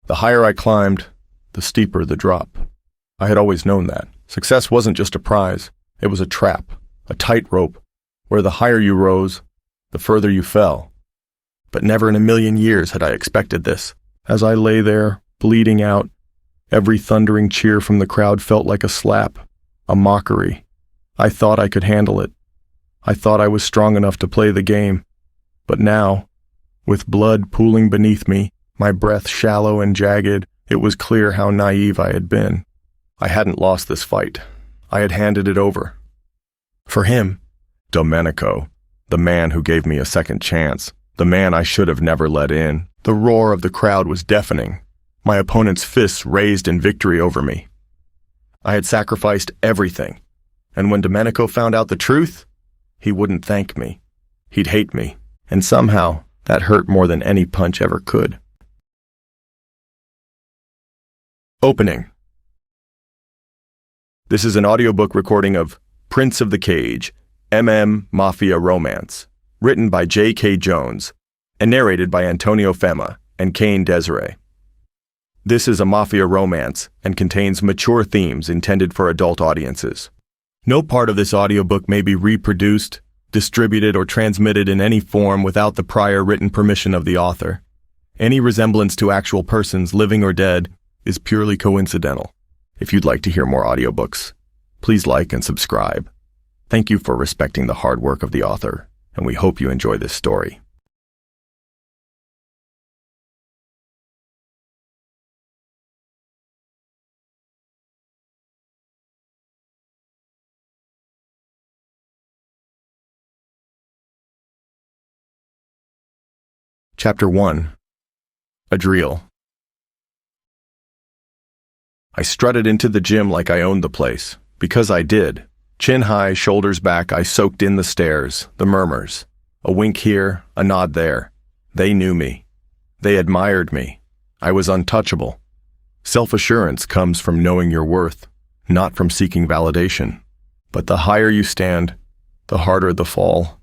The higher I climbed, the steeper the drop. I had always known that. Success wasn't just a prize, it was a trap, a tightrope, where the higher you rose, the further you fell. But never in a million years had I expected this. As I lay there, bleeding out, every thundering cheer from the crowd felt like a slap, a mockery. I thought I could handle it. I thought I was strong enough to play the game. But now, with blood pooling beneath me, my breath shallow and jagged, it was clear how naive I had been. I hadn't lost this fight. I had handed it over. For him, Domenico, the man who gave me a second chance, the man I should have never let in. The roar of the crowd was deafening. My opponent's fists raised in victory over me. I had sacrificed everything, and when Domenico found out the truth, he wouldn't thank me. He'd hate me, and somehow that hurt more than any punch ever could. Opening. This is an audiobook recording of Prince of the Cage, Mafia Romance, written by J.K. Jones, and narrated by Antonio Fema and Kane Desiree. This is a mafia romance and contains mature themes intended for adult audiences. No part of this audiobook may be reproduced, distributed, or transmitted in any form without the prior written permission of the author. Any resemblance to actual persons, living or dead, is purely coincidental. If you'd like to hear more audiobooks, please like and subscribe. Thank you for respecting the hard work of the author, and we hope you enjoy this story. Chapter 1. Adriel. I strutted into the gym like I owned the place, because I did. Chin high, shoulders back, I soaked in the stares, the murmurs. A wink here, a nod there. They knew me. They admired me. I was untouchable. Self-assurance comes from knowing your worth, not from seeking validation. But the higher you stand, the harder the fall.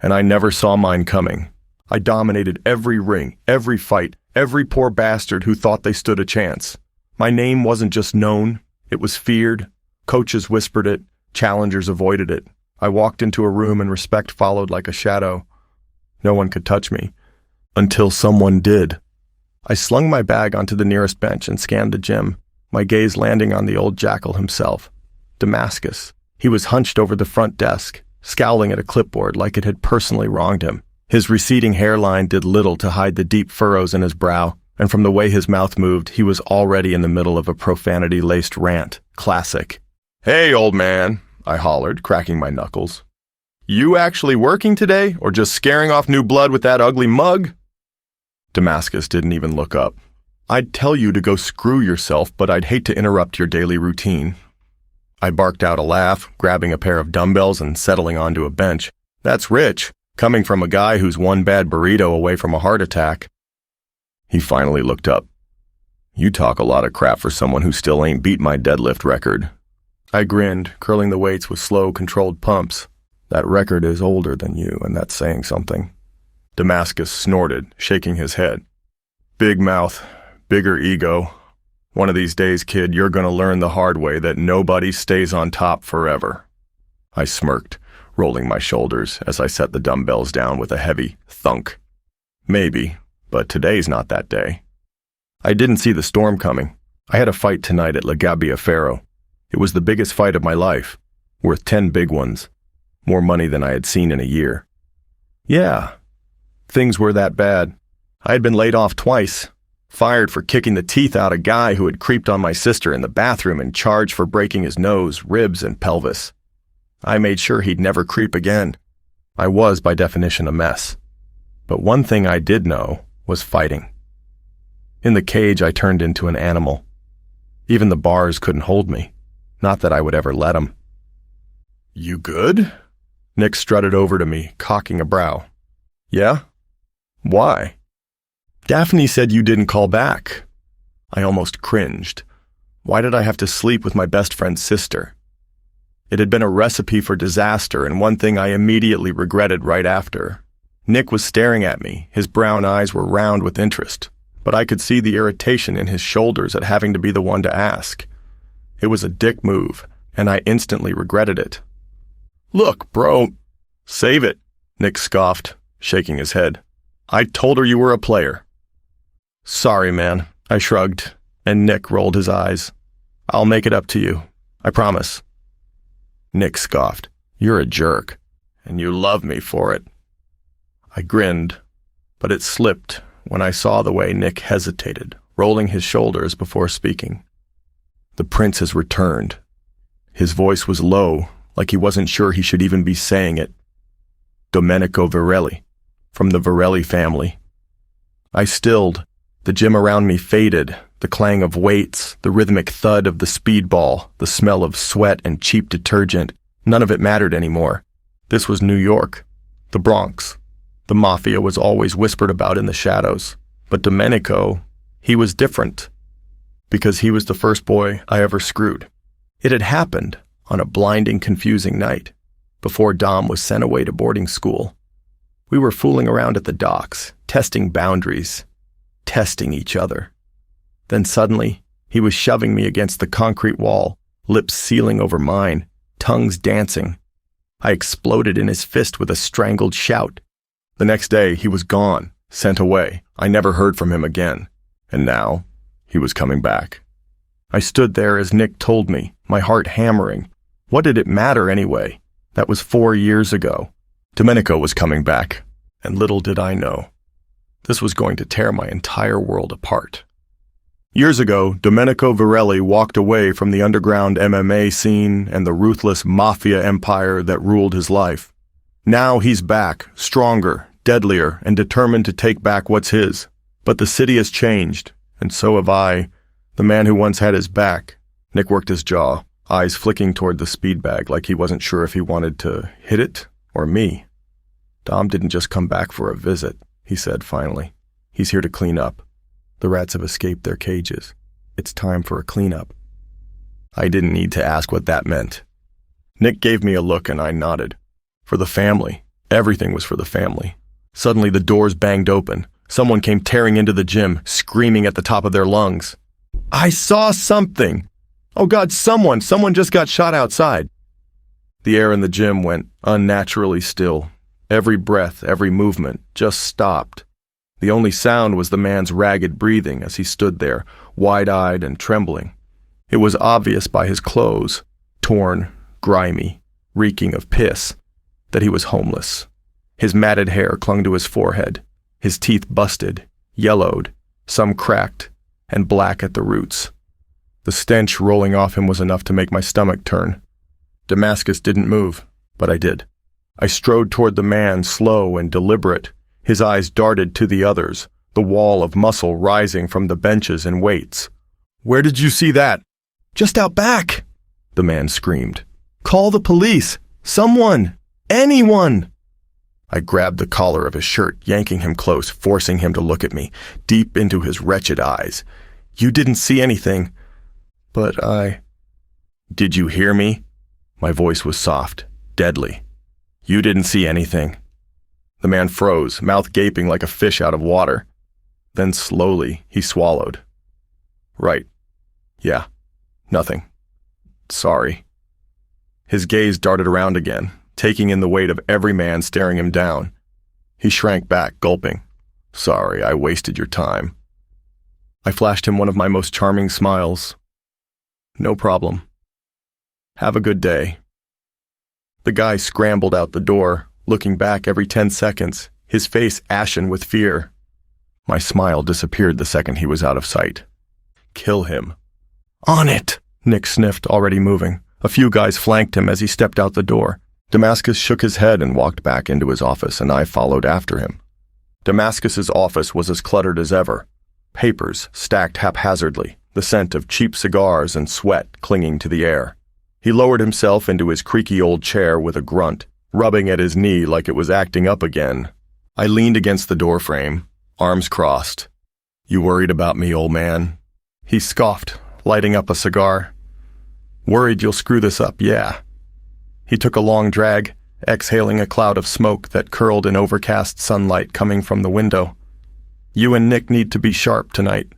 And I never saw mine coming. I dominated every ring, every fight, every poor bastard who thought they stood a chance. My name wasn't just known, it was feared. Coaches whispered it, challengers avoided it. I walked into a room and respect followed like a shadow. No one could touch me. Until someone did. I slung my bag onto the nearest bench and scanned the gym, my gaze landing on the old jackal himself, Damascus. He was hunched over the front desk, scowling at a clipboard like it had personally wronged him. His receding hairline did little to hide the deep furrows in his brow, and from the way his mouth moved, he was already in the middle of a profanity-laced rant. Classic. "Hey, old man," I hollered, cracking my knuckles. "You actually working today, or just scaring off new blood with that ugly mug?" Damascus didn't even look up. "I'd tell you to go screw yourself, but I'd hate to interrupt your daily routine." I barked out a laugh, grabbing a pair of dumbbells and settling onto a bench. That's rich, coming from a guy who's one bad burrito away from a heart attack. He finally looked up. "You talk a lot of crap for someone who still ain't beat my deadlift record." I grinned, curling the weights with slow, controlled pumps. "That record is older than you, and that's saying something." Damascus snorted, shaking his head. "Big mouth, bigger ego. One of these days, kid, you're gonna learn the hard way that nobody stays on top forever." I smirked, rolling my shoulders as I set the dumbbells down with a heavy thunk. "Maybe, but today's not that day." I didn't see the storm coming. I had a fight tonight at La Gabbia Faro. It was the biggest fight of my life, worth 10 big ones, more money than I had seen in a year. Yeah, things were that bad. I had been laid off twice, fired for kicking the teeth out a guy who had creeped on my sister in the bathroom and charged for breaking his nose, ribs, and pelvis. I made sure he'd never creep again. I was, by definition, a mess. But one thing I did know was fighting. In the cage, I turned into an animal. Even the bars couldn't hold me. Not that I would ever let them. "You good?" Nick strutted over to me, cocking a brow. "Yeah? Why?" "Daphne said you didn't call back." I almost cringed. Why did I have to sleep with my best friend's sister? It had been a recipe for disaster, and one thing I immediately regretted right after. Nick was staring at me. His brown eyes were round with interest. but I could see the irritation in his shoulders at having to be the one to ask. It was a dick move, and I instantly regretted it. "Look, bro." "Save it," Nick scoffed, shaking his head. "I told her you were a player." "Sorry, man," I shrugged, and Nick rolled his eyes. "I'll make it up to you. I promise." Nick scoffed. "You're a jerk, and you love me for it." I grinned, but it slipped when I saw the way Nick hesitated, rolling his shoulders before speaking. "The prince has returned." His voice was low, like he wasn't sure he should even be saying it. "Domenico Virelli, from the Virelli family." I stilled. The gym around me faded, the clang of weights, the rhythmic thud of the speedball, the smell of sweat and cheap detergent. None of it mattered anymore. This was New York, the Bronx. The Mafia was always whispered about in the shadows. But Domenico, he was different. Because he was the first boy I ever screwed. It had happened on a blinding, confusing night, before Dom was sent away to boarding school. We were fooling around at the docks, testing boundaries, testing each other. Then suddenly, he was shoving me against the concrete wall, lips sealing over mine, tongues dancing. I exploded in his fist with a strangled shout. The next day, he was gone, sent away. I never heard from him again. And now, he was coming back. I stood there as Nick told me, my heart hammering. What did it matter anyway? That was 4 years ago. Domenico was coming back, and little did I know. This was going to tear my entire world apart. Years ago, Domenico Virelli walked away from the underground MMA scene and the ruthless Mafia empire that ruled his life. Now he's back, stronger, deadlier, and determined to take back what's his. But the city has changed, and so have I, the man who once had his back. Nick worked his jaw, eyes flicking toward the speed bag like he wasn't sure if he wanted to hit it or me. "Dom didn't just come back for a visit," he said finally. "He's here to clean up. The rats have escaped their cages. It's time for a cleanup." I didn't need to ask what that meant. Nick gave me a look and I nodded. For the family. Everything was for the family. Suddenly the doors banged open. Someone came tearing into the gym, screaming at the top of their lungs. "I saw something! Oh God, someone just got shot outside." The air in the gym went unnaturally still. Every breath, every movement just stopped. The only sound was the man's ragged breathing as he stood there, wide-eyed and trembling. It was obvious by his clothes, torn, grimy, reeking of piss, that he was homeless. His matted hair clung to his forehead, his teeth busted, yellowed, some cracked, and black at the roots. The stench rolling off him was enough to make my stomach turn. Damascus didn't move, but I did. I strode toward the man, slow and deliberate. His eyes darted to the others, the wall of muscle rising from the benches and weights. "Where did you see that?" "Just out back," the man screamed. "Call the police! Someone! Anyone!" I grabbed the collar of his shirt, yanking him close, forcing him to look at me, deep into his wretched eyes. "You didn't see anything." "But I—" "Did you hear me?" My voice was soft, deadly. "You didn't see anything." The man froze, mouth gaping like a fish out of water. Then slowly, he swallowed. "Right. Yeah. Nothing. Sorry." His gaze darted around again, taking in the weight of every man staring him down. He shrank back, gulping. "Sorry, I wasted your time." I flashed him one of my most charming smiles. "No problem. Have a good day." The guy scrambled out the door, looking back every 10 seconds, his face ashen with fear. My smile disappeared the second he was out of sight. "Kill him." "On it!" Nick sniffed, already moving. A few guys flanked him as he stepped out the door. Damascus shook his head and walked back into his office, and I followed after him. Damascus's office was as cluttered as ever. Papers stacked haphazardly, the scent of cheap cigars and sweat clinging to the air. He lowered himself into his creaky old chair with a grunt, rubbing at his knee like it was acting up again. I leaned against the doorframe, arms crossed. "You worried about me, old man?" He scoffed, lighting up a cigar. "Worried you'll screw this up, yeah." He took a long drag, exhaling a cloud of smoke that curled in overcast sunlight coming from the window. You and Nick need to be sharp tonight.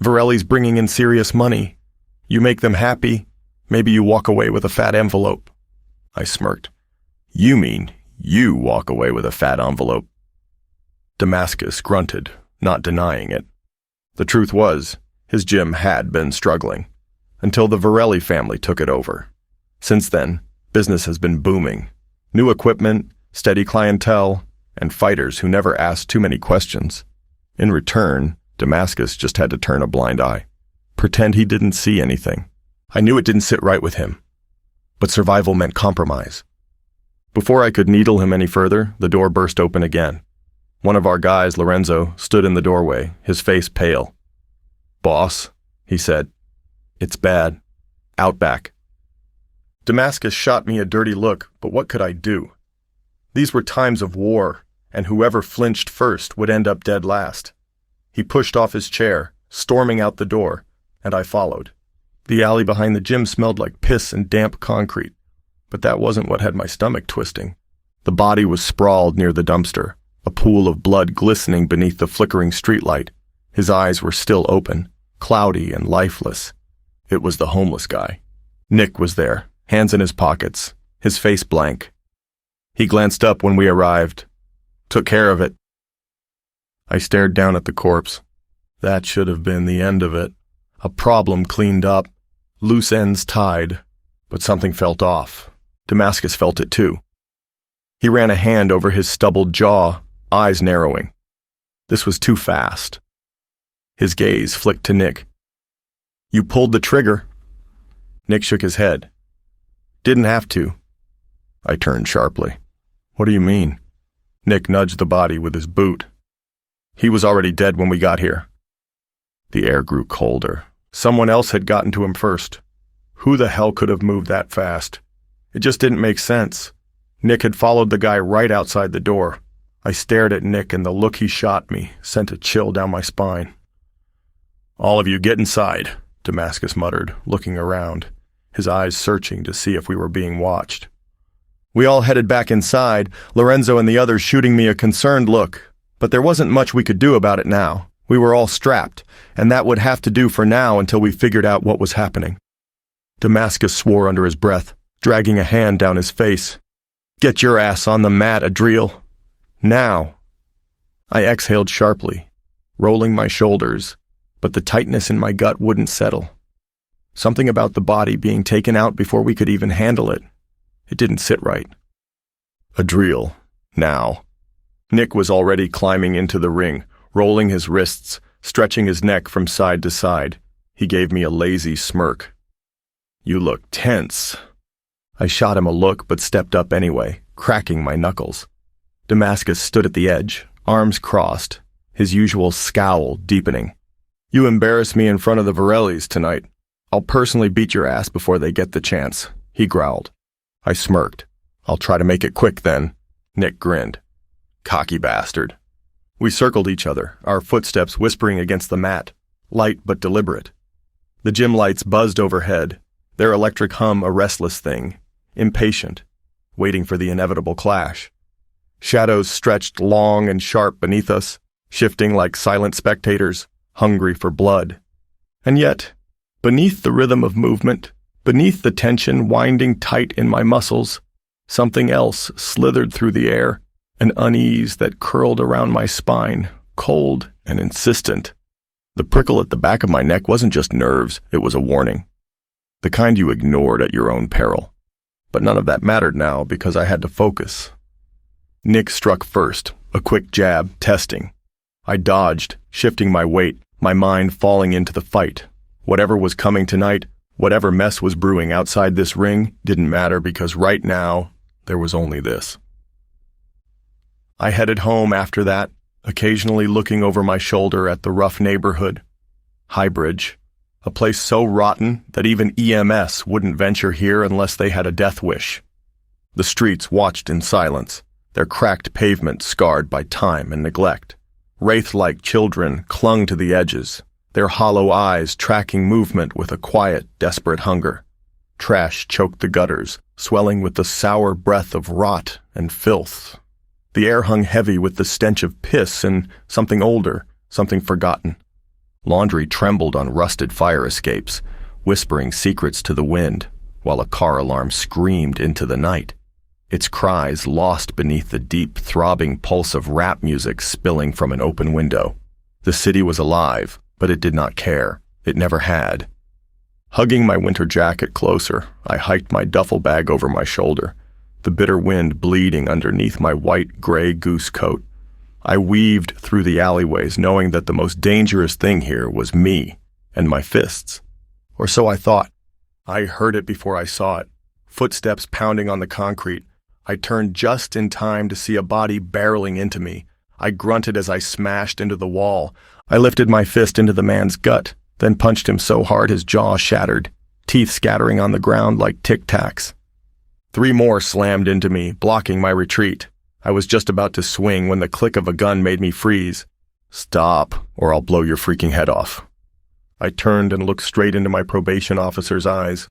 Virelli's bringing in serious money. You make them happy, maybe you walk away with a fat envelope." I smirked. "You mean you walk away with a fat envelope?" Damascus grunted, not denying it. The truth was, his gym had been struggling, until the Virelli family took it over. Since then, business has been booming. New equipment, steady clientele, and fighters who never asked too many questions. In return, Damascus just had to turn a blind eye, pretend he didn't see anything. I knew it didn't sit right with him, but survival meant compromise. Before I could needle him any further, the door burst open again. One of our guys, Lorenzo, stood in the doorway, his face pale. "Boss," he said, "it's bad. Out back." Damascus shot me a dirty look, but what could I do? These were times of war, and whoever flinched first would end up dead last. He pushed off his chair, storming out the door, and I followed. The alley behind the gym smelled like piss and damp concrete, but that wasn't what had my stomach twisting. The body was sprawled near the dumpster, a pool of blood glistening beneath the flickering streetlight. His eyes were still open, cloudy and lifeless. It was the homeless guy. Nick was there, hands in his pockets, his face blank. He glanced up when we arrived. "Took care of it." I stared down at the corpse. That should have been the end of it. A problem cleaned up, loose ends tied, but something felt off. Damascus felt it too. He ran a hand over his stubbled jaw, eyes narrowing. This was too fast. His gaze flicked to Nick. "You pulled the trigger." Nick shook his head. "Didn't have to." I turned sharply. "What do you mean?" Nick nudged the body with his boot. "He was already dead when we got here." The air grew colder. Someone else had gotten to him first. Who the hell could have moved that fast? It just didn't make sense. Nick had followed the guy right outside the door. I stared at Nick, and the look he shot me sent a chill down my spine. "All of you get inside," Damascus muttered, looking around, his eyes searching to see if we were being watched. We all headed back inside, Lorenzo and the others shooting me a concerned look, but there wasn't much we could do about it now. We were all strapped, and that would have to do for now until we figured out what was happening. Damascus swore under his breath, dragging a hand down his face. "Get your ass on the mat, Adriel. Now." I exhaled sharply, rolling my shoulders, but the tightness in my gut wouldn't settle. Something about the body being taken out before we could even handle it. It didn't sit right. "Adriel, now." Nick was already climbing into the ring, rolling his wrists, stretching his neck from side to side. He gave me a lazy smirk. "You look tense." I shot him a look but stepped up anyway, cracking my knuckles. Damascus stood at the edge, arms crossed, his usual scowl deepening. "You embarrass me in front of the Virellis tonight. I'll personally beat your ass before they get the chance," he growled. I smirked. "I'll try to make it quick then." Nick grinned. "Cocky bastard." We circled each other, our footsteps whispering against the mat, light but deliberate. The gym lights buzzed overhead, their electric hum a restless thing, impatient, waiting for the inevitable clash. Shadows stretched long and sharp beneath us, shifting like silent spectators, hungry for blood. And yet, beneath the rhythm of movement, beneath the tension winding tight in my muscles, something else slithered through the air, an unease that curled around my spine, cold and insistent. The prickle at the back of my neck wasn't just nerves, it was a warning. The kind you ignored at your own peril. But none of that mattered now because I had to focus. Nick struck first, a quick jab, testing. I dodged, shifting my weight, my mind falling into the fight. Whatever was coming tonight, whatever mess was brewing outside this ring, didn't matter because right now, there was only this. I headed home after that, occasionally looking over my shoulder at the rough neighborhood. Highbridge, a place so rotten that even EMS wouldn't venture here unless they had a death wish. The streets watched in silence, their cracked pavement scarred by time and neglect. Wraith-like children clung to the edges, their hollow eyes tracking movement with a quiet, desperate hunger. Trash choked the gutters, swelling with the sour breath of rot and filth. The air hung heavy with the stench of piss and something older, something forgotten. Laundry trembled on rusted fire escapes, whispering secrets to the wind, while a car alarm screamed into the night, its cries lost beneath the deep, throbbing pulse of rap music spilling from an open window. The city was alive, but it did not care. It never had. Hugging my winter jacket closer, I hiked my duffel bag over my shoulder, the bitter wind bleeding underneath my white gray goose coat. I weaved through the alleyways, knowing that the most dangerous thing here was me and my fists. Or so I thought. I heard it before I saw it. Footsteps pounding on the concrete. I turned just in time to see a body barreling into me. I grunted as I smashed into the wall. I lifted my fist into the man's gut, then punched him so hard his jaw shattered, teeth scattering on the ground like tic-tacs. 3 more slammed into me, blocking my retreat. I was just about to swing when the click of a gun made me freeze. "Stop, or I'll blow your freaking head off." I turned and looked straight into my probation officer's eyes.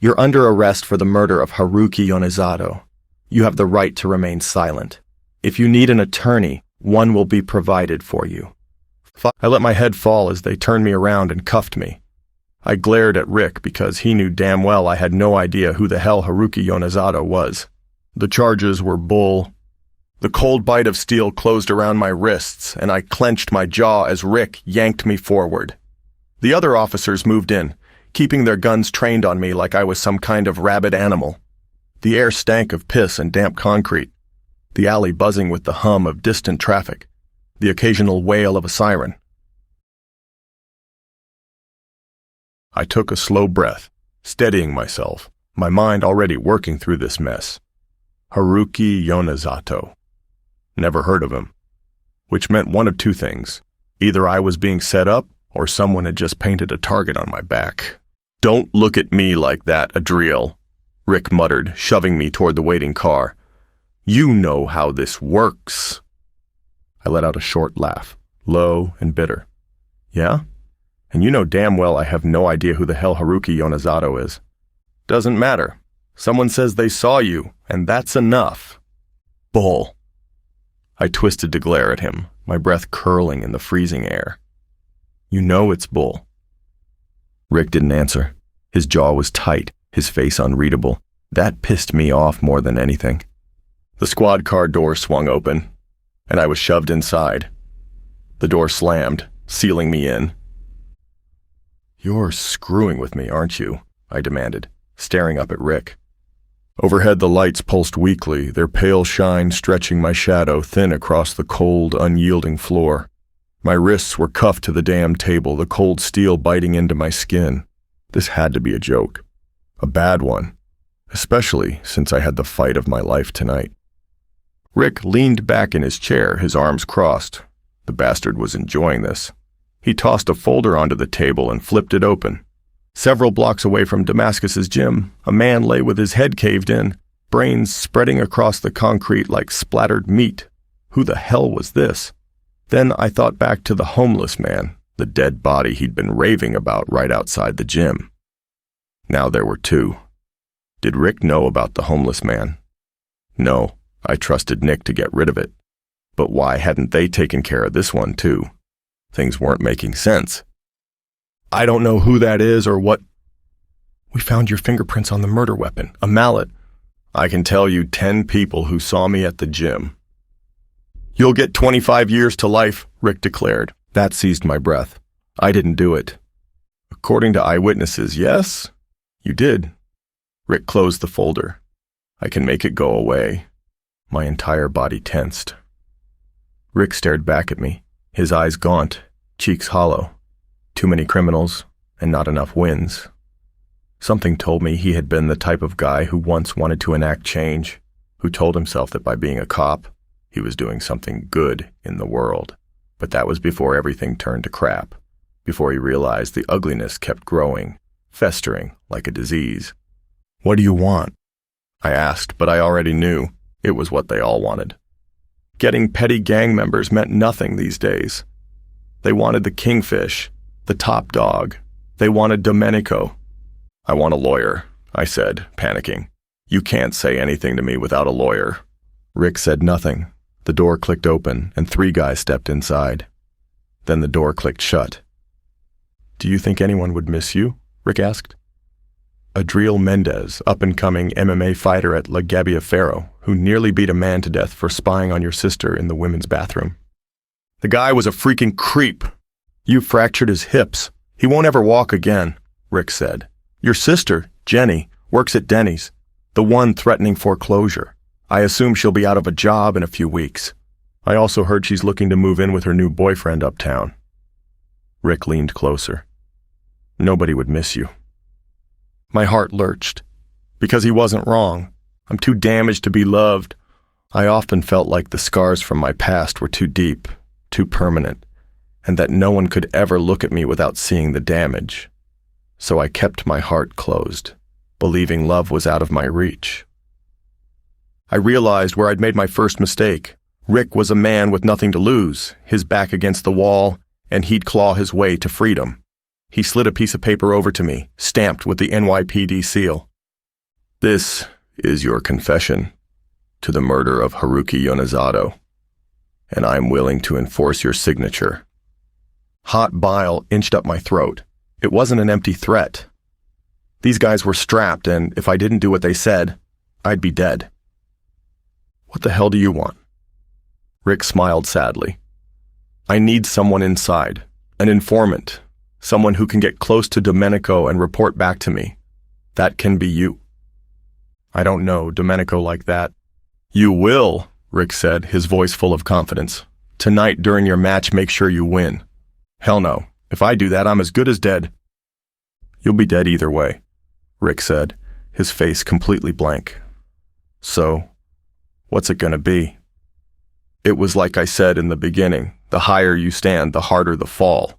"You're under arrest for the murder of Haruki Yonezato. You have the right to remain silent. If you need an attorney, one will be provided for you." I let my head fall as they turned me around and cuffed me. I glared at Rick because he knew damn well I had no idea who the hell Haruki Yonezato was. The charges were bull. The cold bite of steel closed around my wrists, and I clenched my jaw as Rick yanked me forward. The other officers moved in, keeping their guns trained on me like I was some kind of rabid animal. The air stank of piss and damp concrete, the alley buzzing with the hum of distant traffic, the occasional wail of a siren. I took a slow breath, steadying myself, my mind already working through this mess. Haruki Yonezato. Never heard of him. Which meant one of two things. Either I was being set up, or someone had just painted a target on my back. "Don't look at me like that, Adriel," Rick muttered, shoving me toward the waiting car. "You know how this works." I let out a short laugh, low and bitter. "Yeah? And you know damn well I have no idea who the hell Haruki Yonezato is." "Doesn't matter. Someone says they saw you, and that's enough." "Bull." I twisted to glare at him, my breath curling in the freezing air. "You know it's bull." Rick didn't answer. His jaw was tight, his face unreadable. That pissed me off more than anything. The squad car door swung open, and I was shoved inside. The door slammed, sealing me in. "You're screwing with me, aren't you?" I demanded, staring up at Rick. Overhead the lights pulsed weakly, their pale shine stretching my shadow thin across the cold, unyielding floor. My wrists were cuffed to the damn table, the cold steel biting into my skin. This had to be a joke. A bad one. Especially since I had the fight of my life tonight. Rick leaned back in his chair, his arms crossed. The bastard was enjoying this. He tossed a folder onto the table and flipped it open. Several blocks away from Damascus's gym, a man lay with his head caved in, brains spreading across the concrete like splattered meat. Who the hell was this? Then I thought back to the homeless man, the dead body he'd been raving about right outside the gym. Now there were 2. Did Rick know about the homeless man? No, I trusted Nick to get rid of it. But why hadn't they taken care of this one too? Things weren't making sense. "I don't know who that is or what." "We found your fingerprints on the murder weapon, a mallet." "I can tell you 10 people who saw me at the gym." "You'll get 25 years to life," Rick declared. That seized my breath. I didn't do it. "According to eyewitnesses, yes? You did." Rick closed the folder. "I can make it go away." My entire body tensed. Rick stared back at me, his eyes gaunt, cheeks hollow. Too many criminals, and not enough wins. Something told me he had been the type of guy who once wanted to enact change, who told himself that by being a cop, he was doing something good in the world. But that was before everything turned to crap, before he realized the ugliness kept growing, festering like a disease. "What do you want?" I asked, but I already knew it was what they all wanted. Getting petty gang members meant nothing these days. They wanted the kingfish, the top dog. They wanted Domenico. "I want a lawyer," I said, panicking. "You can't say anything to me without a lawyer." Rick said nothing. The door clicked open, and 3 guys stepped inside. Then the door clicked shut. "Do you think anyone would miss you?" Rick asked. Adriel Mendez, up-and-coming MMA fighter at La Gabbia Faro, who nearly beat a man to death for spying on your sister in the women's bathroom. "The guy was a freaking creep. You fractured his hips. He won't ever walk again," Rick said. "Your sister, Jenny, works at Denny's, the one threatening foreclosure. I assume she'll be out of a job in a few weeks. I also heard she's looking to move in with her new boyfriend uptown." Rick leaned closer. "Nobody would miss you." My heart lurched. Because he wasn't wrong. I'm too damaged to be loved. I often felt like the scars from my past were too deep, too permanent, and that no one could ever look at me without seeing the damage. So I kept my heart closed, believing love was out of my reach. I realized where I'd made my first mistake. Rick was a man with nothing to lose, his back against the wall, and he'd claw his way to freedom. He slid a piece of paper over to me, stamped with the NYPD seal. "This is your confession to the murder of Haruki Yonezato, and I'm willing to enforce your signature." Hot bile inched up my throat. It wasn't an empty threat. These guys were strapped, and if I didn't do what they said, I'd be dead. "What the hell do you want?" Rick smiled sadly. "I need someone inside, an informant, someone who can get close to Domenico and report back to me. That can be you." "I don't know Domenico like that." "You will," Rick said, his voice full of confidence. "Tonight during your match, make sure you win." "Hell no. If I do that, I'm as good as dead." "You'll be dead either way," Rick said, his face completely blank. "So, what's it gonna be?" It was like I said in the beginning, the higher you stand, the harder the fall.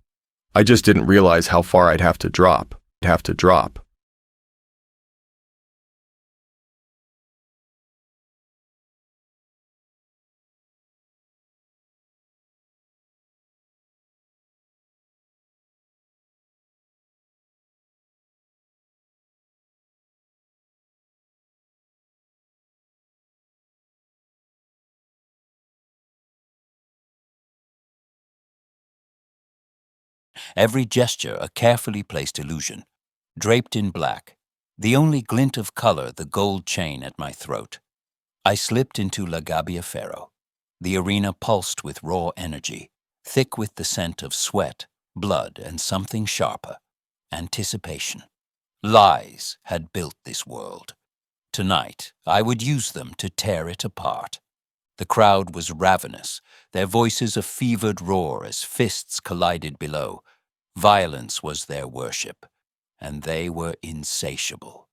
I just didn't realize how far I'd have to drop. Every gesture a carefully placed illusion, draped in black, the only glint of color the gold chain at my throat. I slipped into La Gabbia Faro. The arena pulsed with raw energy, thick with the scent of sweat, blood, and something sharper, anticipation. Lies had built this world. Tonight, I would use them to tear it apart. The crowd was ravenous, their voices a fevered roar as fists collided below. Violence was their worship, and they were insatiable.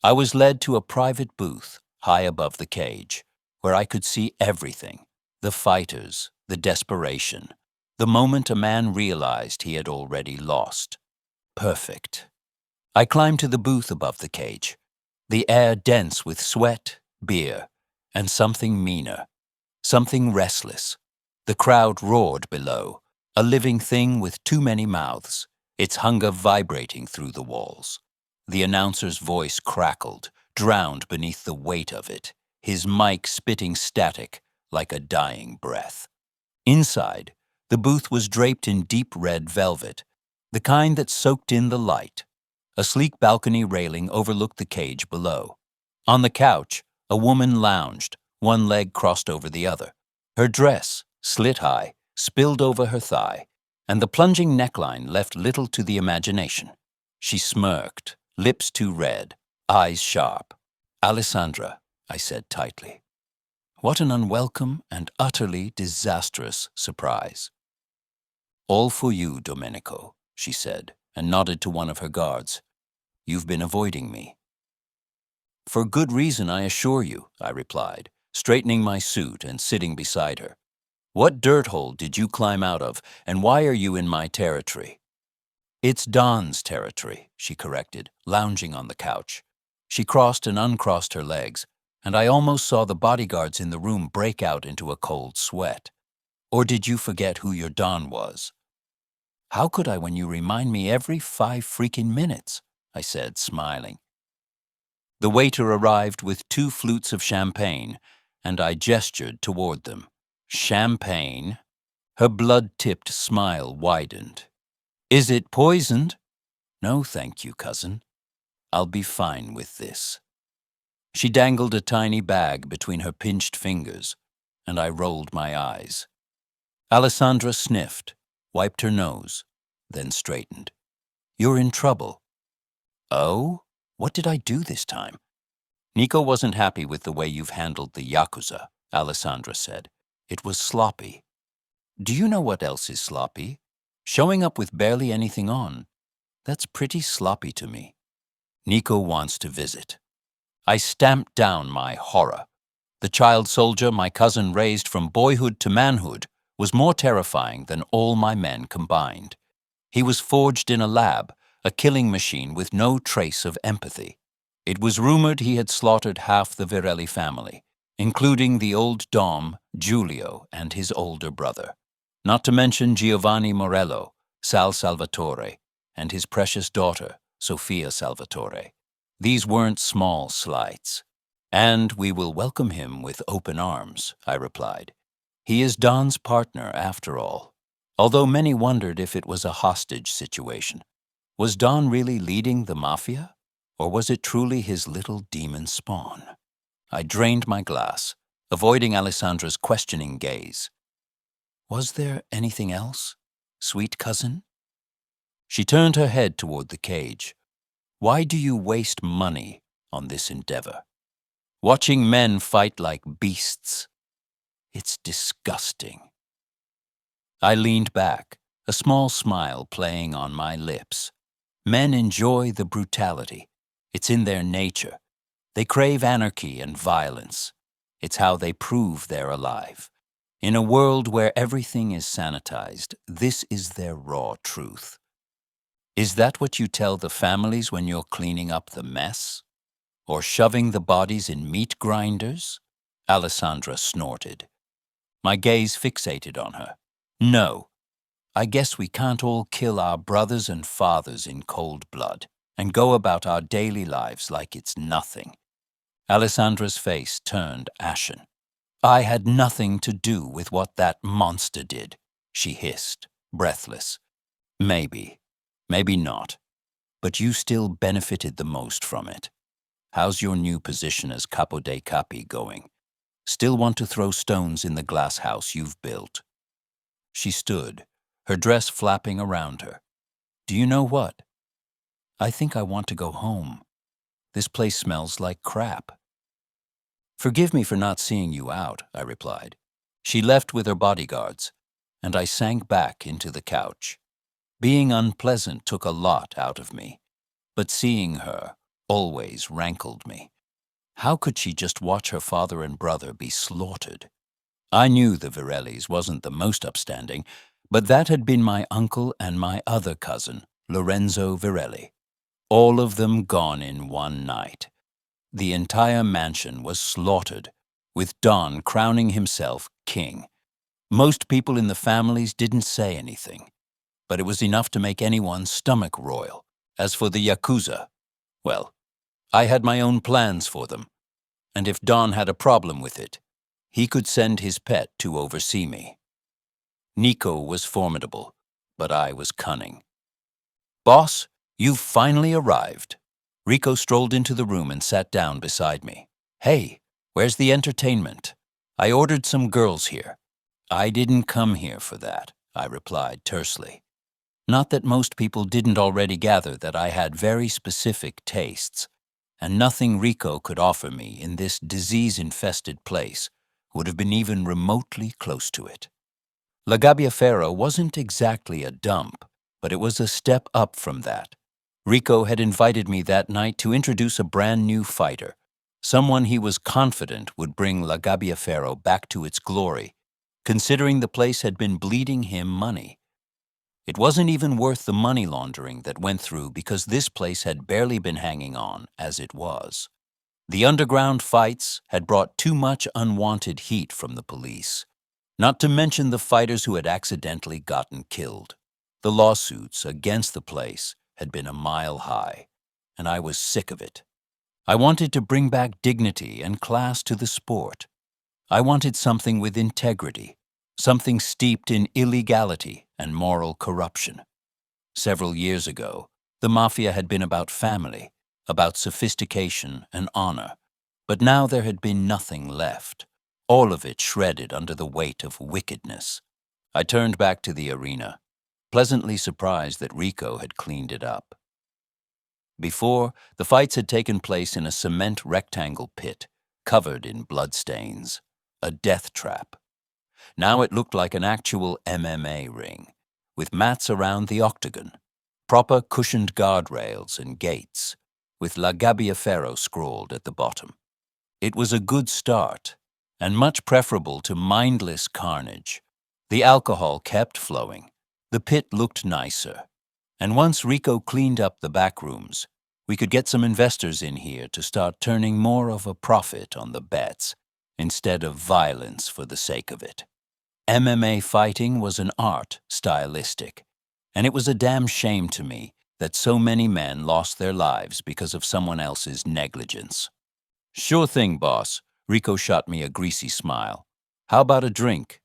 I was led to a private booth high above the cage, where I could see everything, the fighters, the desperation, the moment a man realized he had already lost. Perfect. I climbed to the booth above the cage, the air dense with sweat, beer, and something meaner, something restless. The crowd roared below, a living thing with too many mouths, its hunger vibrating through the walls. The announcer's voice crackled, drowned beneath the weight of it, his mic spitting static like a dying breath. Inside, the booth was draped in deep red velvet, the kind that soaked in the light. A sleek balcony railing overlooked the cage below. On the couch, a woman lounged, one leg crossed over the other. Her dress, slit high, spilled over her thigh, and the plunging neckline left little to the imagination. She smirked, lips too red, eyes sharp. "Alessandra," I said tightly. What an unwelcome and utterly disastrous surprise. "All for you, Domenico," she said, and nodded to one of her guards. "You've been avoiding me." "For good reason, I assure you," I replied, straightening my suit and sitting beside her. "What dirt hole did you climb out of, and why are you in my territory?" "It's Don's territory," she corrected, lounging on the couch. She crossed and uncrossed her legs, and I almost saw the bodyguards in the room break out into a cold sweat. "Or did you forget who your Don was?" "How could I when you remind me every 5 freaking minutes?" I said, smiling. The waiter arrived with 2 flutes of champagne, and I gestured toward them. Champagne? Her blood-tipped smile widened. "Is it poisoned?" "No, thank you, cousin. I'll be fine with this." She dangled a tiny bag between her pinched fingers, and I rolled my eyes. Alessandra sniffed, wiped her nose, then straightened. "You're in trouble." "Oh? What did I do this time?" "Nico wasn't happy with the way you've handled the Yakuza," Alessandra said. "It was sloppy." "Do you know what else is sloppy? Showing up with barely anything on. That's pretty sloppy to me." "Nico wants to visit." I stamped down my horror. The child soldier my cousin raised from boyhood to manhood was more terrifying than all my men combined. He was forged in a lab, a killing machine with no trace of empathy. It was rumored he had slaughtered half the Virelli family, including the old Dom, Giulio, and his older brother. Not to mention Giovanni Morello, Sal Salvatore, and his precious daughter, Sofia Salvatore. These weren't small slights. "And we will welcome him with open arms," I replied. "He is Don's partner, after all." Although many wondered if it was a hostage situation. Was Don really leading the Mafia? Or was it truly his little demon spawn? I drained my glass, avoiding Alessandra's questioning gaze. "Was there anything else, sweet cousin?" She turned her head toward the cage. "Why do you waste money on this endeavor? Watching men fight like beasts. It's disgusting." I leaned back, a small smile playing on my lips. Men enjoy the brutality. It's in their nature. They crave anarchy and violence. It's how they prove they're alive. In a world where everything is sanitized, this is their raw truth. "Is that what you tell the families when you're cleaning up the mess? Or shoving the bodies in meat grinders?" Alessandra snorted. My gaze fixated on her. "No. I guess we can't all kill our brothers and fathers in cold blood and go about our daily lives like it's nothing." Alessandra's face turned ashen. "I had nothing to do with what that monster did," she hissed, breathless. "Maybe. Maybe not. But you still benefited the most from it. How's your new position as Capo dei Capi going? Still want to throw stones in the glass house you've built?" She stood, her dress flapping around her. "Do you know what? I think I want to go home. This place smells like crap." "Forgive me for not seeing you out," I replied. She left with her bodyguards, and I sank back into the couch. Being unpleasant took a lot out of me, but seeing her always rankled me. How could she just watch her father and brother be slaughtered? I knew the Virellis wasn't the most upstanding, but that had been my uncle and my other cousin, Lorenzo Virelli. All of them gone in one night. The entire mansion was slaughtered, with Don crowning himself king. Most people in the families didn't say anything, but it was enough to make anyone's stomach roil. As for the Yakuza, well, I had my own plans for them, and if Don had a problem with it, he could send his pet to oversee me. Nico was formidable, but I was cunning. "Boss, you've finally arrived." Rico strolled into the room and sat down beside me. "Hey, where's the entertainment? I ordered some girls here." "I didn't come here for that," I replied tersely. Not that most people didn't already gather that I had very specific tastes, and nothing Rico could offer me in this disease-infested place would have been even remotely close to it. La Gabbiaferra wasn't exactly a dump, but it was a step up from that. Rico had invited me that night to introduce a brand new fighter, someone he was confident would bring La Gabbiaferra back to its glory, considering the place had been bleeding him money. It wasn't even worth the money laundering that went through because this place had barely been hanging on as it was. The underground fights had brought too much unwanted heat from the police, not to mention the fighters who had accidentally gotten killed. The lawsuits against the place had been a mile high, and I was sick of it. I wanted to bring back dignity and class to the sport. I wanted something with integrity, something steeped in illegality and moral corruption. Several years ago, the Mafia had been about family, about sophistication and honor, but now there had been nothing left, all of it shredded under the weight of wickedness. I turned back to the arena, pleasantly surprised that Rico had cleaned it up. Before, the fights had taken place in a cement rectangle pit, covered in bloodstains, a death trap. Now it looked like an actual MMA ring, with mats around the octagon, proper cushioned guardrails and gates, with La Gabbiaferro scrawled at the bottom. It was a good start, and much preferable to mindless carnage. The alcohol kept flowing, the pit looked nicer, and once Rico cleaned up the back rooms, we could get some investors in here to start turning more of a profit on the bets, instead of violence for the sake of it. MMA fighting was an art, stylistic, and it was a damn shame to me that so many men lost their lives because of someone else's negligence. Sure thing, boss. Rico shot me a greasy smile. How about a drink?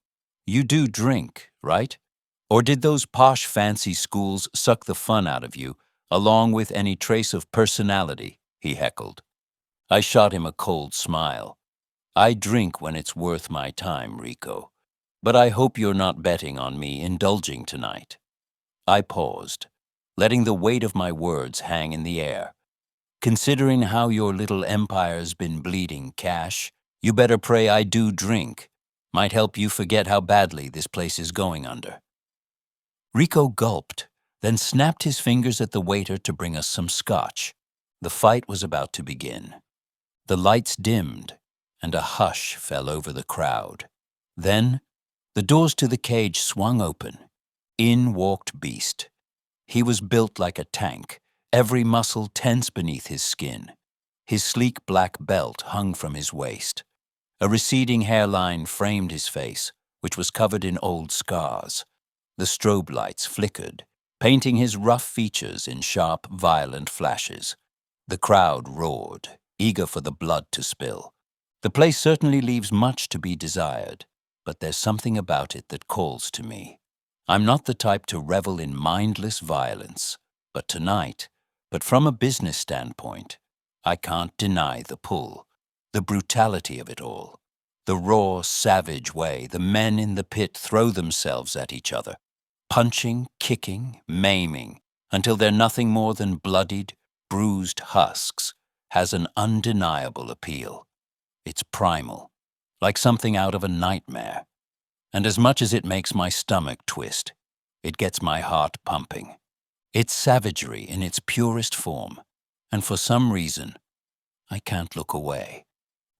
You do drink, right? Or did those posh fancy schools suck the fun out of you, along with any trace of personality? He heckled. I shot him a cold smile. I drink when it's worth my time, Rico. But I hope you're not betting on me indulging tonight. I paused, letting the weight of my words hang in the air. Considering how your little empire's been bleeding cash, you better pray I do drink. Might help you forget how badly this place is going under. Rico gulped, then snapped his fingers at the waiter to bring us some scotch. The fight was about to begin. The lights dimmed, and a hush fell over the crowd. Then, the doors to the cage swung open. In walked Beast. He was built like a tank, every muscle tense beneath his skin. His sleek black belt hung from his waist. A receding hairline framed his face, which was covered in old scars. The strobe lights flickered, painting his rough features in sharp, violent flashes. The crowd roared, eager for the blood to spill. The place certainly leaves much to be desired, but there's something about it that calls to me. I'm not the type to revel in mindless violence, but from a business standpoint, I can't deny the pull, the brutality of it all, the raw, savage way the men in the pit throw themselves at each other, punching, kicking, maiming, until they're nothing more than bloodied, bruised husks, has an undeniable appeal. It's primal, like something out of a nightmare. And as much as it makes my stomach twist, it gets my heart pumping. It's savagery in its purest form, and for some reason, I can't look away.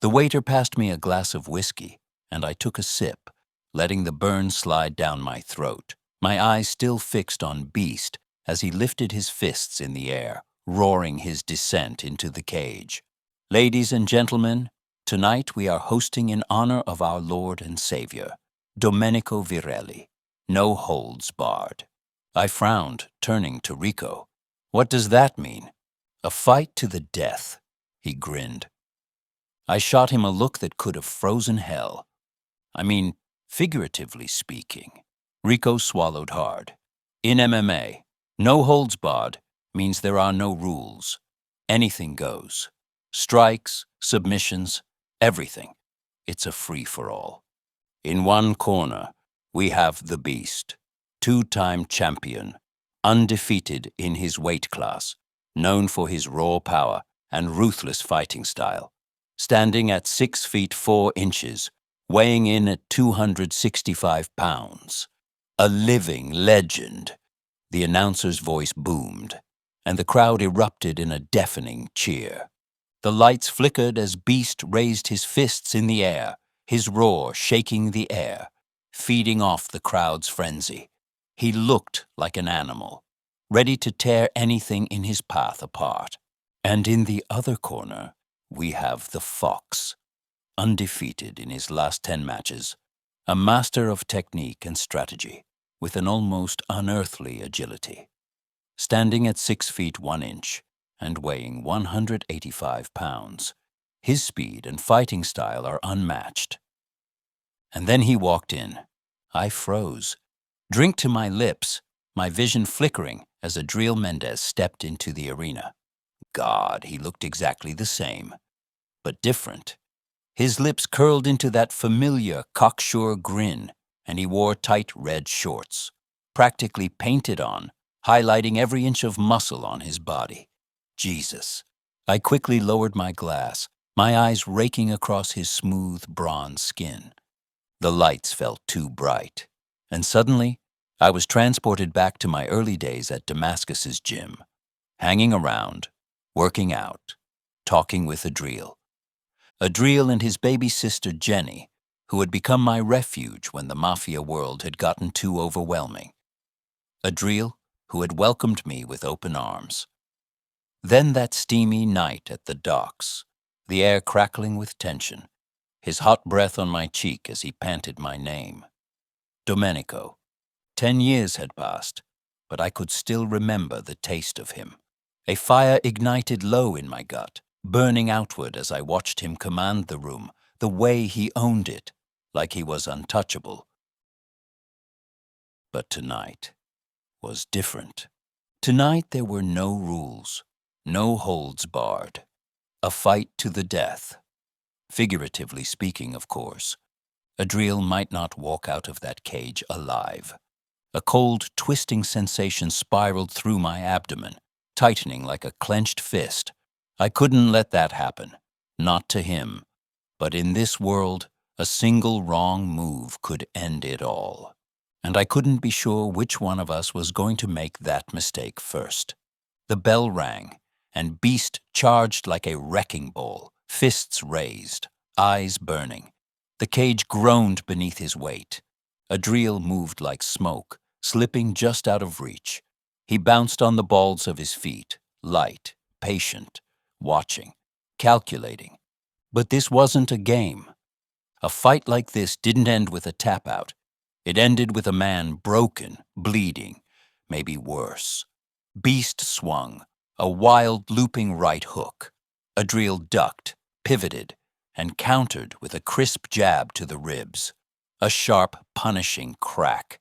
The waiter passed me a glass of whiskey, and I took a sip, letting the burn slide down my throat, my eyes still fixed on Beast as he lifted his fists in the air, roaring his descent into the cage. Ladies and gentlemen, tonight we are hosting in honor of our Lord and Savior, Domenico Virelli, no holds barred. I frowned, turning to Rico. What does that mean? A fight to the death, he grinned. I shot him a look that could have frozen hell. I mean, figuratively speaking. Rico swallowed hard. In MMA, no holds barred means there are no rules. Anything goes. Strikes, submissions, everything. It's a free-for-all. In one corner, we have the Beast, two-time champion, undefeated in his weight class, known for his raw power and ruthless fighting style, standing at 6 feet 4 inches, weighing in at 265 pounds. A living legend. The announcer's voice boomed, and the crowd erupted in a deafening cheer. The lights flickered as Beast raised his fists in the air, his roar shaking the air, feeding off the crowd's frenzy. He looked like an animal, ready to tear anything in his path apart. And in the other corner, we have the Fox, undefeated in his last 10 matches, a master of technique and strategy, with an almost unearthly agility. Standing at 6 feet 1 inch and weighing 185 pounds, his speed and fighting style are unmatched. And then he walked in, I froze. Drink to my lips, my vision flickering as Adriel Mendez stepped into the arena. God, he looked exactly the same, but different. His lips curled into that familiar cocksure grin, and he wore tight red shorts, practically painted on, highlighting every inch of muscle on his body. Jesus. I quickly lowered my glass, my eyes raking across his smooth bronze skin. The lights felt too bright, and suddenly I was transported back to my early days at Damascus's gym, hanging around, working out, talking with Adriel. Adriel and his baby sister Jenny, who had become my refuge when the Mafia world had gotten too overwhelming. Adriel, who had welcomed me with open arms. Then that steamy night at the docks, the air crackling with tension, his hot breath on my cheek as he panted my name. Domenico. 10 years had passed, but I could still remember the taste of him. A fire ignited low in my gut, burning outward as I watched him command the room, the way he owned it, like he was untouchable. But tonight was different. Tonight there were no rules, no holds barred. A fight to the death. Figuratively speaking, of course. Adriel might not walk out of that cage alive. A cold, twisting sensation spiraled through my abdomen, tightening like a clenched fist. I couldn't let that happen. Not to him. But in this world, a single wrong move could end it all. And I couldn't be sure which one of us was going to make that mistake first. The bell rang, and Beast charged like a wrecking ball, fists raised, eyes burning. The cage groaned beneath his weight. Adriel moved like smoke, slipping just out of reach. He bounced on the balls of his feet, light, patient, watching, calculating. But this wasn't a game. A fight like this didn't end with a tap-out. It ended with a man broken, bleeding, maybe worse. Beast swung, a wild, looping right hook. Adriel ducked, pivoted, and countered with a crisp jab to the ribs. A sharp, punishing crack.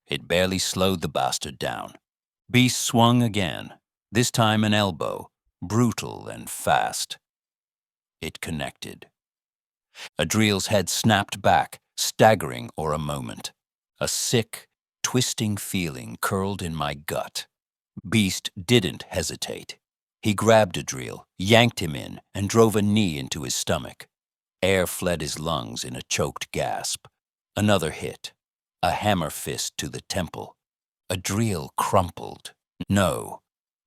It barely slowed the bastard down. Beast swung again, this time an elbow, brutal and fast. It connected. Adriel's head snapped back, staggering for a moment. A sick, twisting feeling curled in my gut. Beast didn't hesitate. He grabbed Adriel, yanked him in, and drove a knee into his stomach. Air fled his lungs in a choked gasp. Another hit. A hammer fist to the temple. Adriel crumpled. No.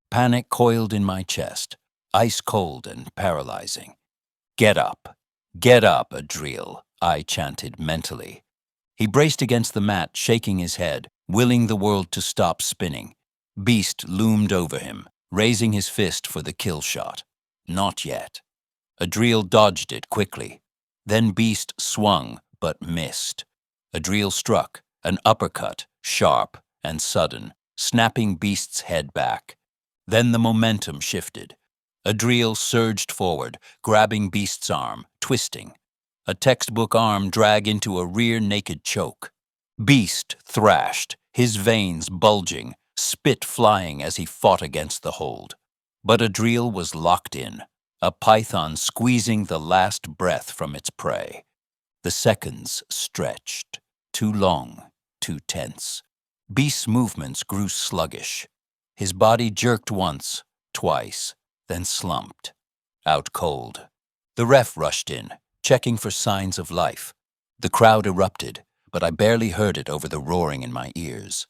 Panic coiled in my chest, ice cold and paralyzing. Get up, Adriel, I chanted mentally. He braced against the mat, shaking his head, willing the world to stop spinning. Beast loomed over him, raising his fist for the kill shot. Not yet. Adriel dodged it quickly. Then Beast swung, but missed. Adriel struck, an uppercut, sharp and sudden, snapping Beast's head back. Then the momentum shifted. Adriel surged forward, grabbing Beast's arm, twisting. A textbook arm dragged into a rear naked choke. Beast thrashed, his veins bulging, spit flying as he fought against the hold. But Adriel was locked in, a python squeezing the last breath from its prey. The seconds stretched, too long, too tense. Beast's movements grew sluggish. His body jerked once, twice, then slumped, out cold. The ref rushed in, checking for signs of life. The crowd erupted, but I barely heard it over the roaring in my ears.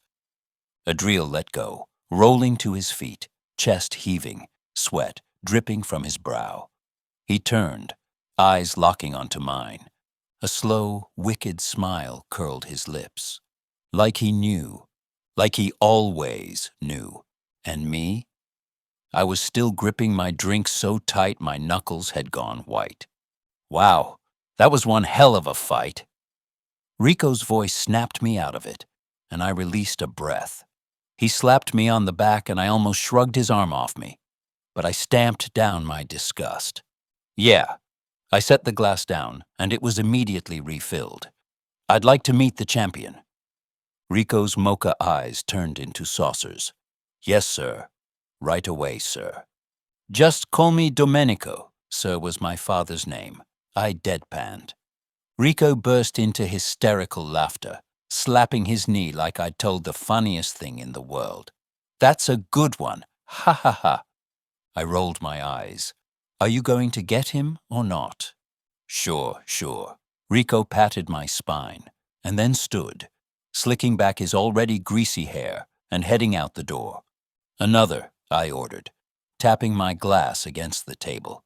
Adriel let go, rolling to his feet, chest heaving, sweat dripping from his brow. He turned, eyes locking onto mine. A slow, wicked smile curled his lips. Like he knew, like he always knew. And me? I was still gripping my drink so tight my knuckles had gone white. Wow, that was one hell of a fight. Rico's voice snapped me out of it, and I released a breath. He slapped me on the back and I almost shrugged his arm off me, but I stamped down my disgust. Yeah, I set the glass down, and it was immediately refilled. I'd like to meet the champion, Rico's mocha eyes turned into saucers. Yes, sir. Right away, sir. Just call me Domenico, sir was my father's name. I deadpanned. Rico burst into hysterical laughter, slapping his knee like I'd told the funniest thing in the world. That's a good one. Ha ha ha. I rolled my eyes. Are you going to get him or not? Sure, sure. Rico patted my spine and then stood, slicking back his already greasy hair and heading out the door. Another, I ordered, tapping my glass against the table.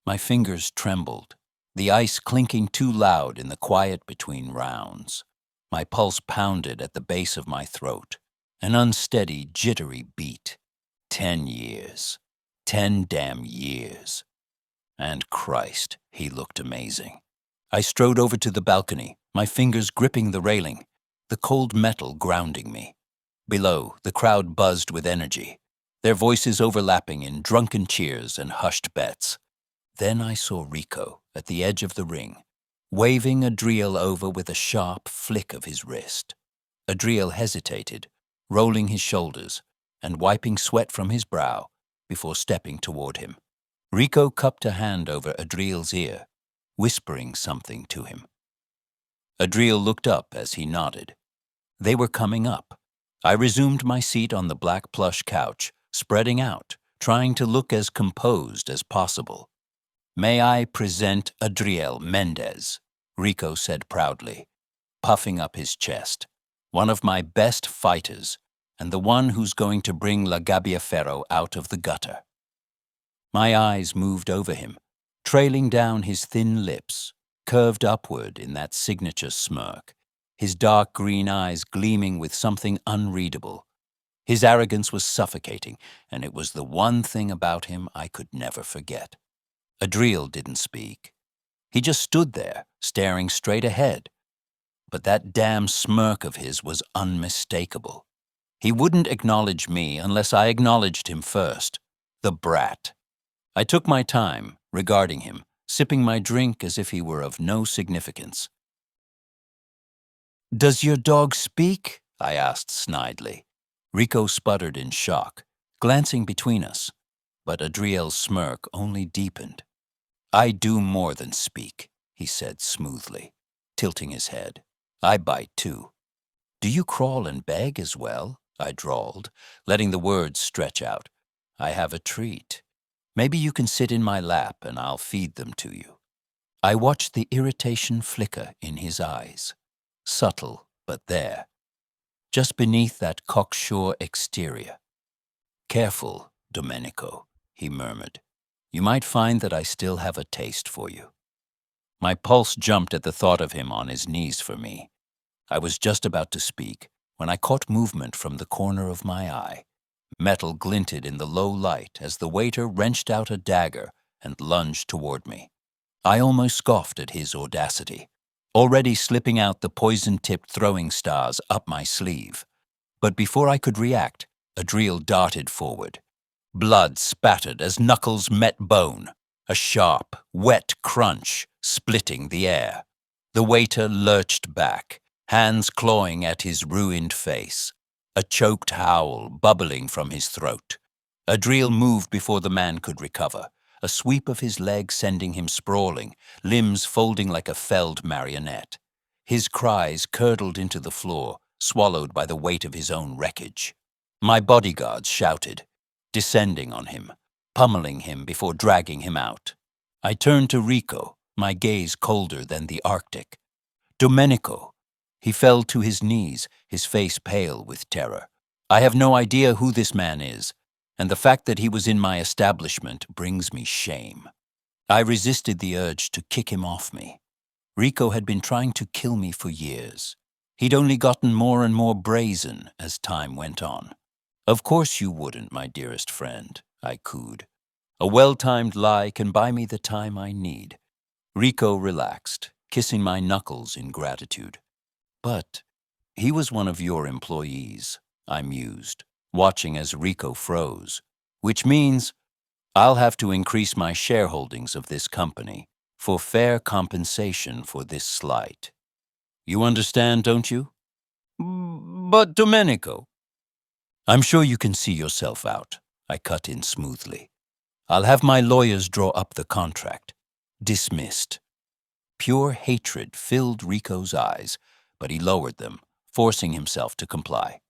My fingers trembled, the ice clinking too loud in the quiet between rounds. My pulse pounded at the base of my throat, an unsteady, jittery beat. 10 years. 10 damn years. And Christ, he looked amazing. I strode over to the balcony, my fingers gripping the railing, the cold metal grounding me. Below, the crowd buzzed with energy, their voices overlapping in drunken cheers and hushed bets. Then I saw Rico at the edge of the ring, waving Adriel over with a sharp flick of his wrist. Adriel hesitated, rolling his shoulders and wiping sweat from his brow before stepping toward him. Rico cupped a hand over Adriel's ear, whispering something to him. Adriel looked up as he nodded. They were coming up. I resumed my seat on the black plush couch, spreading out, trying to look as composed as possible. May I present Adriel Mendez, Rico said proudly, puffing up his chest. One of my best fighters, and the one who's going to bring La Gabbiaferro out of the gutter. My eyes moved over him, trailing down his thin lips, curved upward in that signature smirk, his dark green eyes gleaming with something unreadable. His arrogance was suffocating, and it was the one thing about him I could never forget. Adriel didn't speak. He just stood there, staring straight ahead. But that damn smirk of his was unmistakable. He wouldn't acknowledge me unless I acknowledged him first. The brat. I took my time, regarding him, sipping my drink as if he were of no significance. "Does your dog speak?" I asked snidely. Rico sputtered in shock, glancing between us, but Adriel's smirk only deepened. "I do more than speak," he said smoothly, tilting his head. "I bite too." "Do you crawl and beg as well?" I drawled, letting the words stretch out. "I have a treat. Maybe you can sit in my lap and I'll feed them to you." I watched the irritation flicker in his eyes. Subtle, but there. Just beneath that cocksure exterior. "Careful, Domenico," he murmured. "You might find that I still have a taste for you." My pulse jumped at the thought of him on his knees for me. I was just about to speak when I caught movement from the corner of my eye. Metal glinted in the low light as the waiter wrenched out a dagger and lunged toward me. I almost scoffed at his audacity, already slipping out the poison-tipped throwing stars up my sleeve. But before I could react, Adriel darted forward. Blood spattered as knuckles met bone, a sharp, wet crunch splitting the air. The waiter lurched back, hands clawing at his ruined face, a choked howl bubbling from his throat. Adriel moved before the man could recover, a sweep of his leg sending him sprawling, limbs folding like a felled marionette. His cries curdled into the floor, swallowed by the weight of his own wreckage. My bodyguards shouted, descending on him, pummeling him before dragging him out. I turned to Rico, my gaze colder than the Arctic. "Domenico." He fell to his knees, his face pale with terror. "I have no idea who this man is, and the fact that he was in my establishment brings me shame." I resisted the urge to kick him off me. Rico had been trying to kill me for years. He'd only gotten more and more brazen as time went on. "Of course you wouldn't, my dearest friend," I cooed. "A well-timed lie can buy me the time I need." Rico relaxed, kissing my knuckles in gratitude. "But he was one of your employees," I mused, watching as Rico froze, "which means I'll have to increase my shareholdings of this company for fair compensation for this slight. You understand, don't you?" But Domenico, I'm sure you can see yourself out, I cut in smoothly. I'll have my lawyers draw up the contract. Dismissed. Pure hatred filled Rico's eyes, but he lowered them, forcing himself to comply.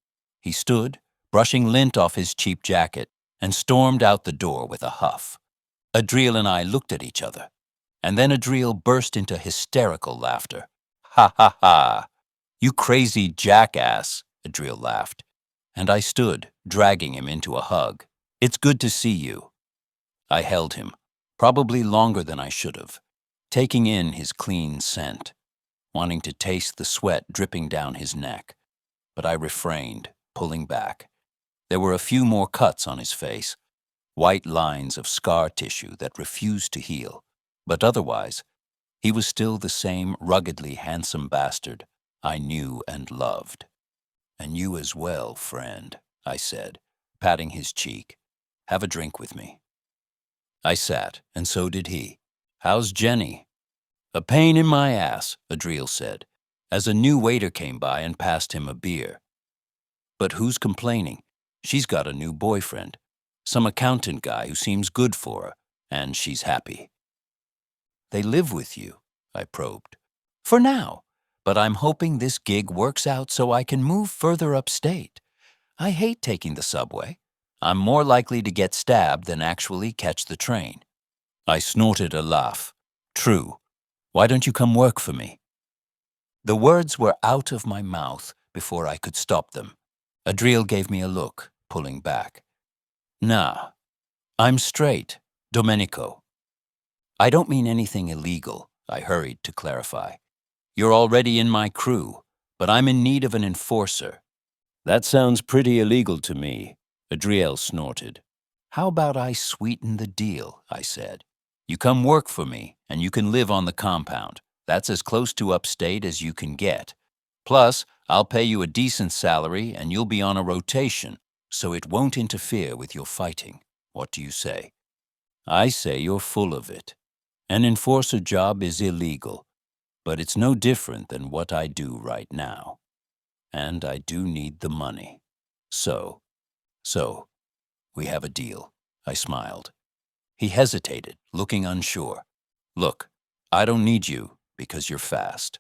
He stood, brushing lint off his cheap jacket, and stormed out the door with a huff. Adriel and I looked at each other, and then Adriel burst into hysterical laughter. Ha ha ha! You crazy jackass, Adriel laughed, and I stood, dragging him into a hug. It's good to see you. I held him, probably longer than I should have, taking in his clean scent, wanting to taste the sweat dripping down his neck. But I refrained, pulling back. There were a few more cuts on his face, white lines of scar tissue that refused to heal. But otherwise, he was still the same ruggedly handsome bastard I knew and loved. And you as well, friend, I said, patting his cheek. Have a drink with me. I sat, and so did he. How's Jenny? A pain in my ass, Adriel said, as a new waiter came by and passed him a beer. But who's complaining? She's got a new boyfriend, some accountant guy who seems good for her, and she's happy. They live with you, I probed. For now, but I'm hoping this gig works out so I can move further upstate. I hate taking the subway. I'm more likely to get stabbed than actually catch the train. I snorted a laugh. True. Why don't you come work for me? The words were out of my mouth before I could stop them. Adriel gave me a look, pulling back. Nah, I'm straight, Domenico. I don't mean anything illegal, I hurried to clarify. You're already in my crew, but I'm in need of an enforcer. That sounds pretty illegal to me, Adriel snorted. How about I sweeten the deal, I said. You come work for me, and you can live on the compound. That's as close to upstate as you can get. Plus, I'll pay you a decent salary, and you'll be on a rotation, so it won't interfere with your fighting. What do you say? I say you're full of it. An enforcer job is illegal, but it's no different than what I do right now. And I do need the money. So, we have a deal, I smiled. He hesitated, looking unsure. Look, I don't need you because you're fast.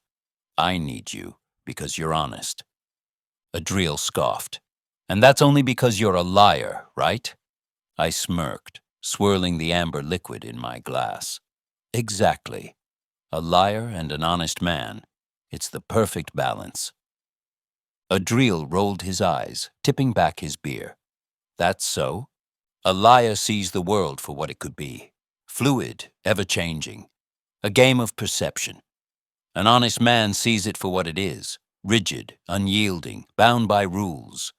I need you because you're honest. Adriel scoffed. And that's only because you're a liar, right? I smirked, swirling the amber liquid in my glass. Exactly. A liar and an honest man. It's the perfect balance. Adriel rolled his eyes, tipping back his beer. That's so? A liar sees the world for what it could be. Fluid, ever-changing. A game of perception. An honest man sees it for what it is. Rigid, unyielding, bound by rules.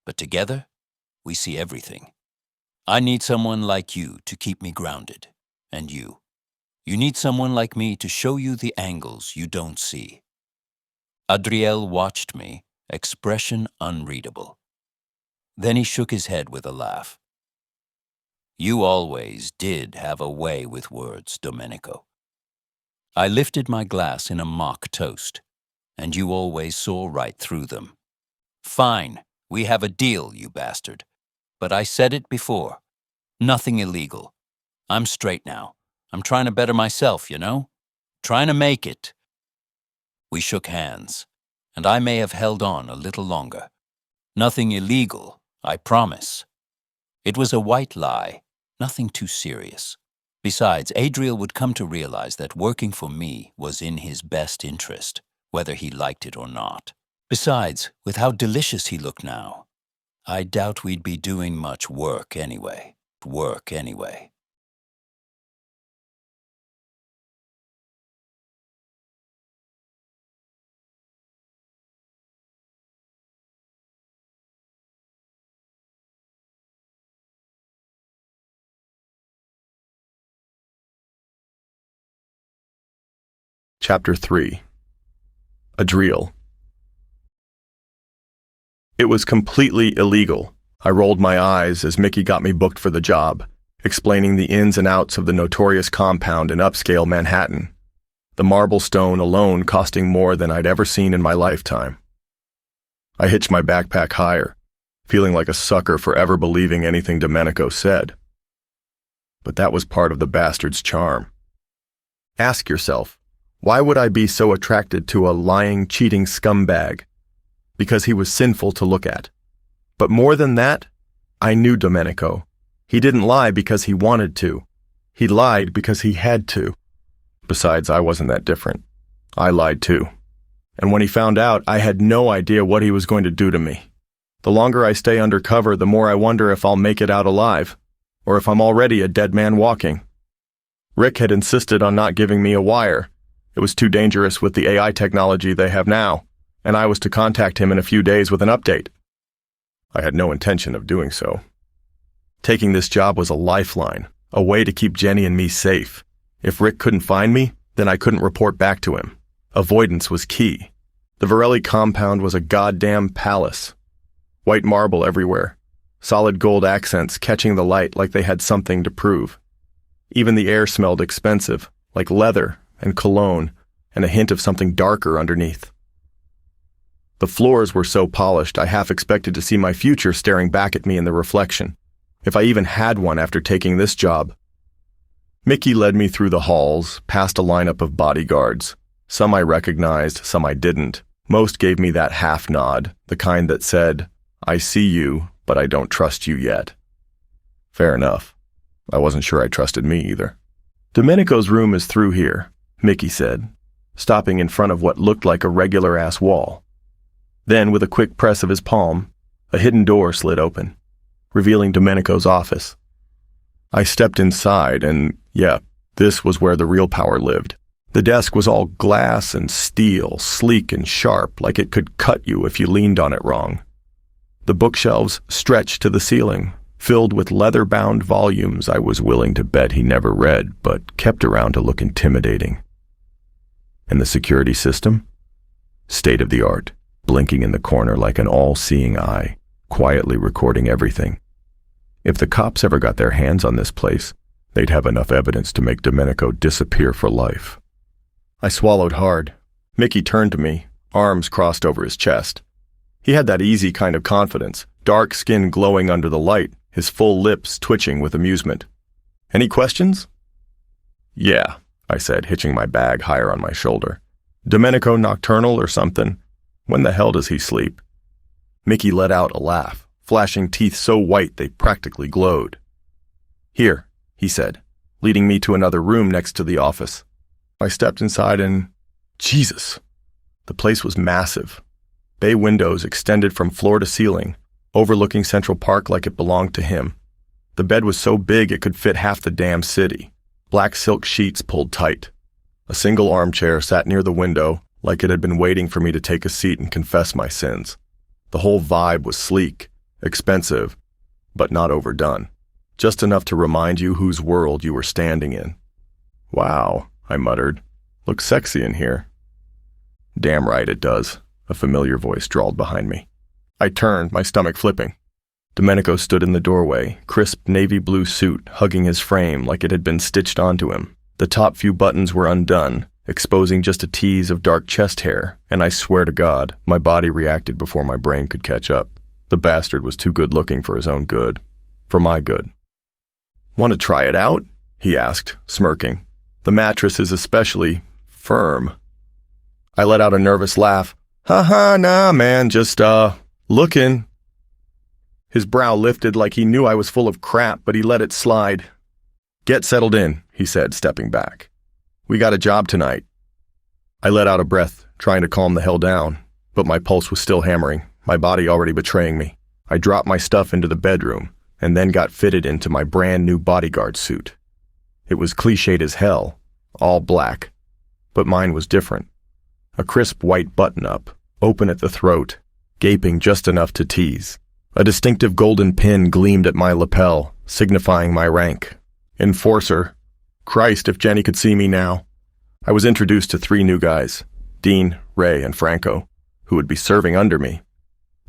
But together, we see everything. I need someone like you to keep me grounded. And you. You need someone like me to show you the angles you don't see. Adriel watched me, expression unreadable. Then he shook his head with a laugh. You always did have a way with words, Domenico. I lifted my glass in a mock toast, and you always saw right through them. Fine, we have a deal, you bastard. But I said it before. Nothing illegal. I'm straight now. I'm trying to better myself, you know? Trying to make it. We shook hands, and I may have held on a little longer. Nothing illegal, I promise. It was a white lie, nothing too serious. Besides, Adriel would come to realize that working for me was in his best interest, whether he liked it or not. Besides, with how delicious he looked now, I doubt we'd be doing much work anyway. Chapter 3. Adriel. It was completely illegal. I rolled my eyes as Mickey got me booked for the job, explaining the ins and outs of the notorious compound in upscale Manhattan, the marble stone alone costing more than I'd ever seen in my lifetime. I hitched my backpack higher, feeling like a sucker for ever believing anything Domenico said. But that was part of the bastard's charm. Ask yourself, why would I be so attracted to a lying, cheating scumbag? Because he was sinful to look at. But more than that, I knew Domenico. He didn't lie because he wanted to. He lied because he had to. Besides, I wasn't that different. I lied too. And when he found out, I had no idea what he was going to do to me. The longer I stay undercover, the more I wonder if I'll make it out alive, or if I'm already a dead man walking. Rick had insisted on not giving me a wire. It was too dangerous with the AI technology they have now, and I was to contact him in a few days with an update. I had no intention of doing so. Taking this job was a lifeline, a way to keep Jenny and me safe. If Rick couldn't find me, then I couldn't report back to him. Avoidance was key. The Virelli compound was a goddamn palace. White marble everywhere. Solid gold accents catching the light like they had something to prove. Even the air smelled expensive, like leather and cologne, and a hint of something darker underneath. The floors were so polished I half expected to see my future staring back at me in the reflection, if I even had one after taking this job. Mickey led me through the halls, past a lineup of bodyguards. Some I recognized, some I didn't. Most gave me that half nod, the kind that said, "I see you, but I don't trust you yet." Fair enough. I wasn't sure I trusted me either. "Domenico's room is through here," Mickey said, stopping in front of what looked like a regular-ass wall. Then, with a quick press of his palm, a hidden door slid open, revealing Domenico's office. I stepped inside, and this was where the real power lived. The desk was all glass and steel, sleek and sharp, like it could cut you if you leaned on it wrong. The bookshelves stretched to the ceiling, filled with leather-bound volumes I was willing to bet he never read, but kept around to look intimidating. And the security system? State-of-the-art, blinking in the corner like an all-seeing eye, quietly recording everything. If the cops ever got their hands on this place, they'd have enough evidence to make Domenico disappear for life. I swallowed hard. Mickey turned to me, arms crossed over his chest. He had that easy kind of confidence, dark skin glowing under the light, his full lips twitching with amusement. "Any questions?" "Yeah," I said, hitching my bag higher on my shoulder. "Domenico nocturnal or something? When the hell does he sleep?" Mickey let out a laugh, flashing teeth so white they practically glowed. "Here," he said, leading me to another room next to the office. I stepped inside and, Jesus! The place was massive. Bay windows extended from floor to ceiling, overlooking Central Park like it belonged to him. The bed was so big it could fit half the damn city. Black silk sheets pulled tight. A single armchair sat near the window, like it had been waiting for me to take a seat and confess my sins. The whole vibe was sleek, expensive, but not overdone. Just enough to remind you whose world you were standing in. "Wow," I muttered. "Looks sexy in here." "Damn right it does," a familiar voice drawled behind me. I turned, my stomach flipping. Domenico stood in the doorway, crisp navy blue suit hugging his frame like it had been stitched onto him. The top few buttons were undone, exposing just a tease of dark chest hair, and I swear to God, my body reacted before my brain could catch up. The bastard was too good-looking for his own good. For my good. "Want to try it out?" he asked, smirking. "The mattress is especially firm." I let out a nervous laugh. "Ha, nah, man, just, looking." His brow lifted like he knew I was full of crap, but he let it slide. "Get settled in," he said, stepping back. "We got a job tonight." I let out a breath, trying to calm the hell down, but my pulse was still hammering, my body already betraying me. I dropped my stuff into the bedroom, and then got fitted into my brand new bodyguard suit. It was cliched as hell, all black, but mine was different. A crisp white button-up, open at the throat, gaping just enough to tease. A distinctive golden pin gleamed at my lapel, signifying my rank. Enforcer. Christ, if Jenny could see me now. I was introduced to 3 new guys, Dean, Ray, and Franco, who would be serving under me.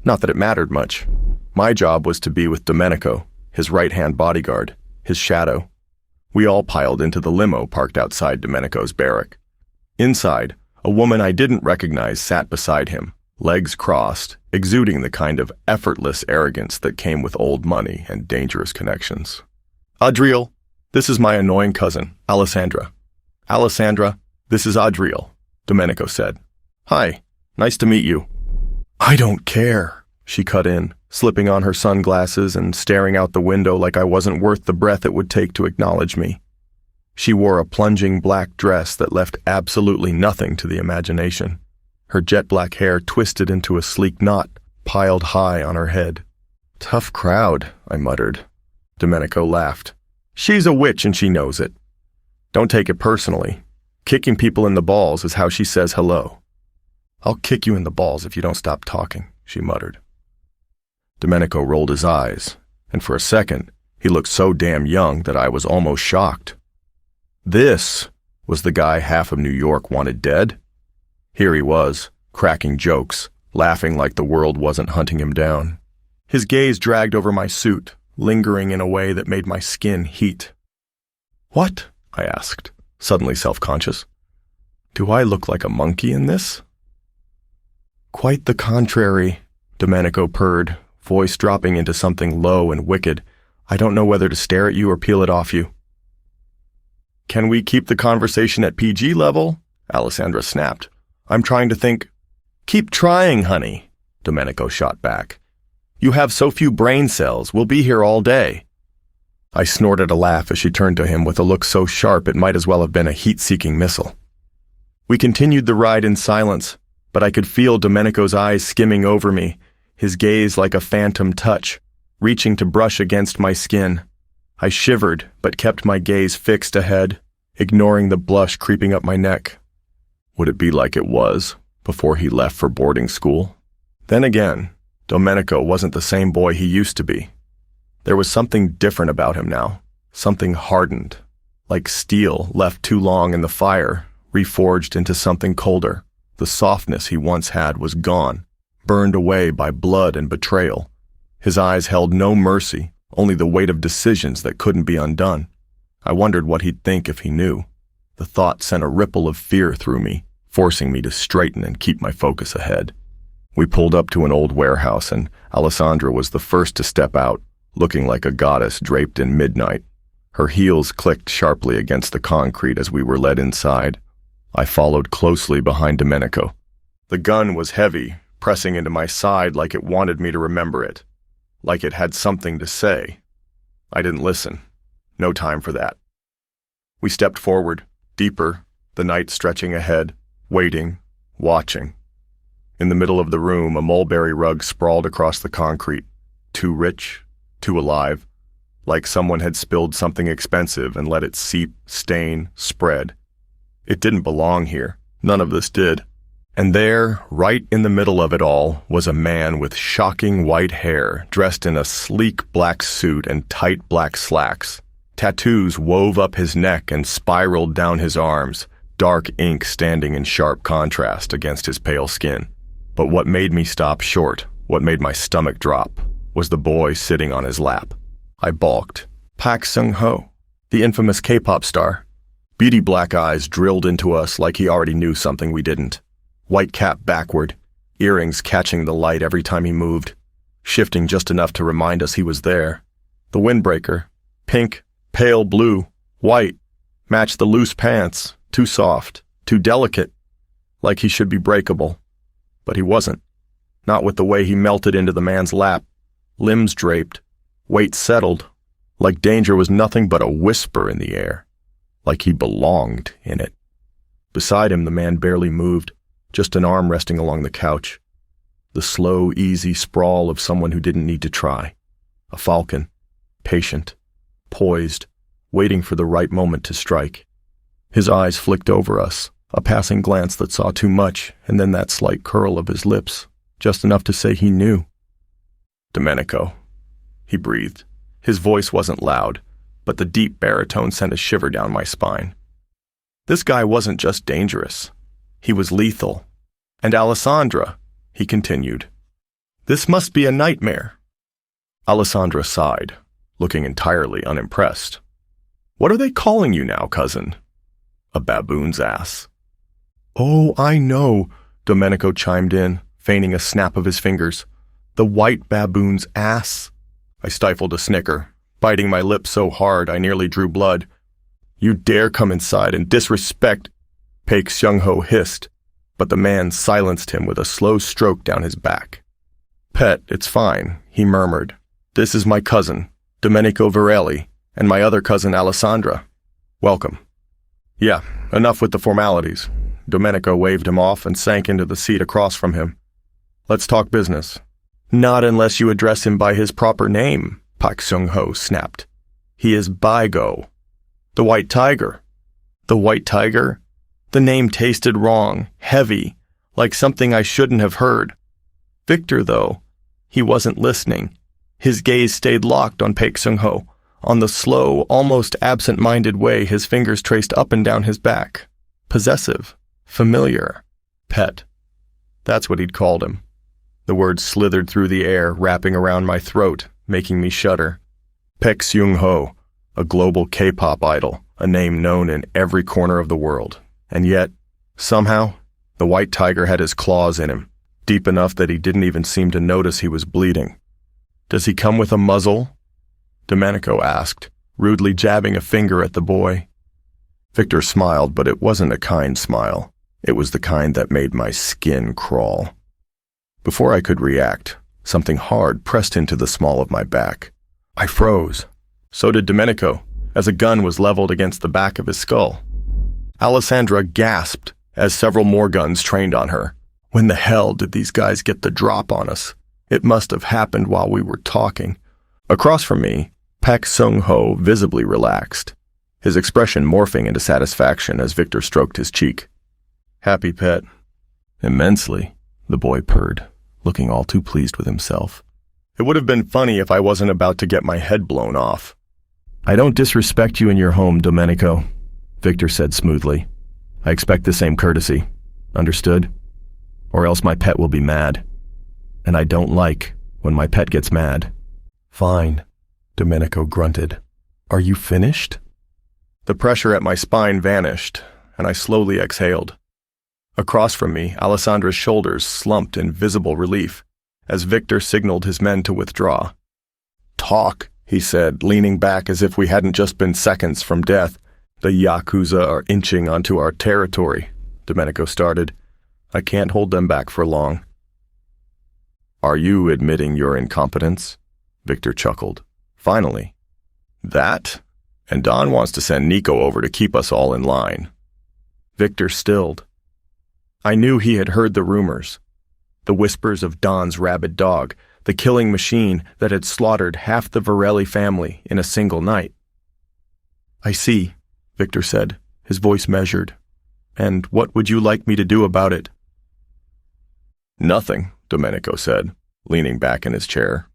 Not that it mattered much. My job was to be with Domenico, his right-hand bodyguard, his shadow. We all piled into the limo parked outside Domenico's barrack. Inside, a woman I didn't recognize sat beside him, legs crossed, exuding the kind of effortless arrogance that came with old money and dangerous connections. "Adriel, this is my annoying cousin, Alessandra." "Alessandra, this is Adriel," Domenico said. "Hi, nice to meet you." "I don't care," she cut in, slipping on her sunglasses and staring out the window like I wasn't worth the breath it would take to acknowledge me. She wore a plunging black dress that left absolutely nothing to the imagination. Her jet black hair twisted into a sleek knot, piled high on her head. "Tough crowd," I muttered. Domenico laughed. "She's a witch and she knows it. Don't take it personally. Kicking people in the balls is how she says hello." "I'll kick you in the balls if you don't stop talking," she muttered. Domenico rolled his eyes, and for a second, he looked so damn young that I was almost shocked. This was the guy half of New York wanted dead? Here he was, cracking jokes, laughing like the world wasn't hunting him down. His gaze dragged over my suit, lingering in a way that made my skin heat. "What?" I asked, suddenly self-conscious. "Do I look like a monkey in this?" "Quite the contrary," Domenico purred, voice dropping into something low and wicked. "I don't know whether to stare at you or peel it off you." "Can we keep the conversation at PG level?" Alessandra snapped. "I'm trying to think." "Keep trying, honey," Domenico shot back. "You have so few brain cells, we'll be here all day." I snorted a laugh as she turned to him with a look so sharp it might as well have been a heat-seeking missile. We continued the ride in silence, but I could feel Domenico's eyes skimming over me, his gaze like a phantom touch, reaching to brush against my skin. I shivered, but kept my gaze fixed ahead, ignoring the blush creeping up my neck. Would it be like it was before he left for boarding school? Then again, Domenico wasn't the same boy he used to be. There was something different about him now, something hardened, like steel left too long in the fire, reforged into something colder. The softness he once had was gone, burned away by blood and betrayal. His eyes held no mercy, only the weight of decisions that couldn't be undone. I wondered what he'd think if he knew. The thought sent a ripple of fear through me, forcing me to straighten and keep my focus ahead. We pulled up to an old warehouse, and Alessandra was the first to step out, looking like a goddess draped in midnight. Her heels clicked sharply against the concrete as we were led inside. I followed closely behind Domenico. The gun was heavy, pressing into my side like it wanted me to remember it, like it had something to say. I didn't listen. No time for that. We stepped forward, deeper, the night stretching ahead, waiting, watching. In the middle of the room, a mulberry rug sprawled across the concrete, too rich, too alive, like someone had spilled something expensive and let it seep, stain, spread. It didn't belong here. None of this did. And there, right in the middle of it all, was a man with shocking white hair, dressed in a sleek black suit and tight black slacks. Tattoos wove up his neck and spiraled down his arms, dark ink standing in sharp contrast against his pale skin. But what made me stop short, what made my stomach drop, was the boy sitting on his lap. I balked. Park Sung-ho, the infamous K-pop star. Beady black eyes drilled into us like he already knew something we didn't. White cap backward, earrings catching the light every time he moved, shifting just enough to remind us he was there. The windbreaker, pink, pale blue, white, matched the loose pants, too soft, too delicate, like he should be breakable. But he wasn't. Not with the way he melted into the man's lap, limbs draped, weight settled, like danger was nothing but a whisper in the air, like he belonged in it. Beside him, the man barely moved, just an arm resting along the couch. The slow, easy sprawl of someone who didn't need to try. A falcon, patient, poised, waiting for the right moment to strike. His eyes flicked over us, a passing glance that saw too much, and then that slight curl of his lips, just enough to say he knew. "Domenico," he breathed. His voice wasn't loud, but the deep baritone sent a shiver down my spine. This guy wasn't just dangerous. He was lethal. "And Alessandra," he continued. "This must be a nightmare." Alessandra sighed, looking entirely unimpressed. "What are they calling you now, cousin?" "A baboon's ass." "Oh, I know," Domenico chimed in, feigning a snap of his fingers. "The white baboon's ass." I stifled a snicker, biting my lip so hard I nearly drew blood. "You dare come inside and disrespect," Paik Seung-ho hissed, but the man silenced him with a slow stroke down his back. "Pet, it's fine," he murmured. "This is my cousin, Domenico Virelli, and my other cousin Alessandra. Welcome." "Yeah, enough with the formalities." Domenico waved him off and sank into the seat across from him. "Let's talk business." "Not unless you address him by his proper name," Paik Seung-ho snapped. "He is Baigo." "The White Tiger." "The White Tiger?" The name tasted wrong, heavy, like something I shouldn't have heard. Victor, though, he wasn't listening. His gaze stayed locked on Paik Seung-ho, on the slow, almost absent-minded way his fingers traced up and down his back. Possessive, familiar, pet. That's what he'd called him. The words slithered through the air, wrapping around my throat, making me shudder. Paik Seung-ho, a global K-pop idol, a name known in every corner of the world. And yet, somehow, the White Tiger had his claws in him, deep enough that he didn't even seem to notice he was bleeding. "Does he come with a muzzle?" Domenico asked, rudely jabbing a finger at the boy. Victor smiled, but it wasn't a kind smile. It was the kind that made my skin crawl. Before I could react, something hard pressed into the small of my back. I froze. So did Domenico, as a gun was leveled against the back of his skull. Alessandra gasped as several more guns trained on her. When the hell did these guys get the drop on us? It must have happened while we were talking. Across from me, Paik Seung-ho visibly relaxed, his expression morphing into satisfaction as Victor stroked his cheek. "Happy, pet?" "Immensely," the boy purred, looking all too pleased with himself. "It would have been funny if I wasn't about to get my head blown off." "I don't disrespect you in your home, Domenico," Victor said smoothly. "I expect the same courtesy. Understood? Or else my pet will be mad. And I don't like when my pet gets mad." "Fine," Domenico grunted. "Are you finished?" The pressure at my spine vanished, and I slowly exhaled. Across from me, Alessandra's shoulders slumped in visible relief as Victor signaled his men to withdraw. "Talk," he said, leaning back as if we hadn't just been seconds from death. "The Yakuza are inching onto our territory," Domenico started. "I can't hold them back for long." "Are you admitting your incompetence?" Victor chuckled. "Finally. That? And Don wants to send Nico over to keep us all in line." Victor stilled. I knew he had heard the rumors. The whispers of Don's rabid dog, the killing machine that had slaughtered half the Virelli family in a single night. "I see," Victor said, his voice measured. "And what would you like me to do about it?" "Nothing," Domenico said, leaning back in his chair.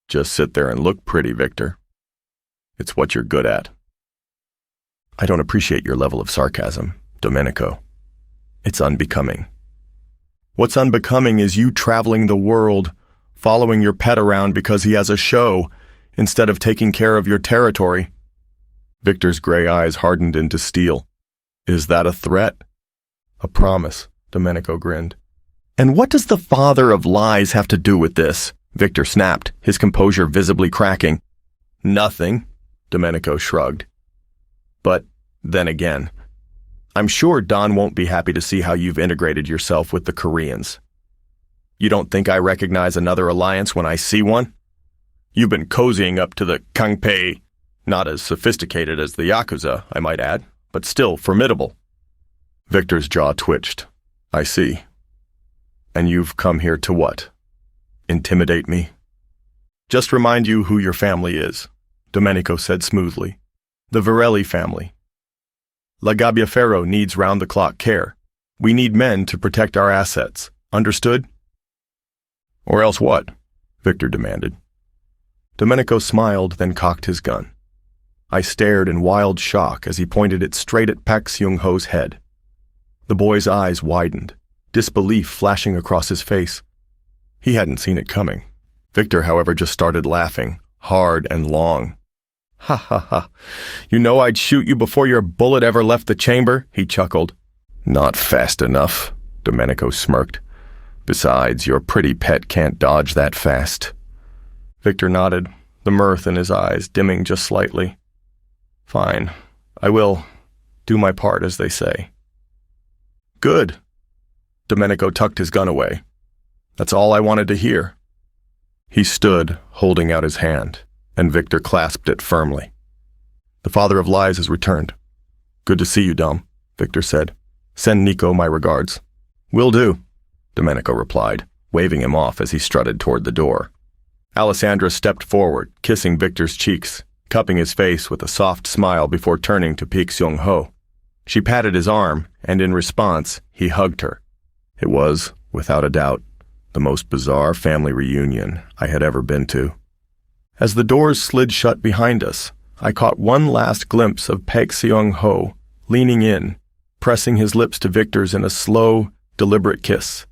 "Just sit there and look pretty, Victor. It's what you're good at." "I don't appreciate your level of sarcasm, Domenico. It's unbecoming." "What's unbecoming is you traveling the world, following your pet around because he has a show, instead of taking care of your territory." Victor's gray eyes hardened into steel. "Is that a threat?" "A promise," Domenico grinned. "And what does the father of lies have to do with this?" Victor snapped, his composure visibly cracking. "Nothing," Domenico shrugged. "But then again, I'm sure Don won't be happy to see how you've integrated yourself with the Koreans. You don't think I recognize another alliance when I see one? You've been cozying up to the Kangpei, not as sophisticated as the Yakuza, I might add, but still formidable." Victor's jaw twitched. "I see. And you've come here to what? Intimidate me?" "Just remind you who your family is," Domenico said smoothly. "The Virelli family. La Gabbiaferro needs round-the-clock care. We need men to protect our assets. Understood?" "Or else what?" Victor demanded. Domenico smiled, then cocked his gun. I stared in wild shock as he pointed it straight at Paik Seung-ho's head. The boy's eyes widened, disbelief flashing across his face. He hadn't seen it coming. Victor, however, just started laughing, hard and long. "Ha ha ha. You know I'd shoot you before your bullet ever left the chamber," he chuckled. "Not fast enough," Domenico smirked. Besides, your pretty pet can't dodge that fast. Victor nodded, the mirth in his eyes dimming just slightly. Fine, I will do my part, as they say. Good. Domenico tucked his gun away. That's all I wanted to hear. He stood, holding out his hand, and Victor clasped it firmly. The father of lies has returned. Good to see you, Dom, Victor said. Send Nico my regards. Will do, Domenico replied, waving him off as he strutted toward the door. Alessandra stepped forward, kissing Victor's cheeks, cupping his face with a soft smile before turning to Peek Seung-ho. She patted his arm, and in response, he hugged her. It was, without a doubt, the most bizarre family reunion I had ever been to. As the doors slid shut behind us, I caught one last glimpse of Peek Seung-ho leaning in, pressing his lips to Victor's in a slow, deliberate kiss.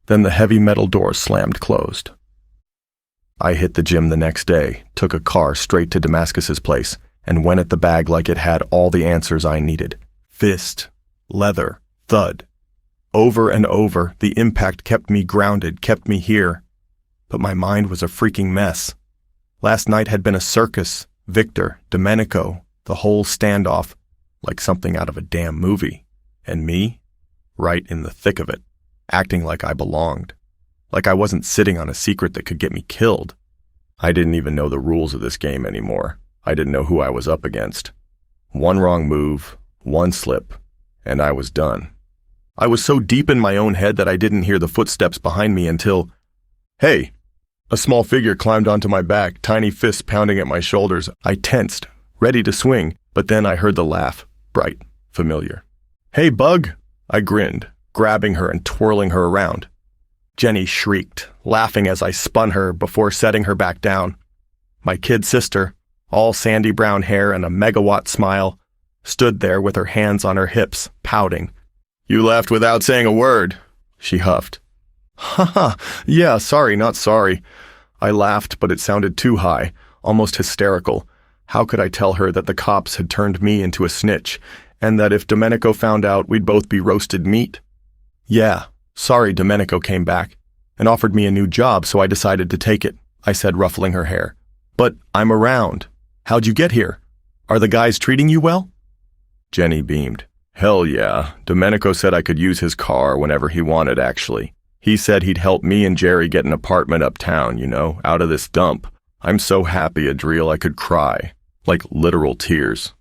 Then the heavy metal door slammed closed. I hit the gym the next day, took a car straight to Damascus's place, and went at the bag like it had all the answers I needed. Fist, leather, thud. Over and over, the impact kept me grounded, kept me here. But my mind was a freaking mess. Last night had been a circus, Victor, Domenico, the whole standoff, like something out of a damn movie. And me, right in the thick of it, acting like I belonged. Like I wasn't sitting on a secret that could get me killed. I didn't even know the rules of this game anymore. I didn't know who I was up against. One wrong move, one slip, and I was done. I was so deep in my own head that I didn't hear the footsteps behind me until, hey! A small figure climbed onto my back, tiny fists pounding at my shoulders. I tensed, ready to swing, but then I heard the laugh, bright, familiar. Hey, Bug! I grinned, grabbing her and twirling her around. Jenny shrieked, laughing as I spun her before setting her back down. My kid sister, all sandy brown hair and a megawatt smile, stood there with her hands on her hips, pouting. You laughed without saying a word, she huffed. Ha, yeah, sorry, not sorry. I laughed, but it sounded too high, almost hysterical. How could I tell her that the cops had turned me into a snitch, and that if Domenico found out, we'd both be roasted meat? Yeah, sorry, Domenico came back, and offered me a new job, so I decided to take it, I said, ruffling her hair. But I'm around. How'd you get here? Are the guys treating you well? Jenny beamed. Hell yeah, Domenico said I could use his car whenever he wanted, actually. He said he'd help me and Jerry get an apartment uptown, out of this dump. I'm so happy, Adriel, I could cry. Like literal tears.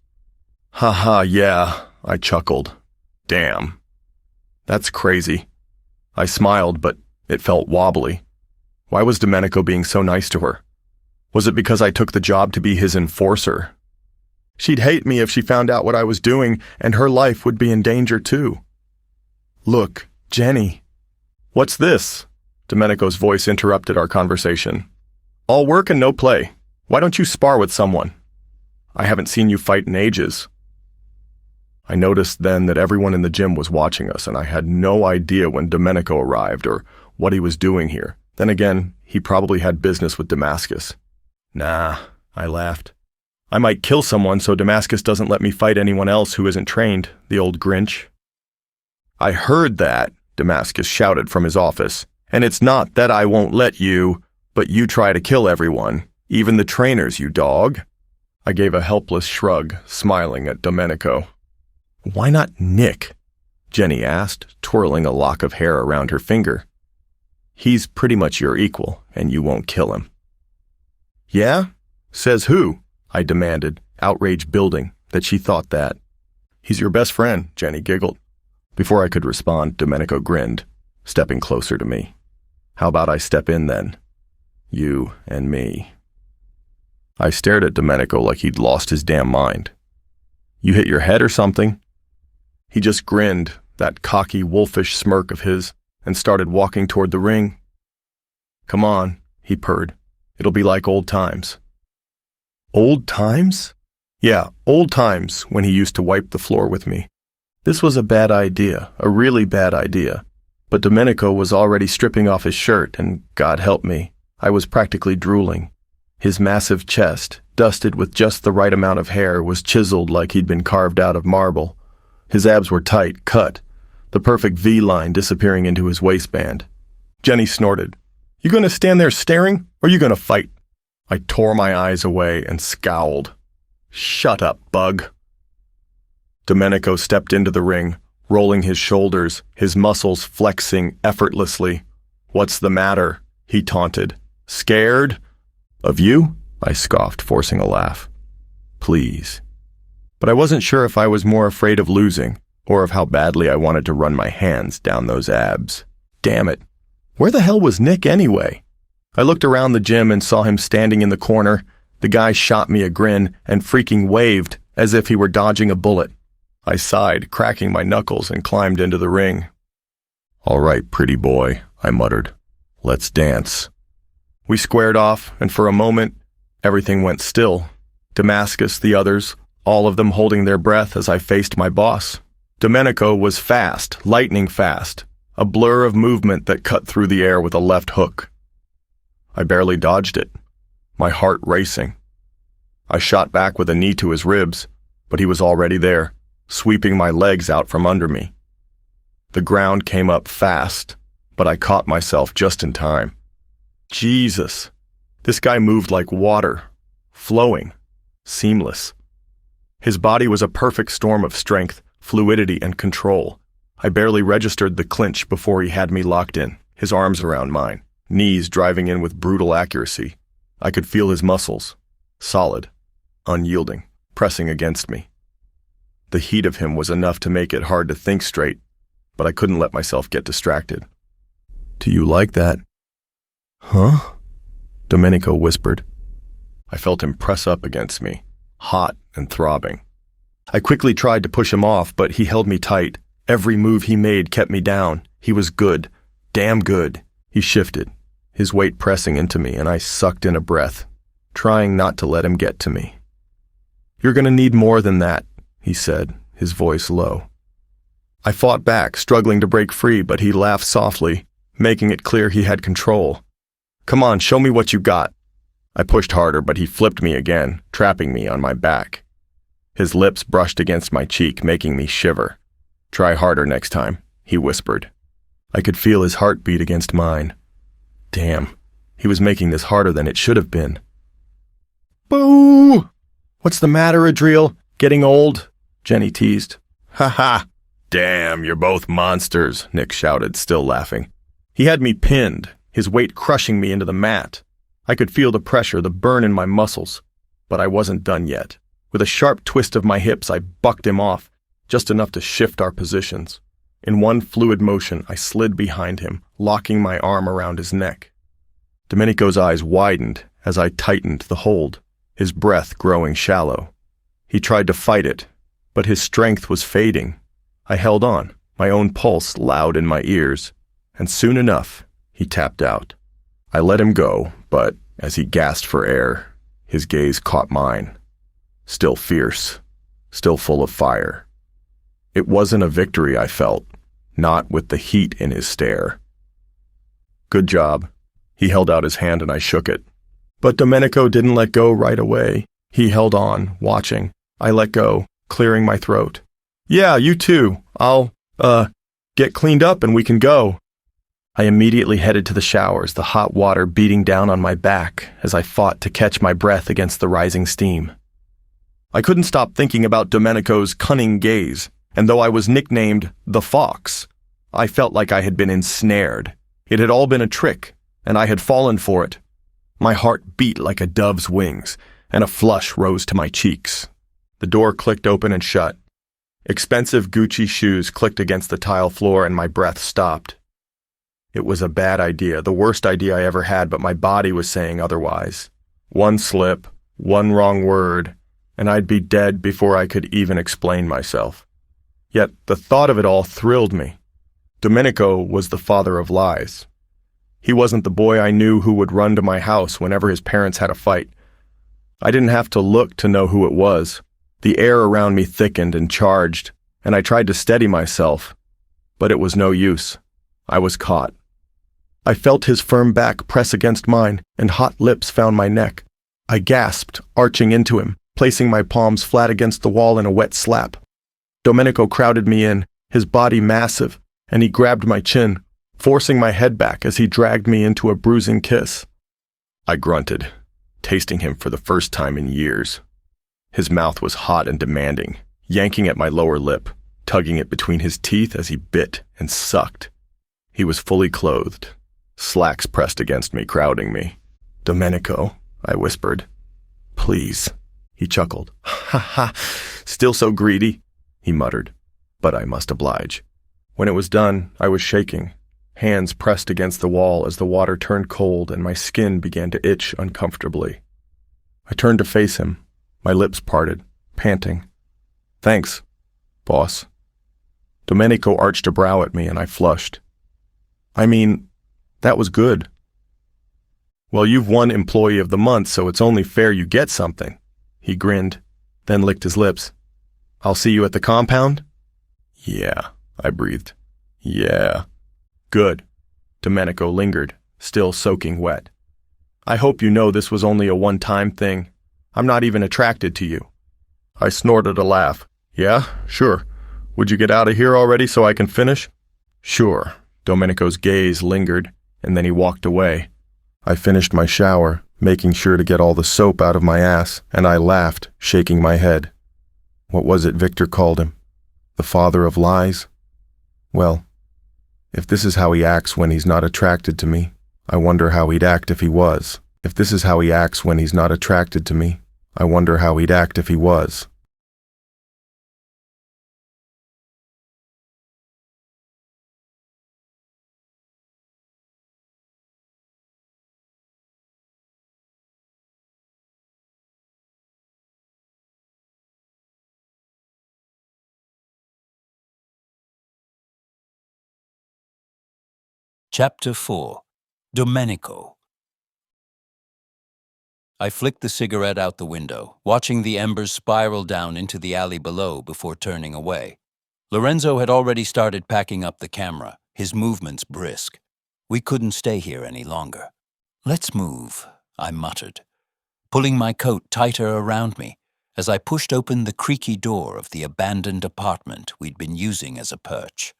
Haha, yeah, I chuckled. Damn. That's crazy. I smiled, but it felt wobbly. Why was Domenico being so nice to her? Was it because I took the job to be his enforcer? She'd hate me if she found out what I was doing, and her life would be in danger too. Look, Jenny. What's this? Domenico's voice interrupted our conversation. All work and no play. Why don't you spar with someone? I haven't seen you fight in ages. I noticed then that everyone in the gym was watching us, and I had no idea when Domenico arrived or what he was doing here. Then again, he probably had business with Damascus. Nah, I laughed. I might kill someone so Damascus doesn't let me fight anyone else who isn't trained, the old Grinch. I heard that, Damascus shouted from his office, and it's not that I won't let you, but you try to kill everyone, even the trainers, you dog. I gave a helpless shrug, smiling at Domenico. Why not Nick? Jenny asked, twirling a lock of hair around her finger. He's pretty much your equal, and you won't kill him. Yeah? Says who? I demanded, outrage building that she thought that. He's your best friend, Jenny giggled. Before I could respond, Domenico grinned, stepping closer to me. How about I step in then? You and me. I stared at Domenico like he'd lost his damn mind. You hit your head or something? He just grinned, that cocky, wolfish smirk of his, and started walking toward the ring. Come on, he purred. It'll be like old times. Old times? Yeah, old times when he used to wipe the floor with me. This was a bad idea, a really bad idea. But Domenico was already stripping off his shirt, and God help me, I was practically drooling. His massive chest, dusted with just the right amount of hair, was chiseled like he'd been carved out of marble. His abs were tight, cut, the perfect V-line disappearing into his waistband. Jenny snorted. You gonna stand there staring, or you gonna fight? I tore my eyes away and scowled. Shut up, bug. Domenico stepped into the ring, rolling his shoulders, his muscles flexing effortlessly. What's the matter? He taunted. Scared? Of you? I scoffed, forcing a laugh. Please. But I wasn't sure if I was more afraid of losing, or of how badly I wanted to run my hands down those abs. Damn it. Where the hell was Nick anyway? I looked around the gym and saw him standing in the corner. The guy shot me a grin and freaking waved as if he were dodging a bullet. I sighed, cracking my knuckles, and climbed into the ring. All right, pretty boy, I muttered. Let's dance. We squared off, and for a moment, everything went still. Damascus, the others, all of them holding their breath as I faced my boss. Domenico was fast, lightning fast, a blur of movement that cut through the air with a left hook. I barely dodged it, my heart racing. I shot back with a knee to his ribs, but he was already there, sweeping my legs out from under me. The ground came up fast, but I caught myself just in time. Jesus, this guy moved like water, flowing, seamless. His body was a perfect storm of strength, fluidity, and control. I barely registered the clinch before he had me locked in, his arms around mine, knees driving in with brutal accuracy. I could feel his muscles, solid, unyielding, pressing against me. The heat of him was enough to make it hard to think straight, but I couldn't let myself get distracted. Do you like that? Huh? Domenico whispered. I felt him press up against me, hot and throbbing. I quickly tried to push him off, but he held me tight. Every move he made kept me down. He was good. Damn good. He shifted, his weight pressing into me, and I sucked in a breath, trying not to let him get to me. You're gonna need more than that, he said, his voice low. I fought back, struggling to break free, but he laughed softly, making it clear he had control. Come on, show me what you got. I pushed harder, but he flipped me again, trapping me on my back. His lips brushed against my cheek, making me shiver. Try harder next time, he whispered. I could feel his heartbeat against mine. Damn, he was making this harder than it should have been. Boo! What's the matter, Adriel? Getting old? Jenny teased. Ha ha! Damn, you're both monsters, Nick shouted, still laughing. He had me pinned, his weight crushing me into the mat. I could feel the pressure, the burn in my muscles. But I wasn't done yet. With a sharp twist of my hips, I bucked him off, just enough to shift our positions. In one fluid motion, I slid behind him, locking my arm around his neck. Domenico's eyes widened as I tightened the hold, his breath growing shallow. He tried to fight it, but his strength was fading. I held on, my own pulse loud in my ears, and soon enough, he tapped out. I let him go, but as he gasped for air, his gaze caught mine. Still fierce, still full of fire. It wasn't a victory I felt, not with the heat in his stare. Good job. He held out his hand and I shook it. But Domenico didn't let go right away. He held on, watching. I let go, clearing my throat. Yeah, you too. I'll, get cleaned up and we can go. I immediately headed to the showers, the hot water beating down on my back as I fought to catch my breath against the rising steam. I couldn't stop thinking about Domenico's cunning gaze, and though I was nicknamed the Fox, I felt like I had been ensnared. It had all been a trick, and I had fallen for it. My heart beat like a dove's wings, and a flush rose to my cheeks. The door clicked open and shut. Expensive Gucci shoes clicked against the tile floor, and my breath stopped. It was a bad idea, the worst idea I ever had, but my body was saying otherwise. One slip, one wrong word, and I'd be dead before I could even explain myself. Yet the thought of it all thrilled me. Domenico was the father of lies. He wasn't the boy I knew who would run to my house whenever his parents had a fight. I didn't have to look to know who it was. The air around me thickened and charged, and I tried to steady myself, but it was no use. I was caught. I felt his firm back press against mine, and hot lips found my neck. I gasped, arching into him, placing my palms flat against the wall in a wet slap. Domenico crowded me in, his body massive, and he grabbed my chin, forcing my head back as he dragged me into a bruising kiss. I grunted, tasting him for the first time in years. His mouth was hot and demanding, yanking at my lower lip, tugging it between his teeth as he bit and sucked. He was fully clothed, slacks pressed against me, crowding me. "Domenico," I whispered. "Please." He chuckled. "Ha ha, still so greedy," he muttered, but I must oblige. When it was done, I was shaking, hands pressed against the wall as the water turned cold and my skin began to itch uncomfortably. I turned to face him, my lips parted, panting. "Thanks, boss." Domenico arched a brow at me and I flushed. "I mean, that was good." "Well, you've won Employee of the Month, so it's only fair you get something." He grinned, then licked his lips. "I'll see you at the compound?" "Yeah," I breathed. "Yeah." "Good." Domenico lingered, still soaking wet. "I hope you know this was only a one-time thing. I'm not even attracted to you." I snorted a laugh. "Yeah, sure. Would you get out of here already so I can finish?" "Sure." Domenico's gaze lingered, and then he walked away. I finished my shower, making sure to get all the soap out of my ass, and I laughed, shaking my head. What was it Victor called him? The father of lies? Well, if this is how he acts when he's not attracted to me, I wonder how he'd act if he was. If this is how he acts when he's not attracted to me, I wonder how he'd act if he was. Chapter 4. Domenico. I flicked the cigarette out the window, watching the embers spiral down into the alley below before turning away. Lorenzo had already started packing up the camera, his movements brisk. We couldn't stay here any longer. "Let's move," I muttered, pulling my coat tighter around me as I pushed open the creaky door of the abandoned apartment we'd been using as a perch.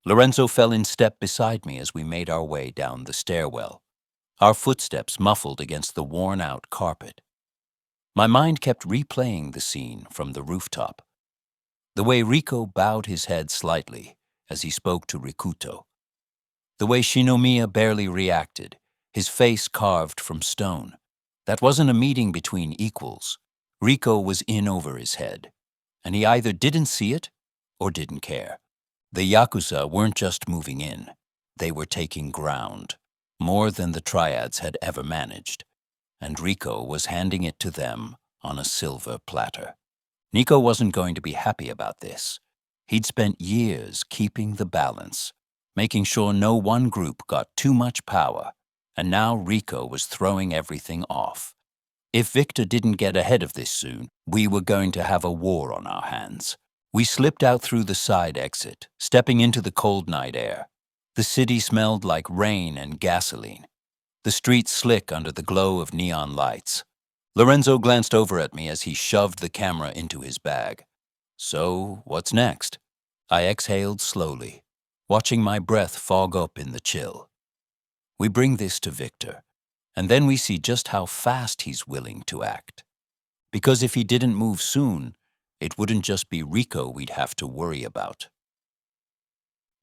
Lorenzo fell in step beside me as we made our way down the stairwell, our footsteps muffled against the worn-out carpet. My mind kept replaying the scene from the rooftop. The way Rico bowed his head slightly as he spoke to Rikuto. The way Shinomiya barely reacted, his face carved from stone. That wasn't a meeting between equals. Rico was in over his head, and he either didn't see it or didn't care. The Yakuza weren't just moving in. They were taking ground, more than the Triads had ever managed, and Rico was handing it to them on a silver platter. Nico wasn't going to be happy about this. He'd spent years keeping the balance, making sure no one group got too much power, and now Rico was throwing everything off. If Victor didn't get ahead of this soon, we were going to have a war on our hands. We slipped out through the side exit, stepping into the cold night air. The city smelled like rain and gasoline, the streets slick under the glow of neon lights. Lorenzo glanced over at me as he shoved the camera into his bag. "So, what's next?" I exhaled slowly, watching my breath fog up in the chill. "We bring this to Victor, and then we see just how fast he's willing to act. Because if he didn't move soon, it wouldn't just be Rico we'd have to worry about."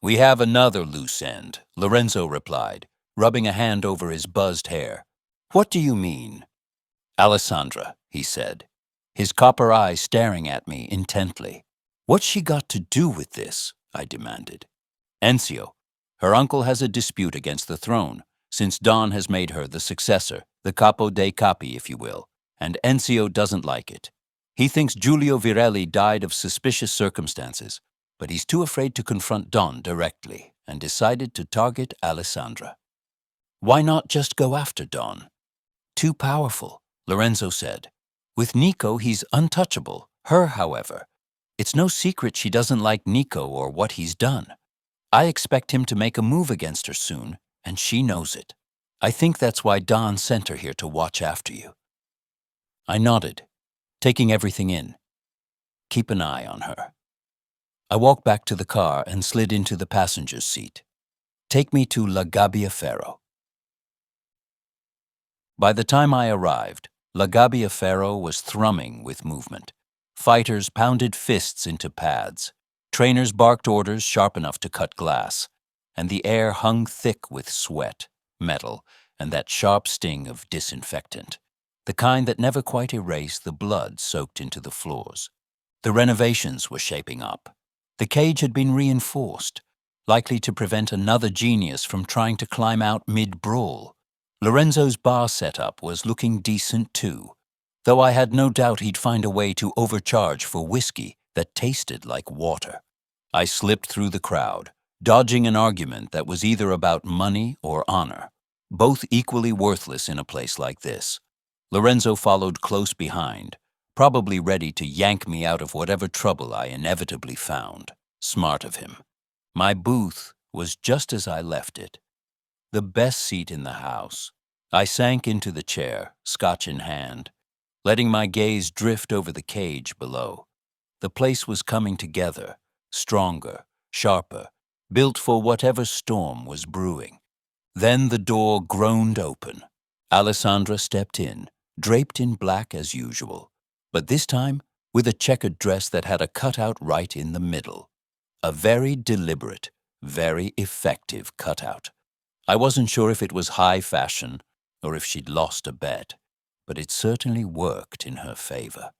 "We have another loose end," Lorenzo replied, rubbing a hand over his buzzed hair. "What do you mean?" "Alessandra," he said, his copper eyes staring at me intently. "What's she got to do with this?" I demanded. "Enzio. Her uncle has a dispute against the throne, since Don has made her the successor, the capo dei capi, if you will, and Enzio doesn't like it. He thinks Giulio Virelli died of suspicious circumstances, but he's too afraid to confront Don directly and decided to target Alessandra." "Why not just go after Don?" "Too powerful," Lorenzo said. "With Nico, he's untouchable. Her, however, it's no secret she doesn't like Nico or what he's done. I expect him to make a move against her soon, and she knows it. I think that's why Don sent her here to watch after you." I nodded, taking everything in. Keep an eye on her. I walked back to the car and slid into the passenger's seat. Take me to La Gabbiaferro. By the time I arrived, La Gabbiaferro was thrumming with movement. Fighters pounded fists into pads. Trainers barked orders sharp enough to cut glass. And the air hung thick with sweat, metal, and that sharp sting of disinfectant, the kind that never quite erased the blood soaked into the floors. The renovations were shaping up. The cage had been reinforced, likely to prevent another genius from trying to climb out mid-brawl. Lorenzo's bar setup was looking decent too, though I had no doubt he'd find a way to overcharge for whiskey that tasted like water. I slipped through the crowd, dodging an argument that was either about money or honor, both equally worthless in a place like this. Lorenzo followed close behind, probably ready to yank me out of whatever trouble I inevitably found. Smart of him. My booth was just as I left it. The best seat in the house. I sank into the chair, scotch in hand, letting my gaze drift over the cage below. The place was coming together, stronger, sharper, built for whatever storm was brewing. Then the door groaned open. Alessandra stepped in, draped in black as usual, but this time with a checkered dress that had a cutout right in the middle. A very deliberate, very effective cutout. I wasn't sure if it was high fashion or if she'd lost a bet, but it certainly worked in her favor.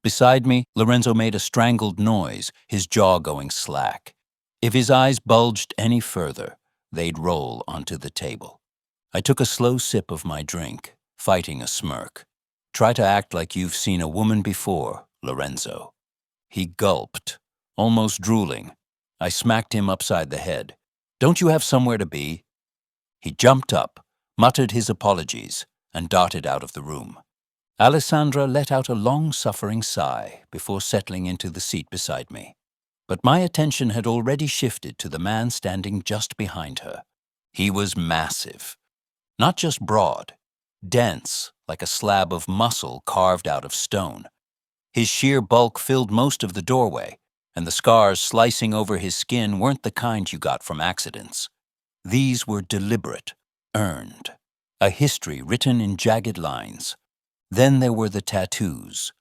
Beside me, Lorenzo made a strangled noise, his jaw going slack. If his eyes bulged any further, they'd roll onto the table. I took a slow sip of my drink, fighting a smirk. Try to act like you've seen a woman before, Lorenzo. He gulped, almost drooling. I smacked him upside the head. Don't you have somewhere to be? He jumped up, muttered his apologies, and darted out of the room. Alessandra let out a long-suffering sigh before settling into the seat beside me. But my attention had already shifted to the man standing just behind her. He was massive. Not just broad, dense, like a slab of muscle carved out of stone. His sheer bulk filled most of the doorway, and the scars slicing over his skin weren't the kind you got from accidents. These were deliberate, earned, a history written in jagged lines. Then there were the tattoos,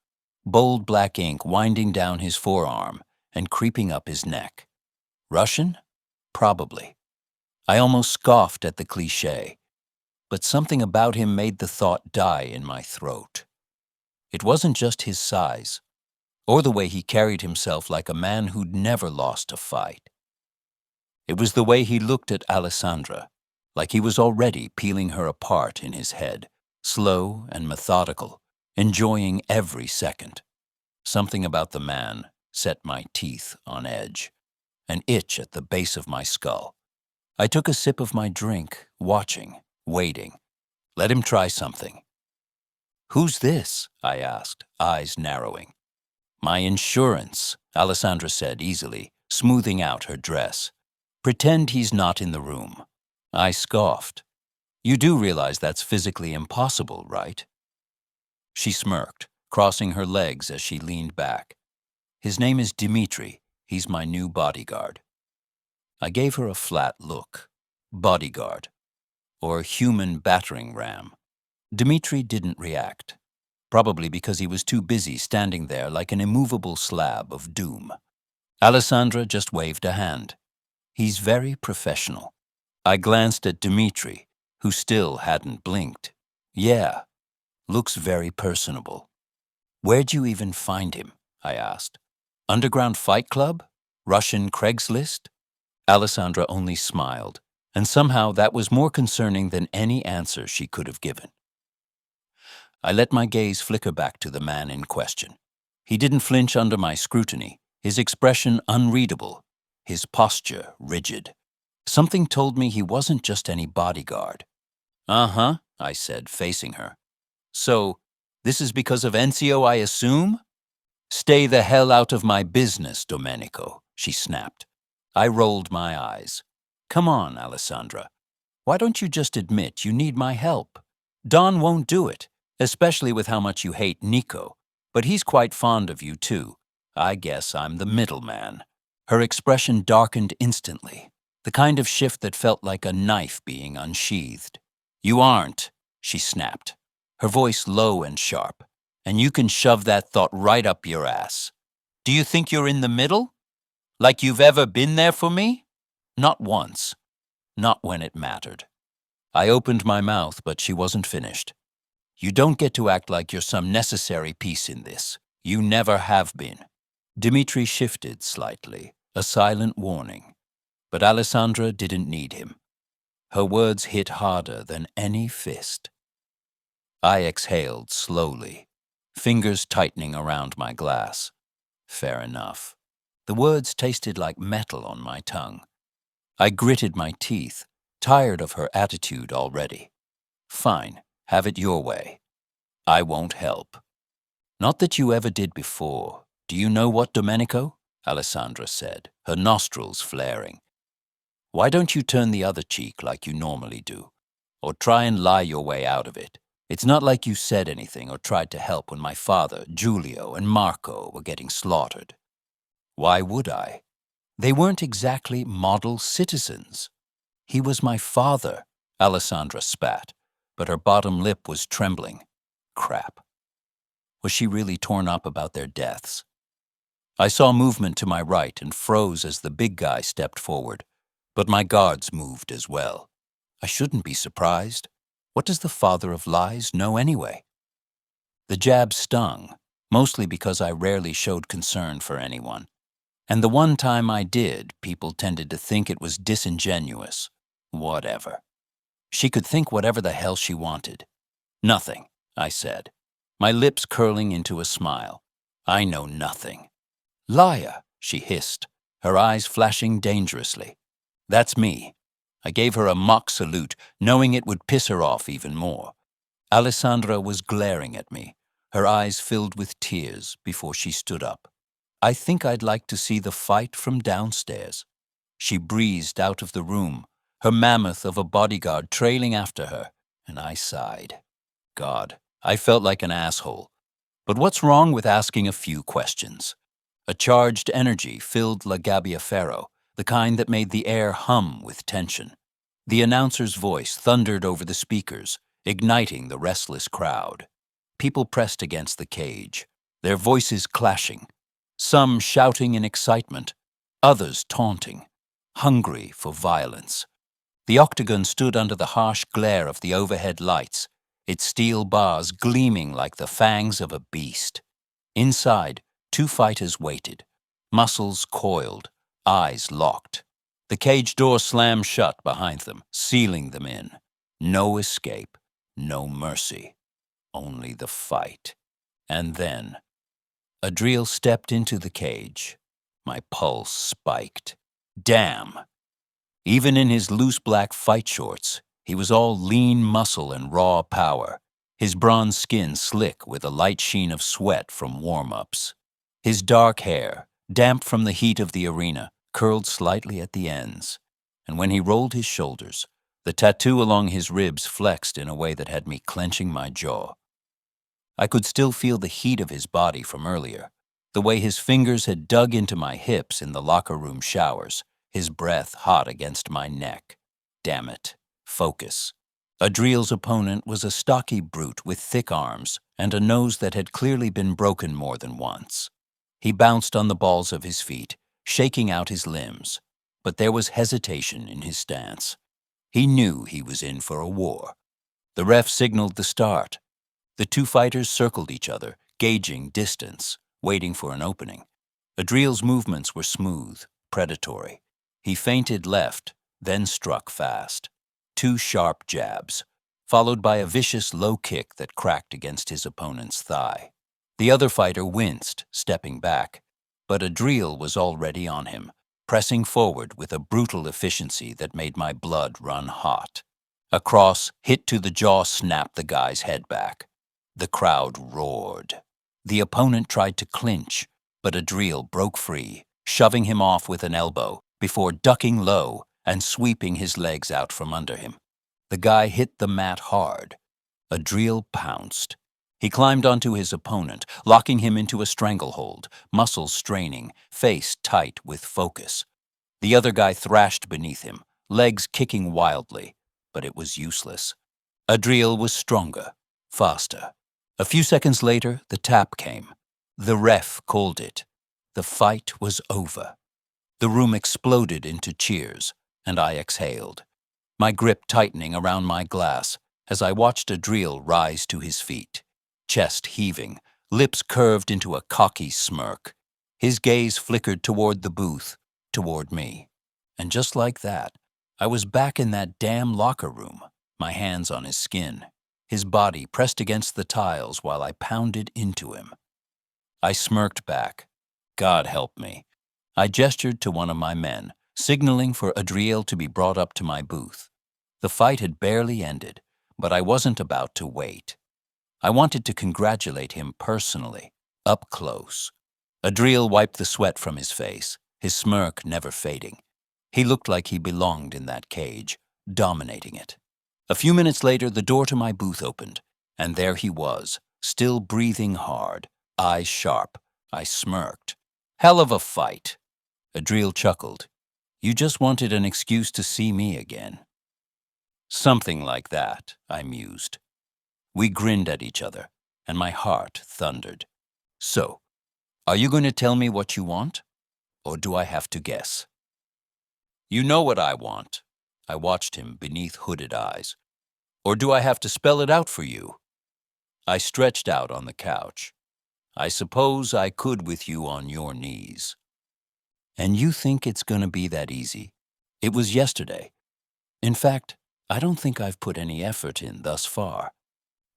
bold black ink winding down his forearm and creeping up his neck. Russian? Probably. I almost scoffed at the cliché, but something about him made the thought die in my throat. It wasn't just his size, or the way he carried himself like a man who'd never lost a fight. It was the way he looked at Alessandra, like he was already peeling her apart in his head, slow and methodical, enjoying every second. Something about the man set my teeth on edge, an itch at the base of my skull. I took a sip of my drink, watching, waiting. Let him try something. "Who's this?" I asked, eyes narrowing. "My insurance," Alessandra said easily, smoothing out her dress. "Pretend he's not in the room." I scoffed. "You do realize that's physically impossible, right?" She smirked, crossing her legs as she leaned back. "His name is Dimitri. He's my new bodyguard." I gave her a flat look. Bodyguard. Or human battering ram. Dimitri didn't react, probably because he was too busy standing there like an immovable slab of doom. Alessandra just waved a hand. "He's very professional." I glanced at Dimitri, who still hadn't blinked. "Yeah, looks very personable." "Where'd you even find him?" I asked. "Underground fight club? Russian Craigslist?" Alessandra only smiled, and somehow that was more concerning than any answer she could have given. I let my gaze flicker back to the man in question. He didn't flinch under my scrutiny, his expression unreadable, his posture rigid. Something told me he wasn't just any bodyguard. "Uh-huh," I said, facing her. "So, this is because of Enzio, I assume?" "Stay the hell out of my business, Domenico," she snapped. I rolled my eyes. "Come on, Alessandra. Why don't you just admit you need my help? Don won't do it, especially with how much you hate Nico, but he's quite fond of you too. I guess I'm the middleman." Her expression darkened instantly. The kind of shift that felt like a knife being unsheathed. "You aren't," she snapped, her voice low and sharp, "and you can shove that thought right up your ass. Do you think you're in the middle? Like you've ever been there for me? Not once. Not when it mattered." I opened my mouth, but she wasn't finished. "You don't get to act like you're some necessary piece in this. You never have been." Dimitri shifted slightly, a silent warning. But Alessandra didn't need him. Her words hit harder than any fist. I exhaled slowly, fingers tightening around my glass. Fair enough. The words tasted like metal on my tongue. I gritted my teeth, tired of her attitude already. "Fine, have it your way. I won't help." "Not that you ever did before. Do you know what, Domenico?" Alessandra said, her nostrils flaring. "Why don't you turn the other cheek like you normally do? Or try and lie your way out of it? It's not like you said anything or tried to help when my father, Giulio, and Marco were getting slaughtered." "Why would I? They weren't exactly model citizens." "He was my father," Alessandra spat, but her bottom lip was trembling. Crap. Was she really torn up about their deaths? I saw movement to my right and froze as the big guy stepped forward, but my guards moved as well. I shouldn't be surprised. What does the father of lies know anyway? The jab stung, mostly because I rarely showed concern for anyone. And the one time I did, people tended to think it was disingenuous. Whatever. She could think whatever the hell she wanted. "Nothing," I said, my lips curling into a smile. "I know nothing." "Liar," she hissed, her eyes flashing dangerously. "That's me." I gave her a mock salute, knowing it would piss her off even more. Alessandra was glaring at me, her eyes filled with tears before she stood up. "I think I'd like to see the fight from downstairs." She breezed out of the room, her mammoth of a bodyguard trailing after her, and I sighed. God, I felt like an asshole. But what's wrong with asking a few questions? A charged energy filled La Gabbiaferro, the kind that made the air hum with tension. The announcer's voice thundered over the speakers, igniting the restless crowd. People pressed against the cage, their voices clashing, some shouting in excitement, others taunting, hungry for violence. The octagon stood under the harsh glare of the overhead lights, its steel bars gleaming like the fangs of a beast. Inside, two fighters waited, muscles coiled, eyes locked. The cage door slammed shut behind them, sealing them in. No escape, no mercy, only the fight. And then Adriel stepped into the cage. My pulse spiked. Damn! Even in his loose black fight shorts, he was all lean muscle and raw power, his bronze skin slick with a light sheen of sweat from warm-ups. His dark hair, damp from the heat of the arena, curled slightly at the ends, and when he rolled his shoulders, the tattoo along his ribs flexed in a way that had me clenching my jaw. I could still feel the heat of his body from earlier, the way his fingers had dug into my hips in the locker room showers, his breath hot against my neck. Damn it. Focus. Adriel's opponent was a stocky brute with thick arms and a nose that had clearly been broken more than once. He bounced on the balls of his feet, shaking out his limbs, but there was hesitation in his stance. He knew he was in for a war. The ref signaled the start. The two fighters circled each other, gauging distance, waiting for an opening. Adriel's movements were smooth, predatory. He feinted left, then struck fast. Two sharp jabs, followed by a vicious low kick that cracked against his opponent's thigh. The other fighter winced, stepping back, but Adriel was already on him, pressing forward with a brutal efficiency that made my blood run hot. A cross hit to the jaw snapped the guy's head back. The crowd roared. The opponent tried to clinch, but Adriel broke free, shoving him off with an elbow before ducking low and sweeping his legs out from under him. The guy hit the mat hard. Adriel pounced. He climbed onto his opponent, locking him into a stranglehold, muscles straining, face tight with focus. The other guy thrashed beneath him, legs kicking wildly, but it was useless. Adriel was stronger, faster. A few seconds later, the tap came. The ref called it. The fight was over. The room exploded into cheers, and I exhaled, my grip tightening around my glass as I watched Adriel rise to his feet, chest heaving, lips curved into a cocky smirk. His gaze flickered toward the booth, toward me. And just like that, I was back in that damn locker room, my hands on his skin, his body pressed against the tiles while I pounded into him. I smirked back. God help me. I gestured to one of my men, signaling for Adriel to be brought up to my booth. The fight had barely ended, but I wasn't about to wait. I wanted to congratulate him personally, up close. Adriel wiped the sweat from his face, his smirk never fading. He looked like he belonged in that cage, dominating it. A few minutes later, the door to my booth opened, and there he was, still breathing hard, eyes sharp. I smirked. Hell of a fight. Adriel chuckled. You just wanted an excuse to see me again. Something like that, I mused. We grinned at each other, and my heart thundered. So, are you going to tell me what you want? Or do I have to guess? You know what I want. I watched him beneath hooded eyes. Or do I have to spell it out for you? I stretched out on the couch. I suppose I could with you on your knees. And you think it's going to be that easy? It was yesterday. In fact, I don't think I've put any effort in thus far.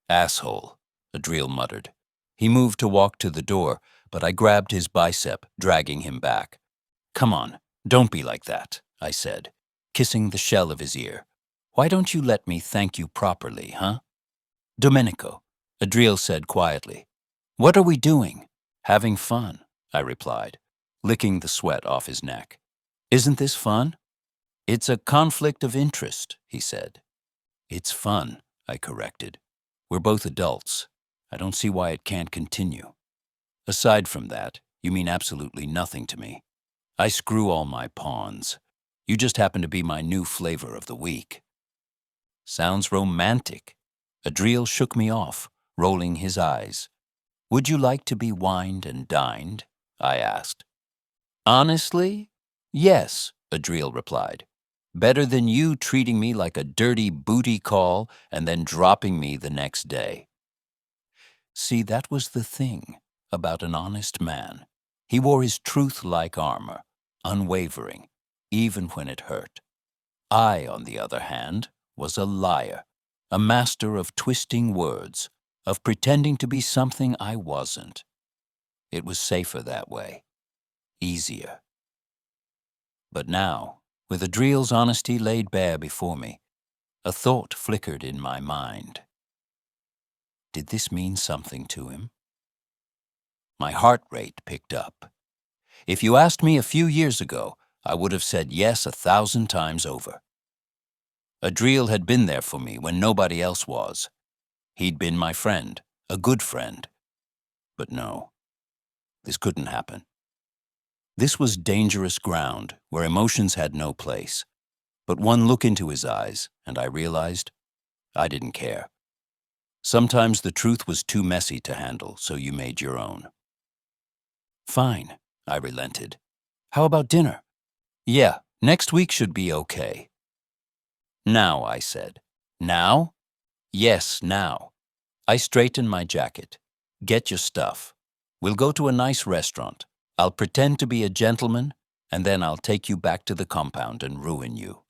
Asshole, Adriel muttered. He moved to walk to the door, but I grabbed his bicep, dragging him back. Come on, don't be like that, I said, kissing the shell of his ear. Why don't you let me thank you properly, huh? Domenico, Adriel said quietly. What are we doing? Having fun, I replied, licking the sweat off his neck. Isn't this fun? It's a conflict of interest, he said. It's fun, I corrected. We're both adults. I don't see why it can't continue. Aside from that, you mean absolutely nothing to me. I screw all my pawns. You just happen to be my new flavor of the week. Sounds romantic. Adriel shook me off, rolling his eyes. Would you like to be wined and dined? I asked. Honestly? Yes, Adriel replied. Better than you treating me like a dirty booty call and then dropping me the next day. See, that was the thing about an honest man. He wore his truth-like armor, unwavering, even when it hurt. I, on the other hand, was a liar, a master of twisting words, of pretending to be something I wasn't. It was safer that way, easier. But now, with Adriel's honesty laid bare before me, a thought flickered in my mind. Did this mean something to him? My heart rate picked up. If you asked me a few years ago, I would have said yes 1,000 times over. Adriel had been there for me when nobody else was. He'd been my friend, a good friend. But no, this couldn't happen. This was dangerous ground where emotions had no place. But one look into his eyes, and I realized I didn't care. Sometimes the truth was too messy to handle, so you made your own. Fine, I relented. How about dinner? Yeah, next week should be okay. Now, I said. Now? Yes, now. I straightened my jacket. Get your stuff. We'll go to a nice restaurant. I'll pretend to be a gentleman, and then I'll take you back to the compound and ruin you.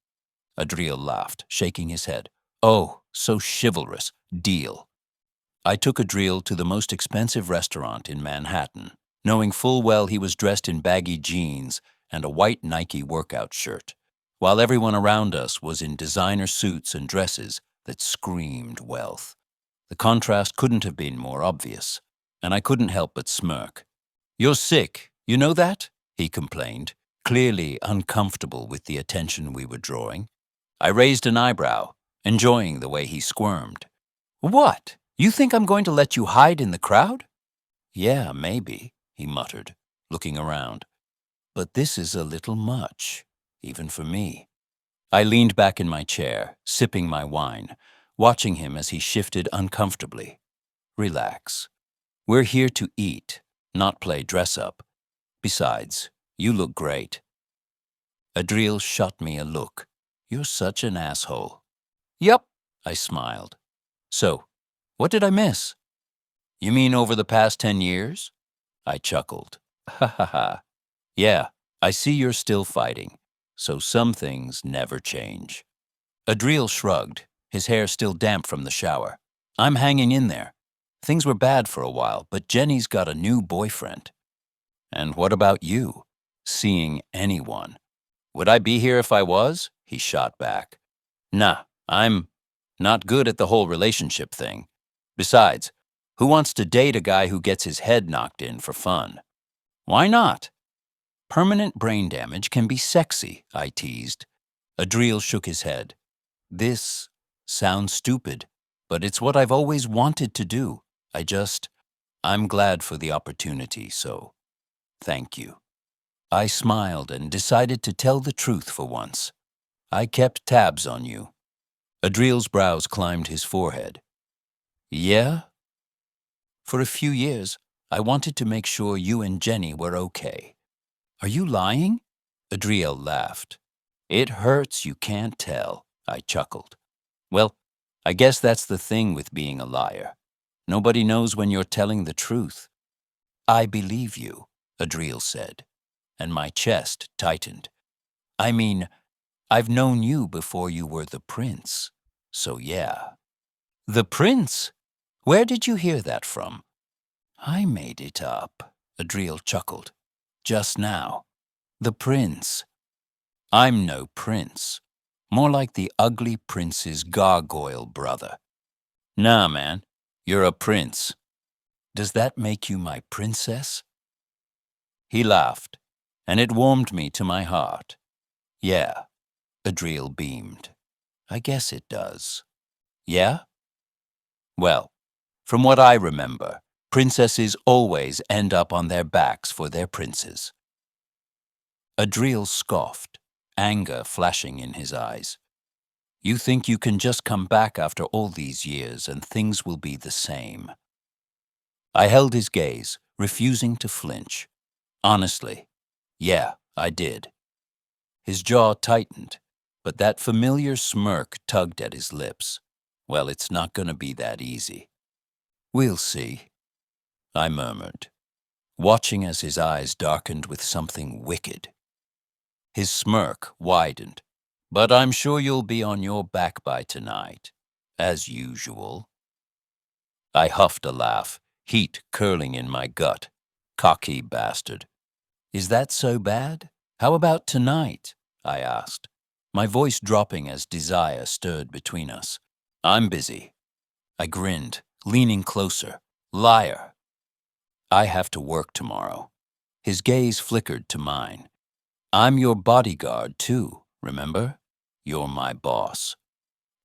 Adriel laughed, shaking his head. Oh, so chivalrous. Deal. I took Adriel to the most expensive restaurant in Manhattan, knowing full well he was dressed in baggy jeans and a white Nike workout shirt, while everyone around us was in designer suits and dresses that screamed wealth. The contrast couldn't have been more obvious, and I couldn't help but smirk. You're sick, you know that? He complained, clearly uncomfortable with the attention we were drawing. I raised an eyebrow, enjoying the way he squirmed. What? You think I'm going to let you hide in the crowd? Yeah, maybe, he muttered, looking around. But this is a little much. even for me. I leaned back in my chair, sipping my wine, watching him as he shifted uncomfortably. Relax. We're here to eat, not play dress-up. Besides, you look great. Adriel shot me a look. You're such an asshole. Yup, I smiled. So, what did I miss? You mean over the past 10 years? I chuckled. Ha ha ha. Yeah, I see you're still fighting, so some things never change. Adriel shrugged, his hair still damp from the shower. I'm hanging in there. Things were bad for a while, but Jenny's got a new boyfriend. And what about you? Seeing anyone? Would I be here if I was? He shot back. Nah, I'm not good at the whole relationship thing. Besides, who wants to date a guy who gets his head knocked in for fun? Why not? Permanent brain damage can be sexy, I teased. Adriel shook his head. This sounds stupid, but it's what I've always wanted to do. I'm glad for the opportunity, so thank you. I smiled and decided to tell the truth for once. I kept tabs on you. Adriel's brows climbed his forehead. Yeah? For a few years, I wanted to make sure you and Jenny were okay. Are you lying? Adriel laughed. It hurts you can't tell, I chuckled. Well, I guess that's the thing with being a liar. Nobody knows when you're telling the truth. I believe you, Adriel said, and my chest tightened. I mean, I've known you before you were the prince, so yeah. The prince? Where did you hear that from? I made it up, Adriel chuckled. Just now. The prince. I'm no prince. More like the ugly prince's gargoyle brother. Nah, man, you're a prince. Does that make you my princess? He laughed, and it warmed me to my heart. Yeah, Adriel beamed. I guess it does. Yeah? Well, from what I remember, princesses always end up on their backs for their princes. Adriel scoffed, anger flashing in his eyes. You think you can just come back after all these years and things will be the same? I held his gaze, refusing to flinch. Honestly, yeah, I did. His jaw tightened, but that familiar smirk tugged at his lips. Well, it's not going to be that easy. We'll see, I murmured, watching as his eyes darkened with something wicked. His smirk widened. But I'm sure you'll be on your back by tonight, as usual. I huffed a laugh, heat curling in my gut. Cocky bastard. Is that so bad? How about tonight? I asked, my voice dropping as desire stirred between us. I'm busy. I grinned, leaning closer. Liar. I have to work tomorrow. His gaze flickered to mine. I'm your bodyguard, too, remember? You're my boss.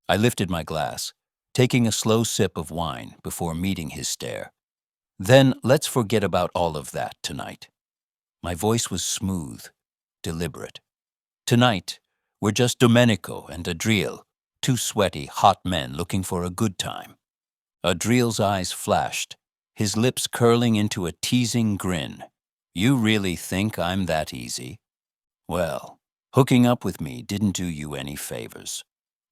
I lifted my glass, taking a slow sip of wine before meeting his stare. Then let's forget about all of that tonight. My voice was smooth, deliberate. Tonight, we're just Domenico and Adriel, two sweaty, hot men looking for a good time. Adriel's eyes flashed, his lips curling into a teasing grin. You really think I'm that easy? Well, hooking up with me didn't do you any favors.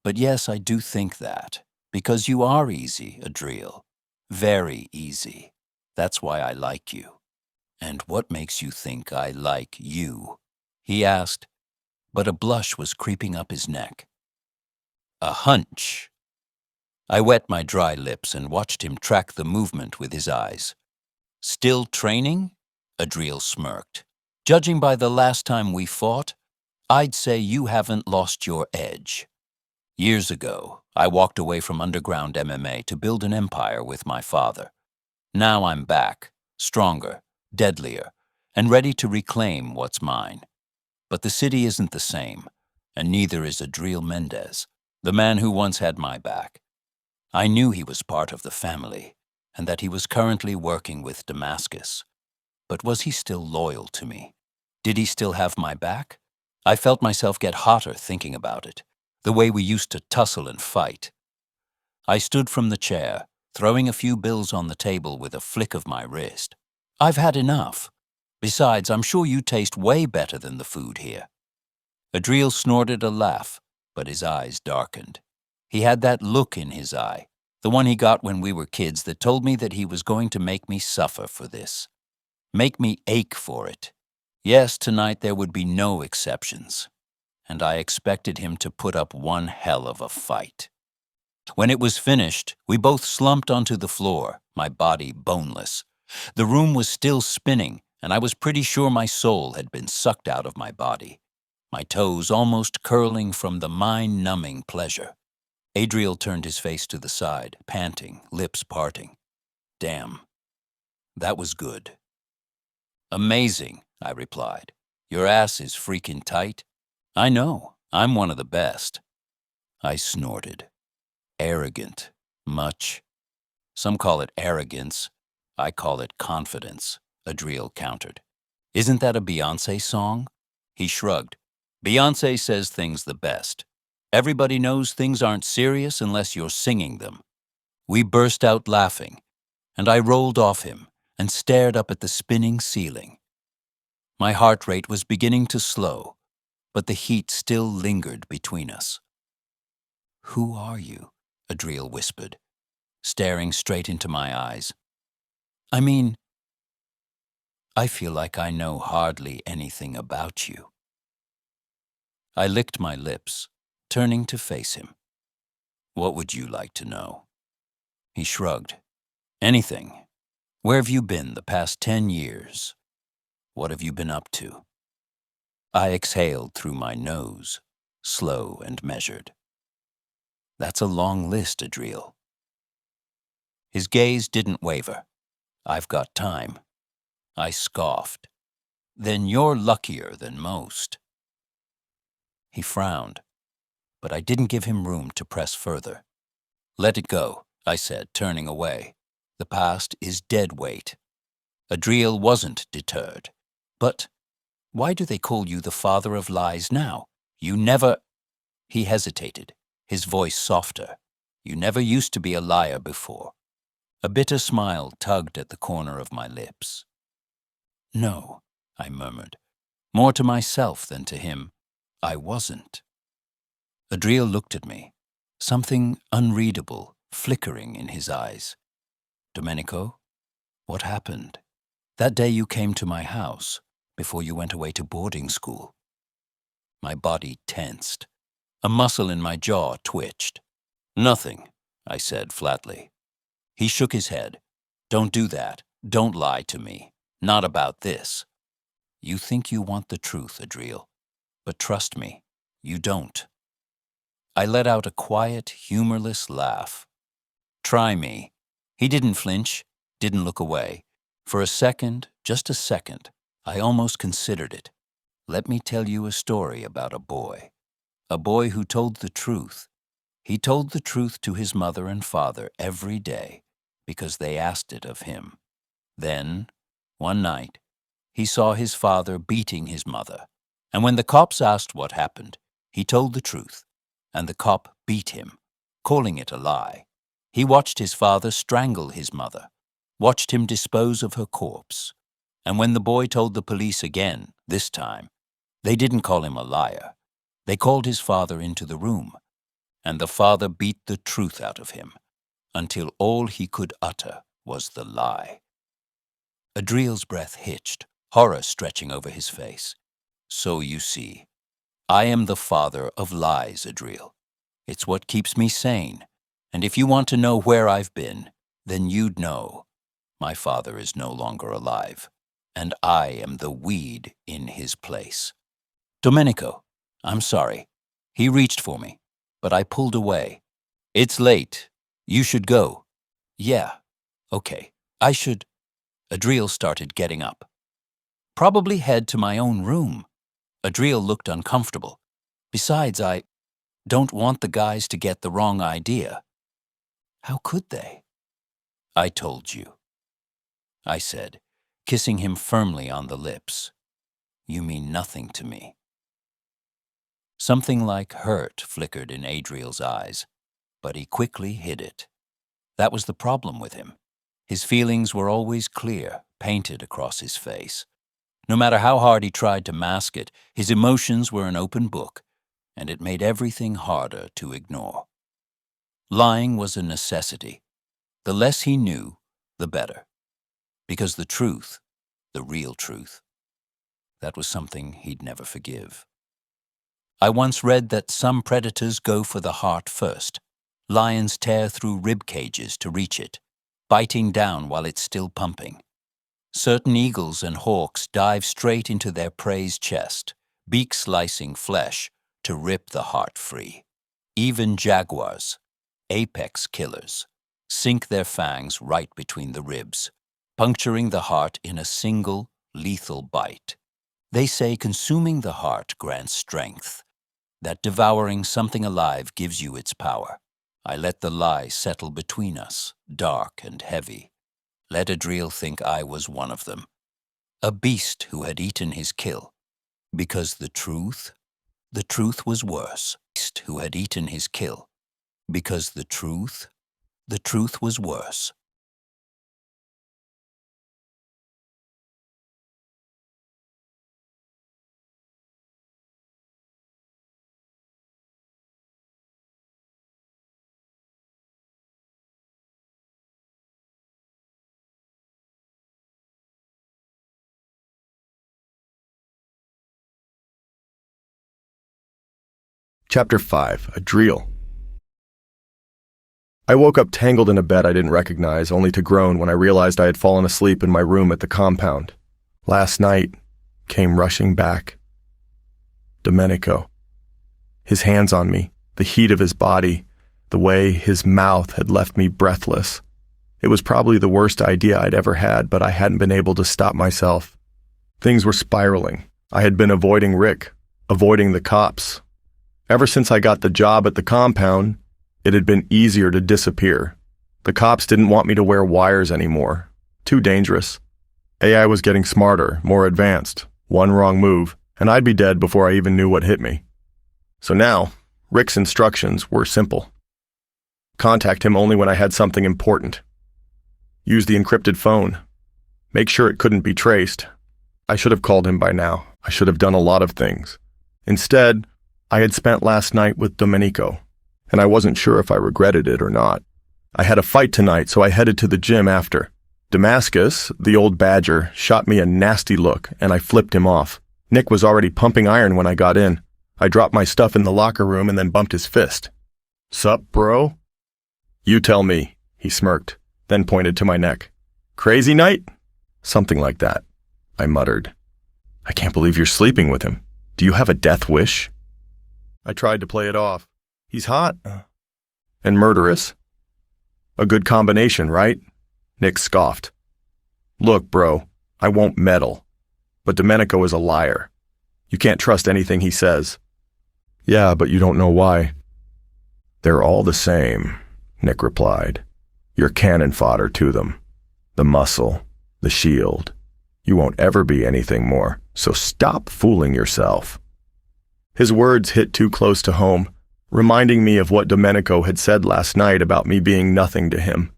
But yes, I do think that, because you are easy, Adriel. Very easy. That's why I like you. And what makes you think I like you? He asked, but a blush was creeping up his neck. A hunch. I wet my dry lips and watched him track the movement with his eyes. Still training? Adriel smirked. Judging by the last time we fought, I'd say you haven't lost your edge. Years ago, I walked away from underground MMA to build an empire with my father. Now I'm back, stronger, deadlier, and ready to reclaim what's mine. But the city isn't the same, and neither is Adriel Mendez, the man who once had my back. I knew he was part of the family, and that he was currently working with Damascus. But was he still loyal to me? Did he still have my back? I felt myself get hotter thinking about it, the way we used to tussle and fight. I stood from the chair, throwing a few bills on the table with a flick of my wrist. I've had enough. Besides, I'm sure you taste way better than the food here. Adriel snorted a laugh, but his eyes darkened. He had that look in his eye, the one he got when we were kids, that told me that he was going to make me suffer for this. Make me ache for it. Yes, tonight there would be no exceptions, and I expected him to put up one hell of a fight. When it was finished, we both slumped onto the floor, my body boneless. The room was still spinning, and I was pretty sure my soul had been sucked out of my body, my toes almost curling from the mind-numbing pleasure. Adriel turned his face to the side, panting, lips parting. Damn, that was good. Amazing, I replied. Your ass is freaking tight. I know, I'm one of the best. I snorted. Arrogant, much. Some call it arrogance. I call it confidence, Adriel countered. Isn't that a Beyoncé song? He shrugged. Beyoncé says things the best. Everybody knows things aren't serious unless you're singing them. We burst out laughing, and I rolled off him and stared up at the spinning ceiling. My heart rate was beginning to slow, but the heat still lingered between us. Who are you? Adriel whispered, staring straight into my eyes. I mean, I feel like I know hardly anything about you. I licked my lips, turning to face him. What would you like to know? He shrugged. Anything. Where have you been the past 10 years? What have you been up to? I exhaled through my nose, slow and measured. That's a long list, Adriel. His gaze didn't waver. I've got time. I scoffed. Then you're luckier than most. He frowned, but I didn't give him room to press further. Let it go, I said, turning away. The past is dead weight. Adriel wasn't deterred. But why do they call you the father of lies now? You never... He hesitated, his voice softer. You never used to be a liar before. A bitter smile tugged at the corner of my lips. No, I murmured, more to myself than to him. I wasn't. Adriel looked at me, something unreadable flickering in his eyes. Domenico, what happened? That day you came to my house, before you went away to boarding school. My body tensed. A muscle in my jaw twitched. Nothing, I said flatly. He shook his head. Don't do that. Don't lie to me. Not about this. You think you want the truth, Adriel. But trust me, you don't. I let out a quiet, humorless laugh. Try me. He didn't flinch, didn't look away. For a second, just a second, I almost considered it. Let me tell you a story about a boy who told the truth. He told the truth to his mother and father every day because they asked it of him. Then, one night, he saw his father beating his mother, and when the cops asked what happened, he told the truth, and the cop beat him, calling it a lie. He watched his father strangle his mother, watched him dispose of her corpse, and when the boy told the police again, this time, they didn't call him a liar. They called his father into the room, and the father beat the truth out of him, until all he could utter was the lie. Adriel's breath hitched, horror stretching over his face. So you see, I am the father of lies, Adriel. It's what keeps me sane, and if you want to know where I've been, then you'd know. My father is no longer alive, and I am the weed in his place. Domenico, I'm sorry. He reached for me, but I pulled away. It's late. You should go. Yeah, okay, I should. Adriel started getting up. Probably head to my own room. Adriel looked uncomfortable. Besides, I don't want the guys to get the wrong idea. How could they? I told you, I said, kissing him firmly on the lips. You mean nothing to me. Something like hurt flickered in Adriel's eyes, but he quickly hid it. That was the problem with him. His feelings were always clear, painted across his face. No matter how hard he tried to mask it, his emotions were an open book, and it made everything harder to ignore. Lying was a necessity. The less he knew, the better. Because the truth, the real truth, that was something he'd never forgive. I once read that some predators go for the heart first. Lions tear through rib cages to reach it, biting down while it's still pumping. Certain eagles and hawks dive straight into their prey's chest, beak-slicing flesh to rip the heart free. Even jaguars, apex killers, sink their fangs right between the ribs, puncturing the heart in a single, lethal bite. They say consuming the heart grants strength, that devouring something alive gives you its power. I let the lie settle between us, dark and heavy. Let Adriel think I was one of them, a beast who had eaten his kill, because the truth was worse. Beast who had eaten his kill, because the truth was worse. Chapter 5. Adriel. I woke up tangled in a bed I didn't recognize, only to groan when I realized I had fallen asleep in my room at the compound. Last night came rushing back. Domenico. His hands on me, the heat of his body, the way his mouth had left me breathless. It was probably the worst idea I'd ever had, but I hadn't been able to stop myself. Things were spiraling. I had been avoiding Rick, avoiding the cops. Ever since I got the job at the compound, it had been easier to disappear. The cops didn't want me to wear wires anymore. Too dangerous. AI was getting smarter, more advanced. One wrong move, and I'd be dead before I even knew what hit me. So now, Rick's instructions were simple. Contact him only when I had something important. Use the encrypted phone. Make sure it couldn't be traced. I should have called him by now. I should have done a lot of things. Instead, I had spent last night with Domenico, and I wasn't sure if I regretted it or not. I had a fight tonight, so I headed to the gym after. Damascus, the old badger, shot me a nasty look, and I flipped him off. Nick was already pumping iron when I got in. I dropped my stuff in the locker room and then bumped his fist. "Sup, bro?" "You tell me," he smirked, then pointed to my neck. "Crazy night?" "Something like that," I muttered. "I can't believe you're sleeping with him. Do you have a death wish?" I tried to play it off. "He's hot. And murderous. A good combination, right?" Nick scoffed. "Look, bro, I won't meddle. But Domenico is a liar. You can't trust anything he says." "Yeah, but you don't know why." "They're all the same," Nick replied. "You're cannon fodder to them. The muscle, the shield. You won't ever be anything more, so stop fooling yourself." His words hit too close to home, reminding me of what Domenico had said last night about me being nothing to him.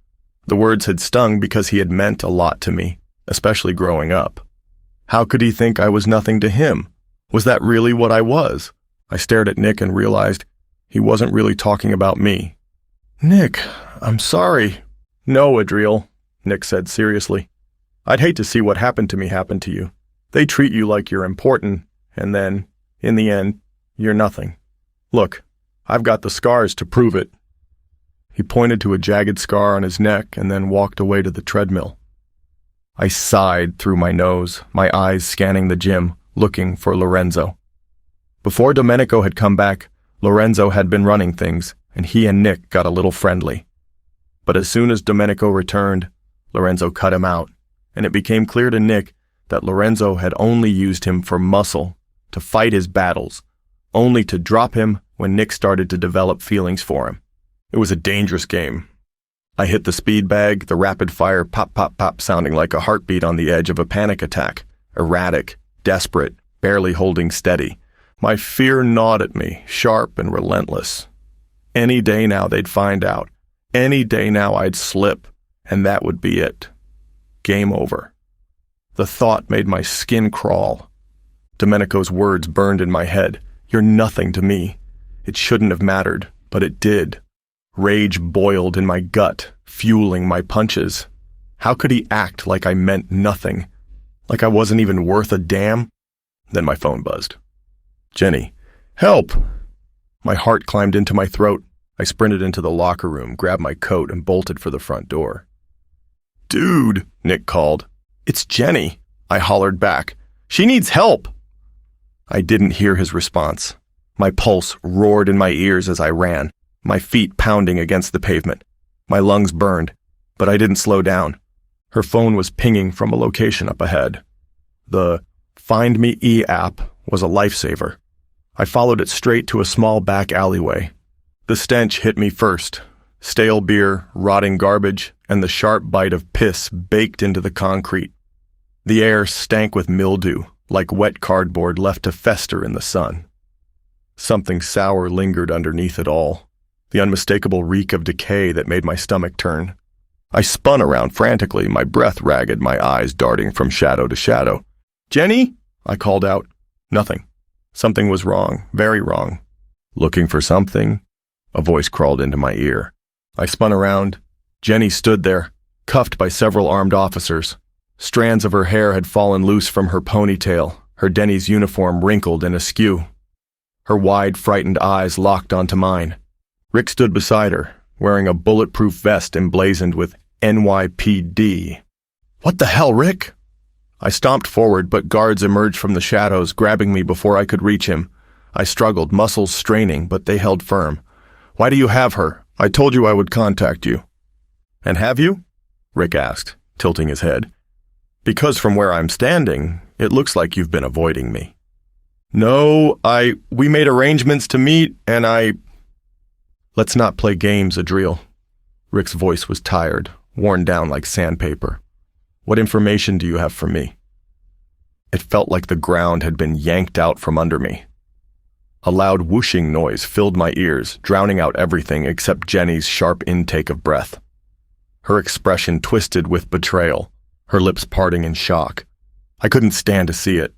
The words had stung because he had meant a lot to me, especially growing up. How could he think I was nothing to him? Was that really what I was? I stared at Nick and realized he wasn't really talking about me. "Nick, I'm sorry." "No, Adriel," Nick said seriously. "I'd hate to see what happened to me happen to you. They treat you like you're important, and then, in the end, you're nothing. Look, I've got the scars to prove it." He pointed to a jagged scar on his neck and then walked away to the treadmill. I sighed through my nose, my eyes scanning the gym, looking for Lorenzo. Before Domenico had come back, Lorenzo had been running things, and he and Nick got a little friendly. But as soon as Domenico returned, Lorenzo cut him out, and it became clear to Nick that Lorenzo had only used him for muscle, to fight his battles, only to drop him when Nick started to develop feelings for him. It was a dangerous game. I hit the speed bag, the rapid-fire pop-pop-pop sounding like a heartbeat on the edge of a panic attack, erratic, desperate, barely holding steady. My fear gnawed at me, sharp and relentless. Any day now they'd find out. Any day now I'd slip, and that would be it. Game over. The thought made my skin crawl. Domenico's words burned in my head. You're nothing to me. It shouldn't have mattered, but it did. Rage boiled in my gut, fueling my punches. How could he act like I meant nothing? Like I wasn't even worth a damn? Then my phone buzzed. Jenny. Help! My heart climbed into my throat. I sprinted into the locker room, grabbed my coat, and bolted for the front door. Dude, Nick called. It's Jenny, I hollered back. She needs help! I didn't hear his response. My pulse roared in my ears as I ran, my feet pounding against the pavement. My lungs burned, but I didn't slow down. Her phone was pinging from a location up ahead. The Find Me E app was a lifesaver. I followed it straight to a small back alleyway. The stench hit me first. Stale beer, rotting garbage, and the sharp bite of piss baked into the concrete. The air stank with mildew, like wet cardboard left to fester in the sun. Something sour lingered underneath it all, the unmistakable reek of decay that made my stomach turn. I spun around frantically, my breath ragged, my eyes darting from shadow to shadow. Jenny? I called out. Nothing. Something was wrong, very wrong. Looking for something? A voice crawled into my ear. I spun around. Jenny stood there, cuffed by several armed officers. Strands of her hair had fallen loose from her ponytail, her Denny's uniform wrinkled and askew. Her wide, frightened eyes locked onto mine. Rick stood beside her, wearing a bulletproof vest emblazoned with NYPD. What the hell, Rick? I stomped forward, but guards emerged from the shadows, grabbing me before I could reach him. I struggled, muscles straining, but they held firm. Why do you have her? I told you I would contact you. And have you? Rick asked, tilting his head. Because from where I'm standing, it looks like you've been avoiding me. No, we made arrangements to meet, and Let's not play games, Adriel. Rick's voice was tired, worn down like sandpaper. What information do you have for me? It felt like the ground had been yanked out from under me. A loud whooshing noise filled my ears, drowning out everything except Jenny's sharp intake of breath. Her expression twisted with betrayal, her lips parting in shock. I couldn't stand to see it.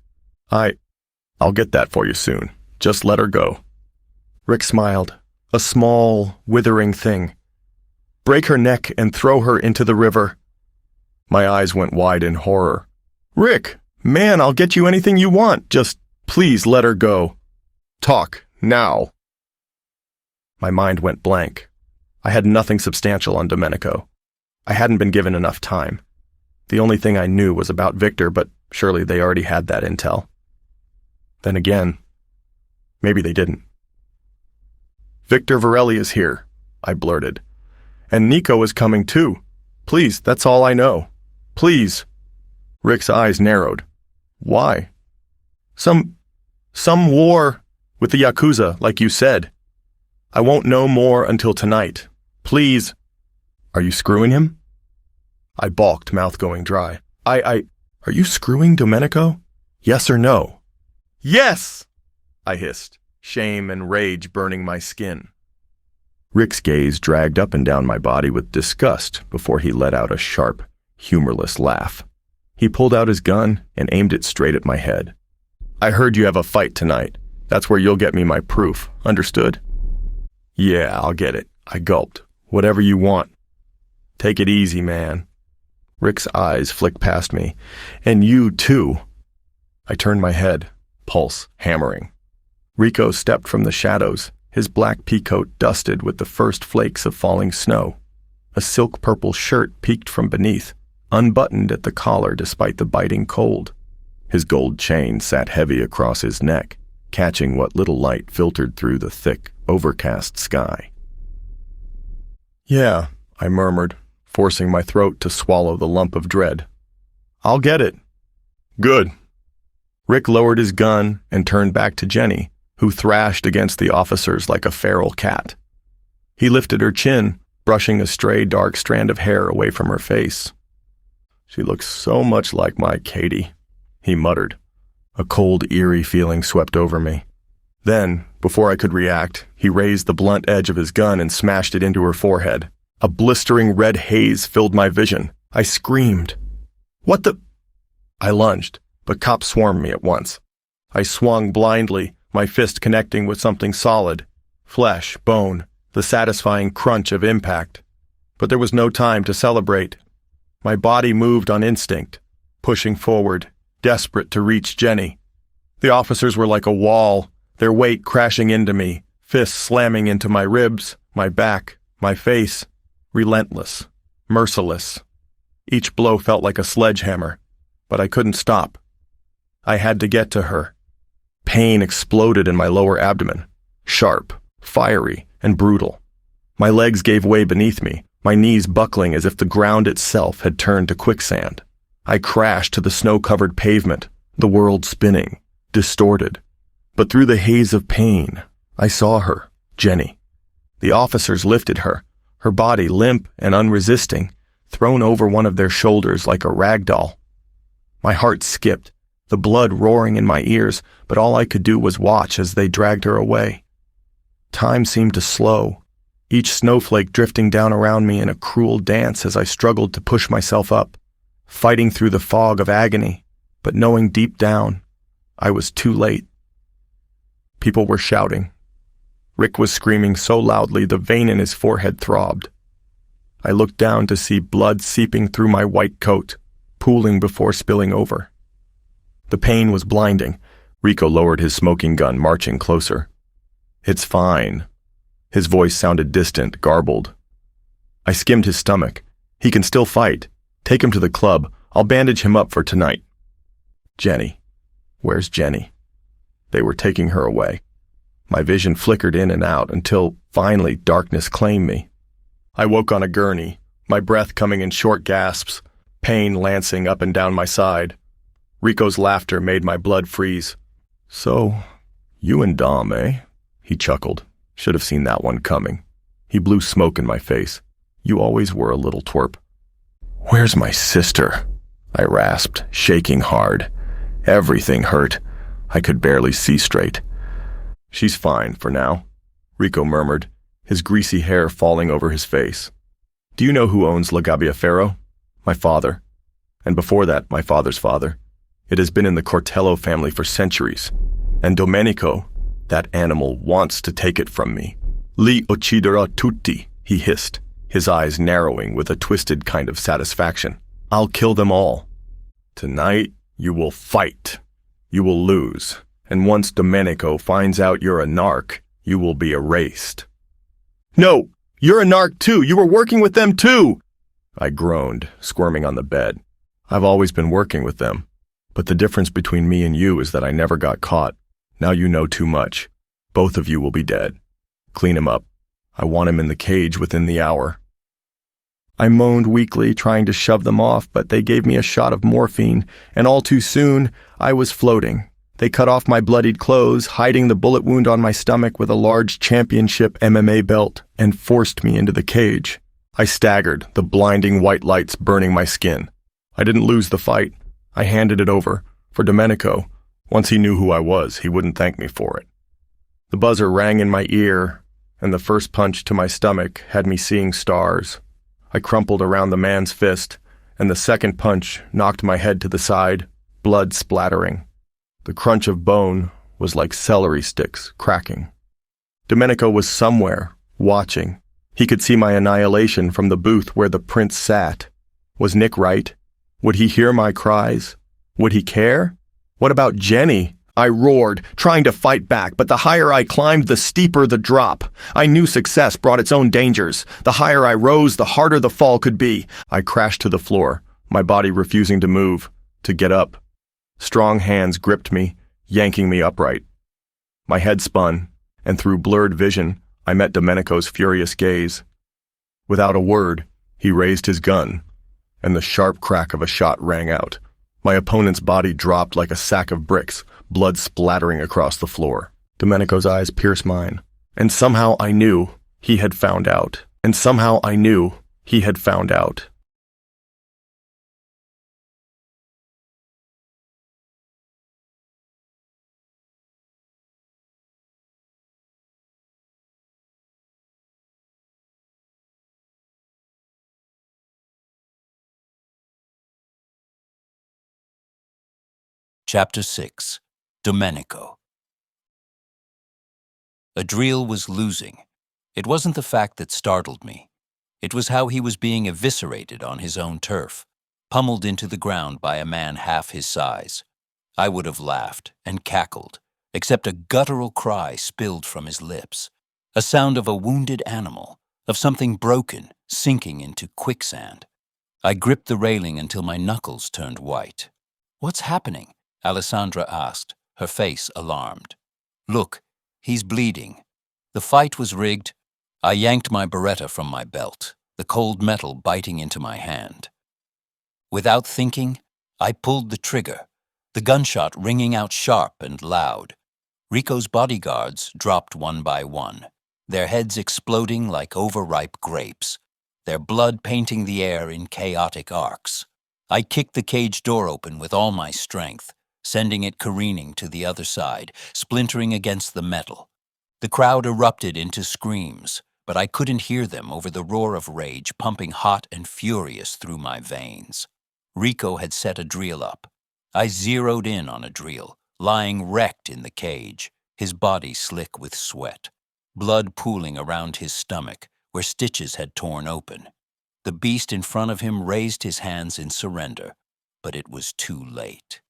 I'll get that for you soon. Just let her go. Rick smiled, a small, withering thing. Break her neck and throw her into the river. My eyes went wide in horror. Rick, man, I'll get you anything you want. Just please let her go. Talk, now. My mind went blank. I had nothing substantial on Domenico. I hadn't been given enough time. The only thing I knew was about Victor, but surely they already had that intel. Then again, maybe they didn't. Victor Virelli is here, I blurted. And Nico is coming too. Please, that's all I know. Please. Rick's eyes narrowed. Why? Some war with the Yakuza, like you said. I won't know more until tonight. Please. Are you screwing him? I balked, mouth going dry. Are you screwing Domenico? Yes or no? Yes! I hissed, shame and rage burning my skin. Rick's gaze dragged up and down my body with disgust before he let out a sharp, humorless laugh. He pulled out his gun and aimed it straight at my head. I heard you have a fight tonight. That's where you'll get me my proof. Understood? Yeah, I'll get it. I gulped. Whatever you want. Take it easy, man. Rick's eyes flicked past me. And you, too. I turned my head, pulse hammering. Rico stepped from the shadows, his black peacoat dusted with the first flakes of falling snow. A silk-purple shirt peeked from beneath, unbuttoned at the collar despite the biting cold. His gold chain sat heavy across his neck, catching what little light filtered through the thick, overcast sky. Yeah, I murmured, forcing my throat to swallow the lump of dread. I'll get it. Good. Rick lowered his gun and turned back to Jenny, who thrashed against the officers like a feral cat. He lifted her chin, brushing a stray dark strand of hair away from her face. She looks so much like my Katie, he muttered. A cold, eerie feeling swept over me. Then, before I could react, he raised the blunt edge of his gun and smashed it into her forehead. A blistering red haze filled my vision. I screamed. "What the—" I lunged, but cops swarmed me at once. I swung blindly, my fist connecting with something solid. Flesh, bone, the satisfying crunch of impact. But there was no time to celebrate. My body moved on instinct, pushing forward, desperate to reach Jenny. The officers were like a wall, their weight crashing into me, fists slamming into my ribs, my back, my face. Relentless, merciless. Each blow felt like a sledgehammer, but I couldn't stop. I had to get to her. Pain exploded in my lower abdomen, sharp, fiery, and brutal. My legs gave way beneath me, my knees buckling as if the ground itself had turned to quicksand. I crashed to the snow-covered pavement, the world spinning, distorted. But through the haze of pain, I saw her, Jenny. The officers lifted her, her body limp and unresisting, thrown over one of their shoulders like a rag doll. My heart skipped, the blood roaring in my ears, but all I could do was watch as they dragged her away. Time seemed to slow, each snowflake drifting down around me in a cruel dance as I struggled to push myself up, fighting through the fog of agony, but knowing deep down I was too late. People were shouting. Rick was screaming so loudly the vein in his forehead throbbed. I looked down to see blood seeping through my white coat, pooling before spilling over. The pain was blinding. Rico lowered his smoking gun, marching closer. "It's fine." His voice sounded distant, garbled. I skimmed his stomach. "He can still fight. Take him to the club. I'll bandage him up for tonight." Jenny. Where's Jenny? They were taking her away. My vision flickered in and out until, finally, darkness claimed me. I woke on a gurney, my breath coming in short gasps, pain lancing up and down my side. Rico's laughter made my blood freeze. "So, you and Dom, eh?" He chuckled. Should have seen that one coming. He blew smoke in my face. "You always were a little twerp." "Where's my sister?" I rasped, shaking hard. Everything hurt. I could barely see straight. "She's fine for now," Rico murmured, his greasy hair falling over his face. "Do you know who owns La Gabbiaferro? My father. And before that, my father's father. It has been in the Cortello family for centuries. And Domenico, that animal, wants to take it from me. Li ucciderò tutti," he hissed, his eyes narrowing with a twisted kind of satisfaction. "I'll kill them all. Tonight, you will fight. You will lose. And once Domenico finds out you're a narc, you will be erased." "No, you're a narc too. You were working with them too." I groaned, squirming on the bed. "I've always been working with them. But the difference between me and you is that I never got caught. Now you know too much. Both of you will be dead. Clean him up. I want him in the cage within the hour." I moaned weakly, trying to shove them off, but they gave me a shot of morphine, and all too soon, I was floating. They cut off my bloodied clothes, hiding the bullet wound on my stomach with a large championship MMA belt, and forced me into the cage. I staggered, the blinding white lights burning my skin. I didn't lose the fight. I handed it over. For Domenico, once he knew who I was, he wouldn't thank me for it. The buzzer rang in my ear, and the first punch to my stomach had me seeing stars. I crumpled around the man's fist, and the second punch knocked my head to the side, blood splattering. The crunch of bone was like celery sticks cracking. Domenico was somewhere, watching. He could see my annihilation from the booth where the prince sat. Was Nick right? Would he hear my cries? Would he care? What about Jenny? I roared, trying to fight back, but the higher I climbed, the steeper the drop. I knew success brought its own dangers. The higher I rose, the harder the fall could be. I crashed to the floor, my body refusing to move, to get up. Strong hands gripped me, yanking me upright. My head spun, and through blurred vision, I met Domenico's furious gaze. Without a word, he raised his gun, and the sharp crack of a shot rang out. My opponent's body dropped like a sack of bricks, blood splattering across the floor. Domenico's eyes pierced mine. And somehow I knew he had found out. And somehow I knew he had found out. Chapter 6. Domenico. Adriel was losing. It wasn't the fact that startled me. It was how he was being eviscerated on his own turf, pummeled into the ground by a man half his size. I would have laughed and cackled, except a guttural cry spilled from his lips, a sound of a wounded animal, of something broken sinking into quicksand. I gripped the railing until my knuckles turned white. "What's happening?" Alessandra asked, her face alarmed. "Look, he's bleeding." The fight was rigged. I yanked my Beretta from my belt, the cold metal biting into my hand. Without thinking, I pulled the trigger, the gunshot ringing out sharp and loud. Rico's bodyguards dropped one by one, their heads exploding like overripe grapes, their blood painting the air in chaotic arcs. I kicked the cage door open with all my strength, sending it careening to the other side, splintering against the metal. The crowd erupted into screams, but I couldn't hear them over the roar of rage pumping hot and furious through my veins. Rico had set Adriel up. I zeroed in on Adriel, lying wrecked in the cage, his body slick with sweat, blood pooling around his stomach where stitches had torn open. The beast in front of him raised his hands in surrender, but it was too late.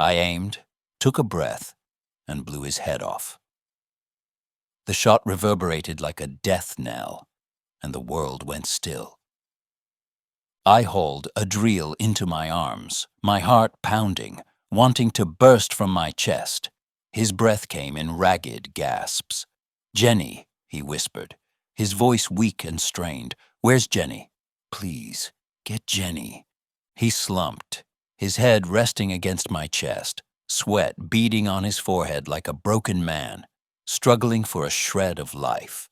I aimed, took a breath, and blew his head off. The shot reverberated like a death knell, and the world went still. I hauled Adriel into my arms, my heart pounding, wanting to burst from my chest. His breath came in ragged gasps. "Jenny," he whispered, his voice weak and strained. "Where's Jenny? Please, get Jenny." He slumped, his head resting against my chest, sweat beading on his forehead like a broken man, struggling for a shred of life.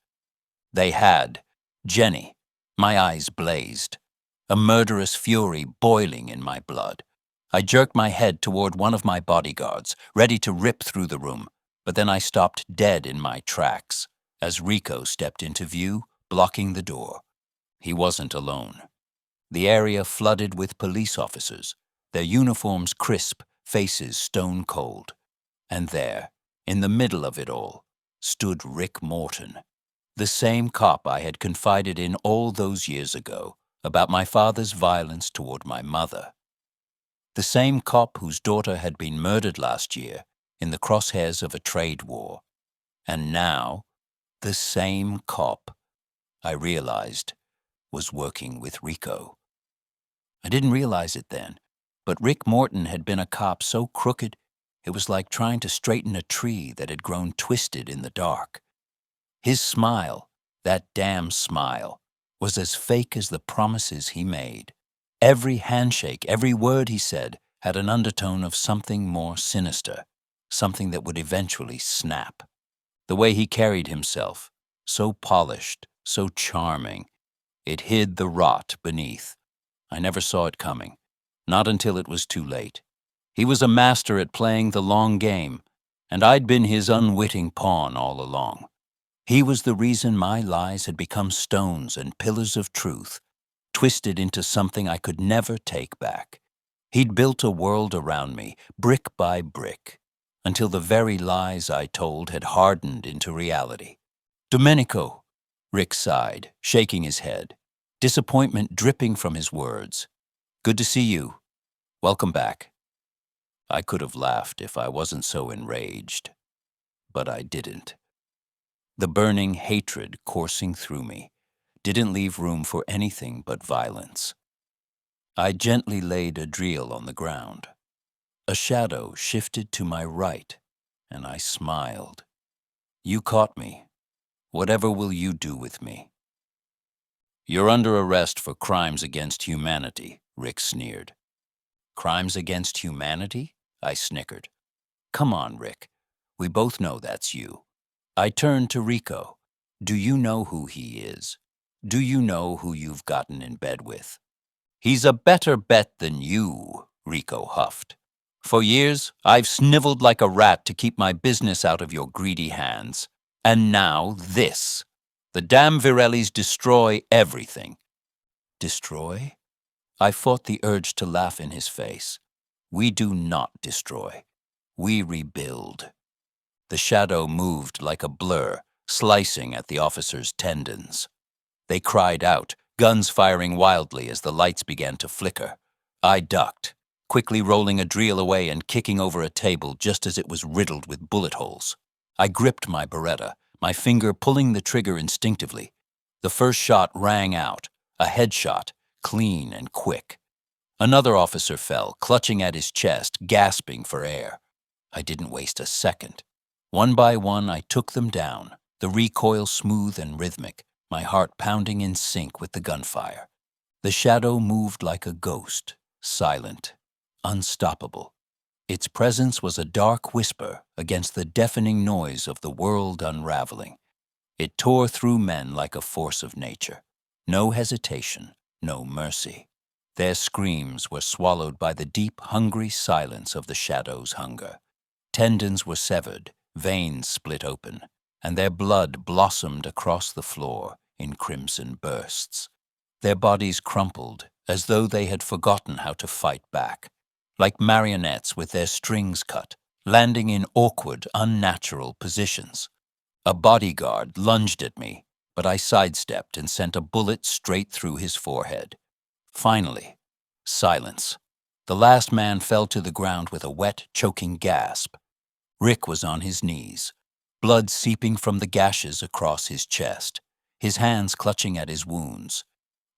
They had Jenny. My eyes blazed, a murderous fury boiling in my blood. I jerked my head toward one of my bodyguards, ready to rip through the room, but then I stopped dead in my tracks as Rico stepped into view, blocking the door. He wasn't alone. The area flooded with police officers, their uniforms crisp, faces stone cold. And there, in the middle of it all, stood Rick Morton, the same cop I had confided in all those years ago about my father's violence toward my mother. The same cop whose daughter had been murdered last year in the crosshairs of a trade war. And now, the same cop, I realized, was working with Rico. I didn't realize it then, but Rick Morton had been a cop so crooked it was like trying to straighten a tree that had grown twisted in the dark. His smile, that damn smile, was as fake as the promises he made. Every handshake, every word he said had an undertone of something more sinister, something that would eventually snap. The way he carried himself, so polished, so charming, it hid the rot beneath. I never saw it coming, not until it was too late. He was a master at playing the long game, and I'd been his unwitting pawn all along. He was the reason my lies had become stones and pillars of truth, twisted into something I could never take back. He'd built a world around me, brick by brick, until the very lies I told had hardened into reality. "Domenico," Rick sighed, shaking his head, disappointment dripping from his words. "Good to see you. Welcome back." I could have laughed if I wasn't so enraged, but I didn't. The burning hatred coursing through me didn't leave room for anything but violence. I gently laid Adriel on the ground. A shadow shifted to my right, and I smiled. "You caught me. Whatever will you do with me?" "You're under arrest for crimes against humanity," Rick sneered. "Crimes against humanity?" I snickered. "Come on, Rick. We both know that's you." I turned to Rico. "Do you know who he is? Do you know who you've gotten in bed with?" "He's a better bet than you," Rico huffed. "For years, I've sniveled like a rat to keep my business out of your greedy hands. And now this. The damn Virellis destroy everything." "Destroy?" I fought the urge to laugh in his face. We do not destroy. We rebuild. The shadow moved like a blur, slicing at the officers' tendons. They cried out, guns firing wildly as the lights began to flicker. I ducked, quickly rolling Adriel away and kicking over a table just as it was riddled with bullet holes. I gripped my Beretta, my finger pulling the trigger instinctively. The first shot rang out, a headshot, clean and quick. Another officer fell, clutching at his chest, gasping for air. I didn't waste a second. One by one, I took them down, the recoil smooth and rhythmic, my heart pounding in sync with the gunfire. The shadow moved like a ghost, silent, unstoppable. Its presence was a dark whisper against the deafening noise of the world unraveling. It tore through men like a force of nature. No hesitation, no mercy. Their screams were swallowed by the deep, hungry silence of the shadow's hunger. Tendons were severed, veins split open, and their blood blossomed across the floor in crimson bursts. Their bodies crumpled as though they had forgotten how to fight back, like marionettes with their strings cut, landing in awkward, unnatural positions. A bodyguard lunged at me, but I sidestepped and sent a bullet straight through his forehead. Finally, silence. The last man fell to the ground with a wet, choking gasp. Rick was on his knees, blood seeping from the gashes across his chest, his hands clutching at his wounds.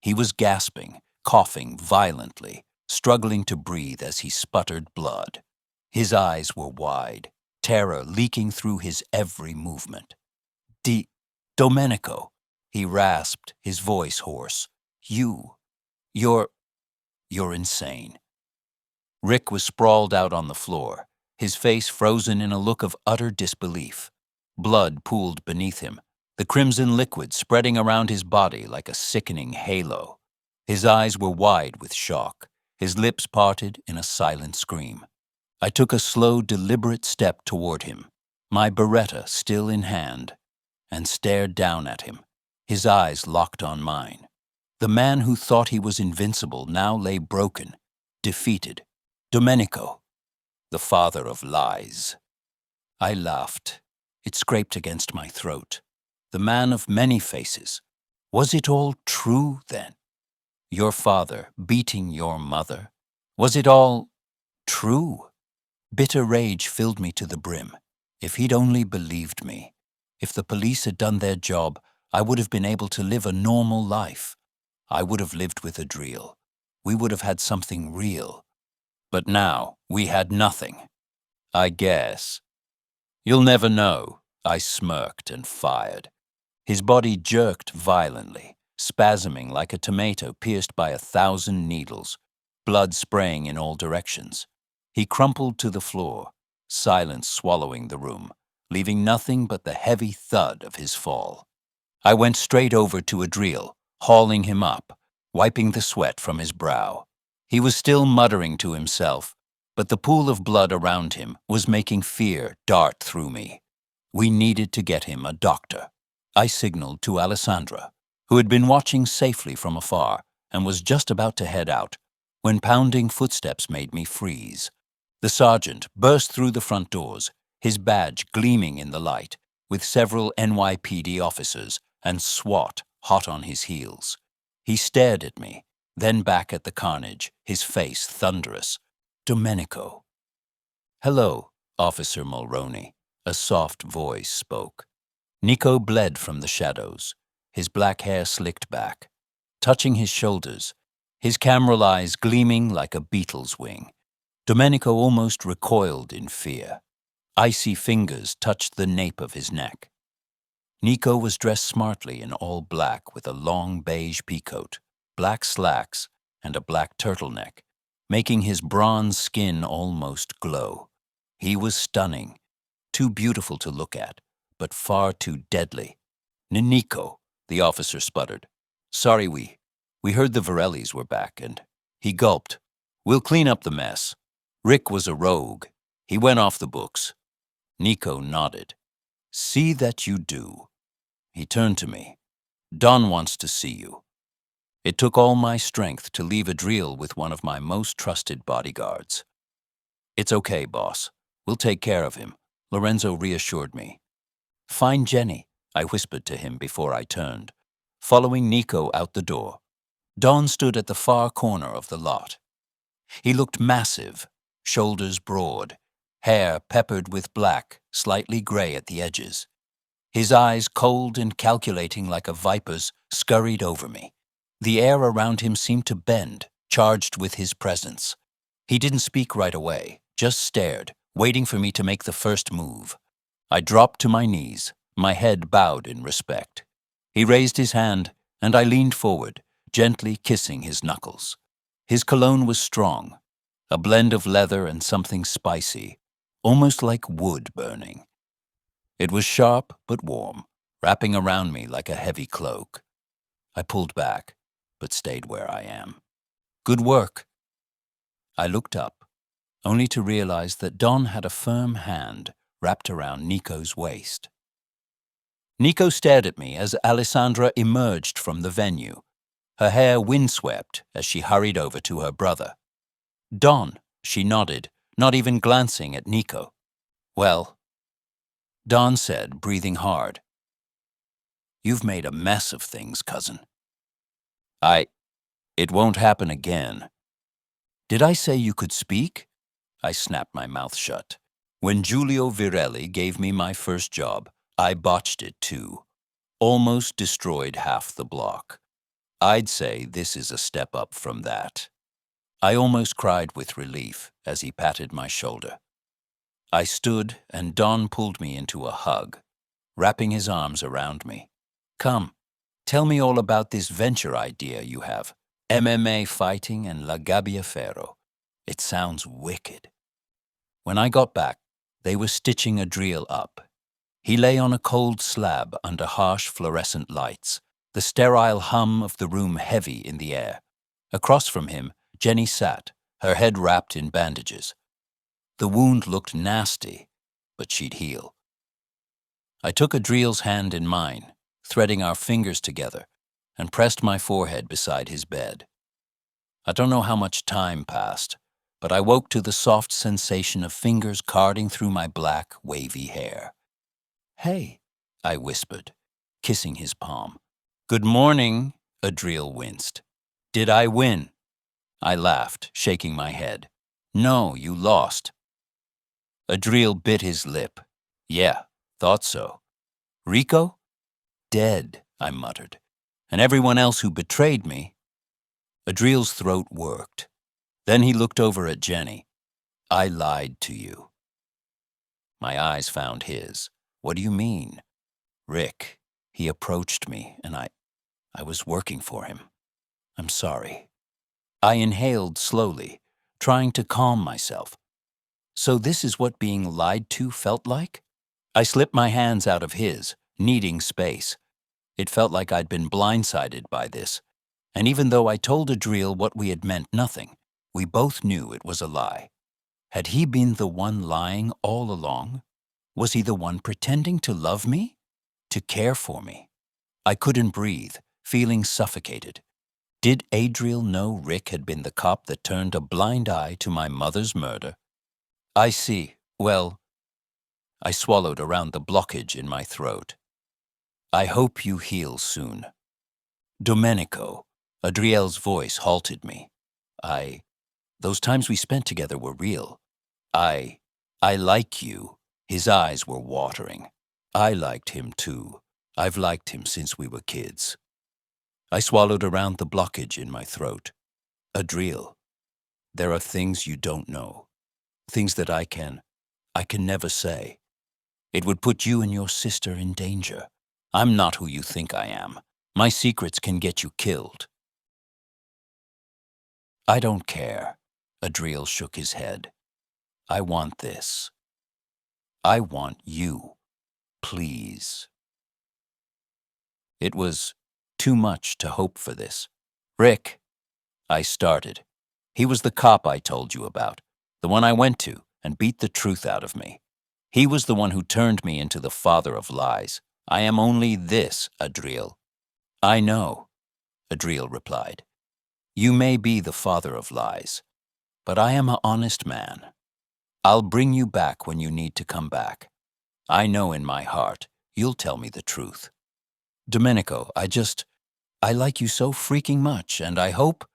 He was gasping, coughing violently, struggling to breathe as he sputtered blood. His eyes were wide, terror leaking through his every movement. Domenico, he rasped, his voice hoarse. You're insane. Rick was sprawled out on the floor, his face frozen in a look of utter disbelief. Blood pooled beneath him, the crimson liquid spreading around his body like a sickening halo. His eyes were wide with shock, his lips parted in a silent scream. I took a slow, deliberate step toward him, my Beretta still in hand, and stared down at him, his eyes locked on mine. The man who thought he was invincible now lay broken, defeated. Domenico, the father of lies. I laughed. It scraped against my throat. The man of many faces. Was it all true, then? Your father beating your mother? Was it all true? Bitter rage filled me to the brim. If he'd only believed me. If the police had done their job, I would have been able to live a normal life. I would have lived with Adriel. We would have had something real. But now, we had nothing. I guess. You'll never know, I smirked and fired. His body jerked violently, spasming like a tomato pierced by 1,000 needles, blood spraying in all directions. He crumpled to the floor, silence swallowing the room, leaving nothing but the heavy thud of his fall. I went straight over to Adriel, hauling him up, wiping the sweat from his brow. He was still muttering to himself, but the pool of blood around him was making fear dart through me. We needed to get him a doctor. I signaled to Alessandra, who had been watching safely from afar and was just about to head out, when pounding footsteps made me freeze. The sergeant burst through the front doors, his badge gleaming in the light, with several NYPD officers and SWAT hot on his heels. He stared at me, then back at the carnage, his face thunderous. Domenico. Hello, Officer Mulroney, a soft voice spoke. Nico bled from the shadows, his black hair slicked back, touching his shoulders, his cameral eyes gleaming like a beetle's wing. Domenico almost recoiled in fear. Icy fingers touched the nape of his neck. Nico was dressed smartly in all black with a long beige peacoat, black slacks, and a black turtleneck, making his bronze skin almost glow. He was stunning, too beautiful to look at, but far too deadly. Nico, the officer sputtered. Sorry, we heard the Virellis were back, and he gulped. We'll clean up the mess. Rick was a rogue. He went off the books. Nico nodded. See that you do. He turned to me. Don wants to see you. It took all my strength to leave Adriel with one of my most trusted bodyguards. It's okay, boss. We'll take care of him, Lorenzo reassured me. Find Jenny, I whispered to him before I turned, following Nico out the door. Don stood at the far corner of the lot. He looked massive, shoulders broad, hair peppered with black, slightly gray at the edges. His eyes, cold and calculating like a viper's, scurried over me. The air around him seemed to bend, charged with his presence. He didn't speak right away, just stared, waiting for me to make the first move. I dropped to my knees, my head bowed in respect. He raised his hand, and I leaned forward, gently kissing his knuckles. His cologne was strong, a blend of leather and something spicy, almost like wood burning. It was sharp but warm, wrapping around me like a heavy cloak. I pulled back, but stayed where I am. Good work. I looked up, only to realize that Don had a firm hand wrapped around Nico's waist. Nico stared at me as Alessandra emerged from the venue, her hair windswept as she hurried over to her brother. Don, she nodded, not even glancing at Nico. Well, Don said, breathing hard. You've made a mess of things, cousin. It won't happen again. Did I say you could speak? I snapped my mouth shut. When Giulio Virelli gave me my first job, I botched it too. Almost destroyed half the block. I'd say this is a step up from that. I almost cried with relief as he patted my shoulder. I stood and Don pulled me into a hug, wrapping his arms around me. Come, tell me all about this venture idea you have. MMA fighting and La Gabbia Ferro. It sounds wicked. When I got back, they were stitching Adriel up. He lay on a cold slab under harsh fluorescent lights, the sterile hum of the room heavy in the air. Across from him, Jenny sat, her head wrapped in bandages. The wound looked nasty, but she'd heal. I took Adriel's hand in mine, threading our fingers together, and pressed my forehead beside his bed. I don't know how much time passed, but I woke to the soft sensation of fingers carding through my black, wavy hair. Hey, I whispered, kissing his palm. Good morning, Adriel winced. Did I win? I laughed, shaking my head. No, you lost. Adriel bit his lip. Yeah, thought so. Rico? Dead, I muttered. And everyone else who betrayed me. Adriel's throat worked. Then he looked over at Jenny. I lied to you. My eyes found his. What do you mean? Rick, he approached me, and I was working for him. I'm sorry. I inhaled slowly, trying to calm myself. So this is what being lied to felt like? I slipped my hands out of his, needing space. It felt like I'd been blindsided by this. And even though I told Adriel what we had meant nothing, we both knew it was a lie. Had he been the one lying all along? Was he the one pretending to love me? To care for me? I couldn't breathe, feeling suffocated. Did Adriel know Rick had been the cop that turned a blind eye to my mother's murder? I see. Well, I swallowed around the blockage in my throat. I hope you heal soon. Domenico, Adriel's voice halted me. Those times we spent together were real. I like you. His eyes were watering. I liked him too. I've liked him since we were kids. I swallowed around the blockage in my throat. Adriel, there are things you don't know. Things that I can never say. It would put you and your sister in danger. I'm not who you think I am. My secrets can get you killed. I don't care. Adriel shook his head. I want this. I want you. Please. It was too much to hope for this. Rick, I started. He was the cop I told you about, the one I went to and beat the truth out of me. He was the one who turned me into the father of lies. I am only this, Adriel. I know, Adriel replied. You may be the father of lies, but I am an honest man. I'll bring you back when you need to come back. I know in my heart you'll tell me the truth. Domenico, I like you so freaking much, and I hope—"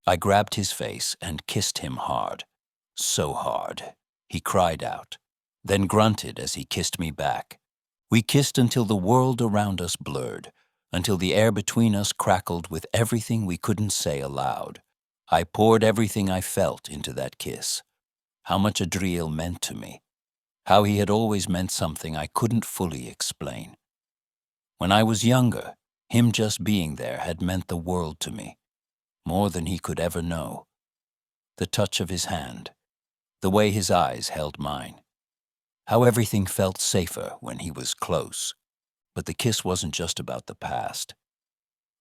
I grabbed his face and kissed him hard. So hard. He cried out, then grunted as he kissed me back. We kissed until the world around us blurred, until the air between us crackled with everything we couldn't say aloud. I poured everything I felt into that kiss. How much Adriel meant to me. How he had always meant something I couldn't fully explain. When I was younger, him just being there had meant the world to me, more than he could ever know. The touch of his hand, the way his eyes held mine, how everything felt safer when he was close. But the kiss wasn't just about the past.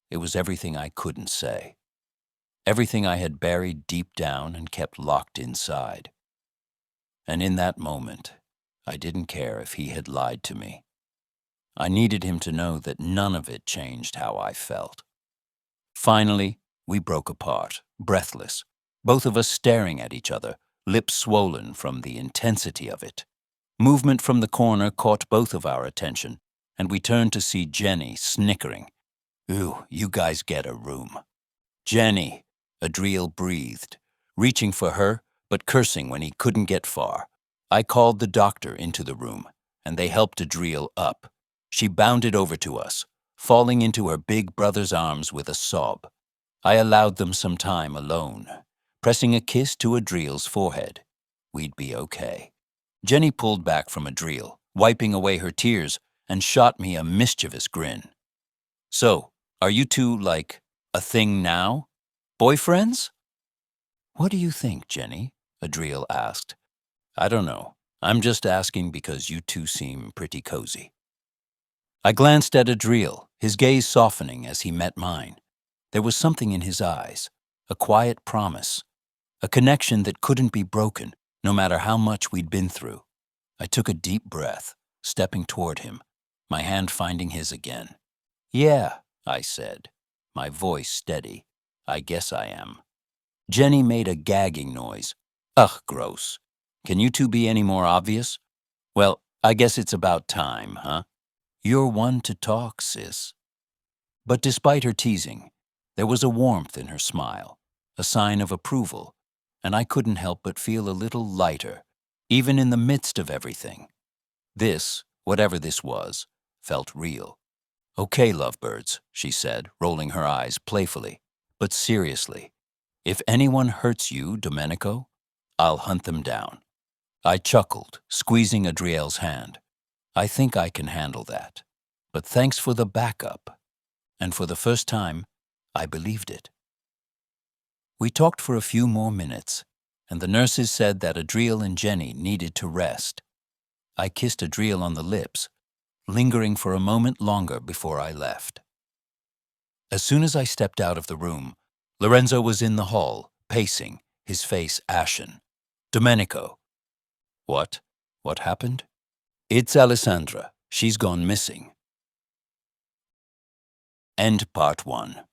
It was everything I couldn't say, everything I had buried deep down and kept locked inside. And in that moment, I didn't care if he had lied to me. I needed him to know that none of it changed how I felt. Finally, we broke apart, breathless, both of us staring at each other, lips swollen from the intensity of it. Movement from the corner caught both of our attention, and we turned to see Jenny snickering. "Ooh, you guys get a room." "Jenny," Adriel breathed, reaching for her, but cursing when he couldn't get far. I called the doctor into the room, and they helped Adriel up. She bounded over to us, falling into her big brother's arms with a sob. I allowed them some time alone, pressing a kiss to Adriel's forehead. We'd be okay. Jenny pulled back from Adriel, wiping away her tears, and shot me a mischievous grin. "So, are you two, like, a thing now? Boyfriends?" "What do you think, Jenny?" Adriel asked. "I don't know. I'm just asking because you two seem pretty cozy." I glanced at Adriel, his gaze softening as he met mine. There was something in his eyes, a quiet promise, a connection that couldn't be broken, no matter how much we'd been through. I took a deep breath, stepping toward him, my hand finding his again. "Yeah," I said, my voice steady. "I guess I am." Jenny made a gagging noise. "Ugh, gross. Can you two be any more obvious? Well, I guess it's about time, huh? You're one to talk, sis." But despite her teasing, there was a warmth in her smile, a sign of approval, and I couldn't help but feel a little lighter, even in the midst of everything. This, whatever this was, felt real. "Okay, lovebirds," she said, rolling her eyes playfully, but seriously. "If anyone hurts you, Domenico, I'll hunt them down." I chuckled, squeezing Adriel's hand. "I think I can handle that. But thanks for the backup." And for the first time, I believed it. We talked for a few more minutes, and the nurses said that Adriel and Jenny needed to rest. I kissed Adriel on the lips, lingering for a moment longer before I left. As soon as I stepped out of the room, Lorenzo was in the hall, pacing, his face ashen. "Domenico." "What? What happened?" "It's Alessandra. She's gone missing." End part 1.